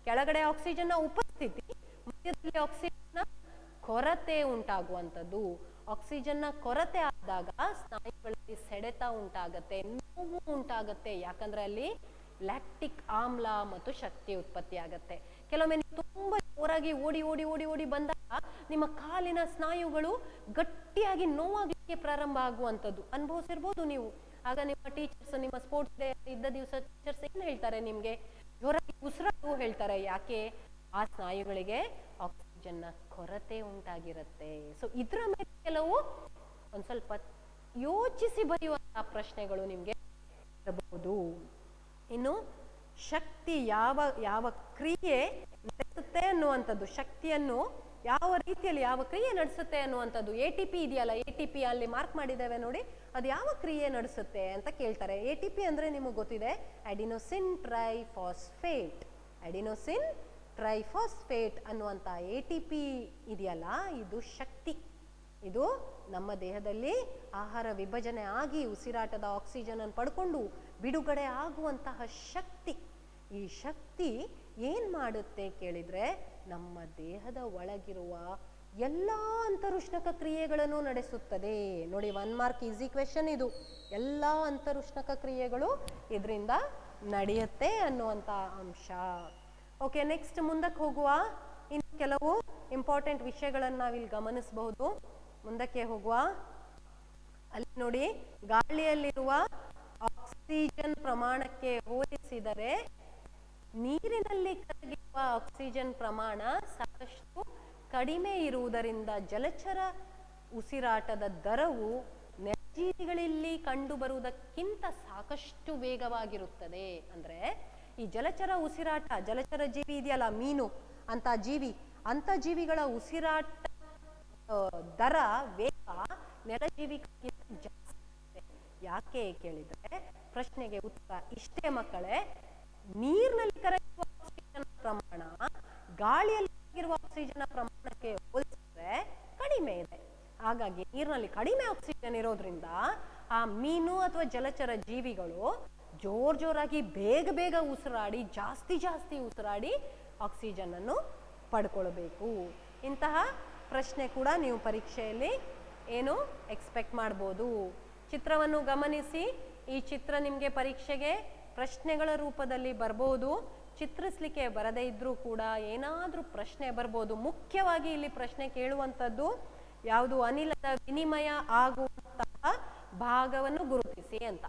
ಕೆಳಗಡೆ ಆಕ್ಸಿಜನ್ನ ಉಪಸ್ಥಿತಿ, ಮಧ್ಯದಲ್ಲಿ ಆಕ್ಸಿಜನ್ನ ಕೊರತೆ ಉಂಟಾಗುವಂಥದ್ದು. ಆಕ್ಸಿಜನ್ನ ಕೊರತೆ ಆದಾಗ ಸ್ನಾಯುಗಳಲ್ಲಿ ಸೆಡೆತ ಉಂಟಾಗತ್ತೆ, ನೋವು ಉಂಟಾಗತ್ತೆ. ಯಾಕಂದ್ರೆ ಅಲ್ಲಿ ಲ್ಯಾಕ್ಟಿಕ್ ಆಮ್ಲ ಮತ್ತು ಶಕ್ತಿ ಉತ್ಪತ್ತಿ ಆಗತ್ತೆ. ಕೆಲವೊಮ್ಮೆ ನೀವು ತುಂಬಾ ಜೋರಾಗಿ ಓಡಿ ಬಂದಾಗ ನಿಮ್ಮ ಕಾಲಿನ ಸ್ನಾಯುಗಳು ಗಟ್ಟಿಯಾಗಿ ನೋವಾಗಲಿಕ್ಕೆ ಪ್ರಾರಂಭ ಆಗುವಂಥದ್ದು ಅನುಭವಿಸಿರ್ಬೋದು ನೀವು. ಆಗ ನಿಮ್ಮ ಟೀಚರ್ಸ್, ನಿಮ್ಮ ಸ್ಪೋರ್ಟ್ಸ್ ಡೇ ಇದ್ದ ದಿವಸ ಟೀಚರ್ಸ್ ಏನು ಹೇಳ್ತಾರೆ ನಿಮಗೆ? ಜೋರಾಗಿ ಉಸಿರಾಡು ಹೇಳ್ತಾರೆ. ಯಾಕೆ? ಆ ಸ್ನಾಯುಗಳಿಗೆ ಆಕ್ಸಿಜನ್ನ ಕೊರತೆ ಉಂಟಾಗಿರುತ್ತೆ. ಸೊ ಇದರ ಮೇಲೆ ಕೆಲವು ಒಂದು ಸ್ವಲ್ಪ ಯೋಚಿಸಿ ಬರೆಯುವಂತಹ ಪ್ರಶ್ನೆಗಳು ನಿಮಗೆ ಇರಬಹುದು. ಇನ್ನು ಶಕ್ತಿ ಯಾವ ಕ್ರಿಯೆ ನಡೆಸುತ್ತೆ ಅನ್ನುವಂಥದ್ದು, ಶಕ್ತಿಯನ್ನು ಯಾವ ರೀತಿಯಲ್ಲಿ ಯಾವ ಕ್ರಿಯೆ ನಡೆಸುತ್ತೆ ಅನ್ನುವಂಥದ್ದು. ATP ಇದೆಯಲ್ಲ, ATP ಅಲ್ಲಿ ಮಾರ್ಕ್ ಮಾಡಿದ್ದೇವೆ ನೋಡಿ, ಅದು ಯಾವ ಕ್ರಿಯೆ ನಡೆಸುತ್ತೆ ಅಂತ ಕೇಳ್ತಾರೆ. ATP ಅಂದ್ರೆ ನಿಮಗೆ ಗೊತ್ತಿದೆ, ಅಡಿನೋಸಿನ್ ಟ್ರೈಫಾಸ್ಫೇಟ್. ಅಡಿನೋಸಿನ್ ಟ್ರೈಫಾಸ್ಫೇಟ್ ಅನ್ನುವಂಥ ATP ಇದೆಯಲ್ಲ, ಇದು ಶಕ್ತಿ. ಇದು ನಮ್ಮ ದೇಹದಲ್ಲಿ ಆಹಾರ ವಿಭಜನೆ ಆಗಿ ಉಸಿರಾಟದ ಆಕ್ಸಿಜನ್ ಅನ್ನು ಪಡ್ಕೊಂಡು ಬಿಡುಗಡೆ ಆಗುವಂತಹ ಶಕ್ತಿ. ಈ ಶಕ್ತಿ ಏನ್ ಮಾಡುತ್ತೆ ಕೇಳಿದ್ರೆ, ನಮ್ಮ ದೇಹದ ಒಳಗಿರುವ ಎಲ್ಲ ಅಂತರುಷ್ಣಕ ಕ್ರಿಯೆಗಳನ್ನು ನಡೆಸುತ್ತದೆ. ನೋಡಿ, 1 ಮಾರ್ಕ್ ಈಸಿ ಕ್ವೆಶನ್ ಇದು. ಎಲ್ಲ ಅಂತರುಷ್ಣಕ ಕ್ರಿಯೆಗಳು ಇದರಿಂದ ನಡೆಯುತ್ತೆ ಅನ್ನುವಂಥ ಅಂಶ. ಓಕೆ, ನೆಕ್ಸ್ಟ್ ಮುಂದಕ್ಕೆ ಹೋಗುವ. ಇನ್ನು ಕೆಲವು ಇಂಪಾರ್ಟೆಂಟ್ ವಿಷಯಗಳನ್ನು ನಾವಿಲ್ಲಿ ಗಮನಿಸಬಹುದು. ಮುಂದಕ್ಕೆ ಹೋಗುವ. ಅಲ್ಲಿ ನೋಡಿ, ಗಾಳಿಯಲ್ಲಿರುವ ಆಕ್ಸಿಜನ್ ಪ್ರಮಾಣಕ್ಕೆ ಹೋಲಿಸಿದರೆ ನೀರಿನಲ್ಲಿ ಕರಗಿರುವ ಆಕ್ಸಿಜನ್ ಪ್ರಮಾಣ ಸಾಕಷ್ಟು ಕಡಿಮೆ ಇರುವುದರಿಂದ ಜಲಚರ ಉಸಿರಾಟದ ದರವು ನೆಲಜೀವಿಗಳಲ್ಲಿ ಕಂಡುಬರುವುದಕ್ಕಿಂತ ಸಾಕಷ್ಟು ವೇಗವಾಗಿರುತ್ತದೆ. ಅಂದ್ರೆ ಈ ಜಲಚರ ಉಸಿರಾಟ, ಜಲಚರ ಜೀವಿ ಇದೆಯಲ್ಲ, ಮೀನು ಅಂತ ಜೀವಿಗಳ ಉಸಿರಾಟ ದರ, ವೇಗ ನೆಲಜೀವಿಗಳಿಗಿಂತ ಜಾಸ್ತಿ ಇದೆ. ಯಾಕೆ ಕೇಳಿದ್ರೆ, ಪ್ರಶ್ನೆಗೆ ಉತ್ತರ ಇಷ್ಟೇ ಮಕ್ಕಳೇ. ನೀರಿನಲ್ಲಿ ಕರಗಿರುವ ಆಕ್ಸಿಜನ್ ಪ್ರಮಾಣ ಗಾಳಿಯಲ್ಲಿ ಕರಗಿರುವ ಆಕ್ಸಿಜನ್ ಪ್ರಮಾಣಕ್ಕೆ ಹೋಲಿಸಿದ್ರೆ ಕಡಿಮೆ ಇದೆ. ಹಾಗಾಗಿ ನೀರಿನಲ್ಲಿ ಕಡಿಮೆ ಆಕ್ಸಿಜನ್ ಇರೋದ್ರಿಂದ ಆ ಮೀನು ಅಥವಾ ಜಲಚರ ಜೀವಿಗಳು ಜೋರಾಗಿ ಬೇಗ ಉಸಿರಾಡಿ ಜಾಸ್ತಿ ಉಸಿರಾಡಿ ಆಕ್ಸಿಜನ್ ಅನ್ನು ಪಡ್ಕೊಳ್ಬೇಕು. ಇಂತಹ ಪ್ರಶ್ನೆ ಕೂಡ ನೀವು ಪರೀಕ್ಷೆಯಲ್ಲಿ ಏನು ಎಕ್ಸ್ಪೆಕ್ಟ್ ಮಾಡ್ಬೋದು. ಚಿತ್ರವನ್ನು ಗಮನಿಸಿ. ಈ ಚಿತ್ರ ನಿಮಗೆ ಪರೀಕ್ಷೆಗೆ ಪ್ರಶ್ನೆಗಳ ರೂಪದಲ್ಲಿ ಬರ್ಬೋದು. ಚಿತ್ರಿಸ್ಲಿಕ್ಕೆ ಬರದೇ ಇದ್ರೂ ಕೂಡ ಏನಾದ್ರೂ ಪ್ರಶ್ನೆ ಬರ್ಬೋದು. ಮುಖ್ಯವಾಗಿ ಇಲ್ಲಿ ಪ್ರಶ್ನೆ ಕೇಳುವಂಥದ್ದು ಯಾವುದು? ಅನಿಲದ ವಿನಿಮಯ ಆಗುವಂತಹ ಭಾಗವನ್ನು ಗುರುತಿಸಿ ಅಂತ.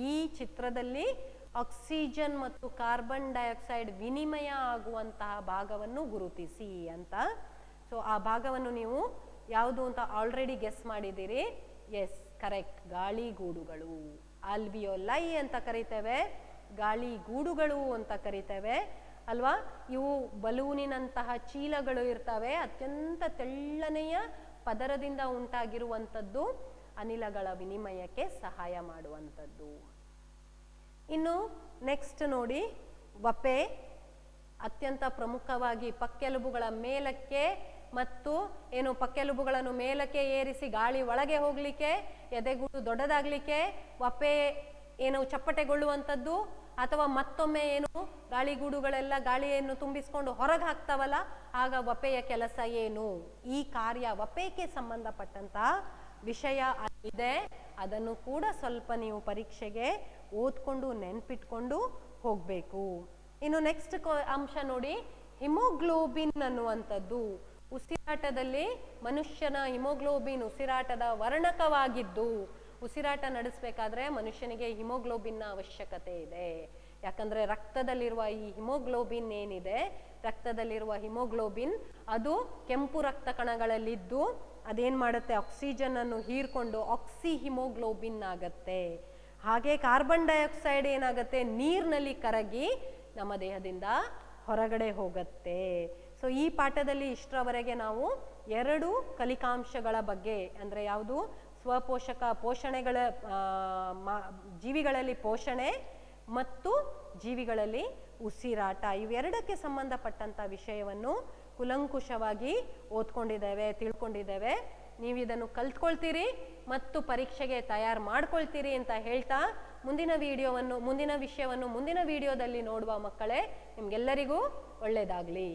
ಈ ಚಿತ್ರದಲ್ಲಿ ಆಕ್ಸಿಜನ್ ಮತ್ತು ಕಾರ್ಬನ್ ಡೈಆಕ್ಸೈಡ್ ವಿನಿಮಯ ಆಗುವಂತಹ ಭಾಗವನ್ನು ಗುರುತಿಸಿ ಅಂತ. ಸೊ ಆ ಭಾಗವನ್ನು ನೀವು ಯಾವುದು ಅಂತ ಆಲ್ರೆಡಿ ಗೆಸ್ ಮಾಡಿದ್ದೀರಿ. ಎಸ್, ಕರೆಕ್ಟ್, ಗಾಳಿಗೂಡುಗಳು. ಆಲ್ವಿಯೋಲೈ ಅಂತ ಕರಿತೇವೆ, ಗಾಳಿಗೂಡುಗಳು ಅಂತ ಕರಿತೇವೆ ಅಲ್ವಾ. ಇವು ಬಲೂನಿನಂತಹ ಚೀಲಗಳು ಇರ್ತವೆ, ಅತ್ಯಂತ ತೆಳ್ಳನೆಯ ಪದರದಿಂದ ಉಂಟಾಗಿರುವಂಥದ್ದು, ಅನಿಲಗಳ ವಿನಿಮಯಕ್ಕೆ ಸಹಾಯ ಮಾಡುವಂಥದ್ದು. ಇನ್ನು ನೆಕ್ಸ್ಟ್ ನೋಡಿ, ವಪೆ ಅತ್ಯಂತ ಪ್ರಮುಖವಾಗಿ ಪಕ್ಕೆಲುಬುಗಳ ಮೇಲಕ್ಕೆ ಮತ್ತು ಪಕ್ಕೆಲುಬುಗಳನ್ನು ಮೇಲಕ್ಕೆ ಏರಿಸಿ ಗಾಳಿ ಒಳಗೆ ಹೋಗ್ಲಿಕ್ಕೆ, ಎದೆಗೂಡು ದೊಡ್ಡದಾಗ್ಲಿಕ್ಕೆ ವಪೆ ಚಪ್ಪಟೆಗೊಳ್ಳುವಂಥದ್ದು, ಅಥವಾ ಮತ್ತೊಮ್ಮೆ ಗಾಳಿಗೂಡುಗಳೆಲ್ಲ ಗಾಳಿಯನ್ನು ತುಂಬಿಸ್ಕೊಂಡು ಹೊರಗೆ ಹಾಕ್ತಾವಲ್ಲ, ಆಗ ವಪೆಯ ಕೆಲಸ ಏನು? ಈ ಕಾರ್ಯ ವಪೆಗೆ ಸಂಬಂಧಪಟ್ಟಂತಹ ವಿಷಯ ಇದೆ. ಅದನ್ನು ಕೂಡ ಸ್ವಲ್ಪ ನೀವು ಪರೀಕ್ಷೆಗೆ ಓದ್ಕೊಂಡು ನೆನ್ಪಿಟ್ಕೊಂಡು ಹೋಗ್ಬೇಕು. ಇನ್ನು ನೆಕ್ಸ್ಟ್ ಅಂಶ ನೋಡಿ, ಹಿಮೋಗ್ಲೋಬಿನ್ ಅನ್ನುವಂಥದ್ದು ಉಸಿರಾಟದಲ್ಲಿ ಮನುಷ್ಯನ ಹಿಮೋಗ್ಲೋಬಿನ್ ಉಸಿರಾಟದ ವರ್ಣಕವಾಗಿದ್ದು, ಉಸಿರಾಟ ನಡೆಸಬೇಕಾದ್ರೆ ಮನುಷ್ಯನಿಗೆ ಹಿಮೋಗ್ಲೋಬಿನ್ನ ಅವಶ್ಯಕತೆ ಇದೆ. ಯಾಕಂದ್ರೆ ರಕ್ತದಲ್ಲಿರುವ ಈ ಹಿಮೋಗ್ಲೋಬಿನ್ ಏನಿದೆ, ರಕ್ತದಲ್ಲಿರುವ ಹಿಮೋಗ್ಲೋಬಿನ್ ಅದು ಕೆಂಪು ರಕ್ತ ಕಣಗಳಲ್ಲಿದ್ದು ಅದೇನ್ ಮಾಡುತ್ತೆ, ಆಕ್ಸಿಜನ್ ಅನ್ನು ಹೀರ್ಕೊಂಡು ಆಕ್ಸಿ ಹಿಮೋಗ್ಲೋಬಿನ್ ಆಗತ್ತೆ. ಹಾಗೆ ಕಾರ್ಬನ್ ಡೈಆಕ್ಸೈಡ್ ಏನಾಗುತ್ತೆ, ನೀರಿನಲ್ಲಿ ಕರಗಿ ನಮ್ಮ ದೇಹದಿಂದ ಹೊರಗಡೆ ಹೋಗುತ್ತೆ. ಸೊ ಈ ಪಾಠದಲ್ಲಿ ಇಷ್ಟರವರೆಗೆ ನಾವು 2 ಕಲಿಕಾಂಶಗಳ ಬಗ್ಗೆ, ಅಂದ್ರೆ ಯಾವುದು, ಸ್ವಪೋಷಕ ಪೋಷಣೆಗಳ ಜೀವಿಗಳಲ್ಲಿ ಪೋಷಣೆ ಮತ್ತು ಜೀವಿಗಳಲ್ಲಿ ಉಸಿರಾಟ, ಇವೆರಡಕ್ಕೆ ಸಂಬಂಧಪಟ್ಟಂತ ವಿಷಯವನ್ನು ಕುಲಂಕುಷವಾಗಿ ಓದ್ಕೊಂಡಿದ್ದೇವೆ, ತಿಳ್ಕೊಂಡಿದ್ದೇವೆ. ನೀವು ಇದನ್ನು ಕಲ್ತ್ಕೊಳ್ತೀರಿ ಮತ್ತು ಪರೀಕ್ಷೆಗೆ ತಯಾರು ಮಾಡ್ಕೊಳ್ತೀರಿ ಅಂತ ಹೇಳ್ತಾ ಮುಂದಿನ ವಿಷಯವನ್ನು ಮುಂದಿನ ವಿಡಿಯೋದಲ್ಲಿ ನೋಡುವ ಮಕ್ಕಳೇ, ನಿಮ್ಗೆಲ್ಲರಿಗೂ ಒಳ್ಳೆಯದಾಗಲಿ.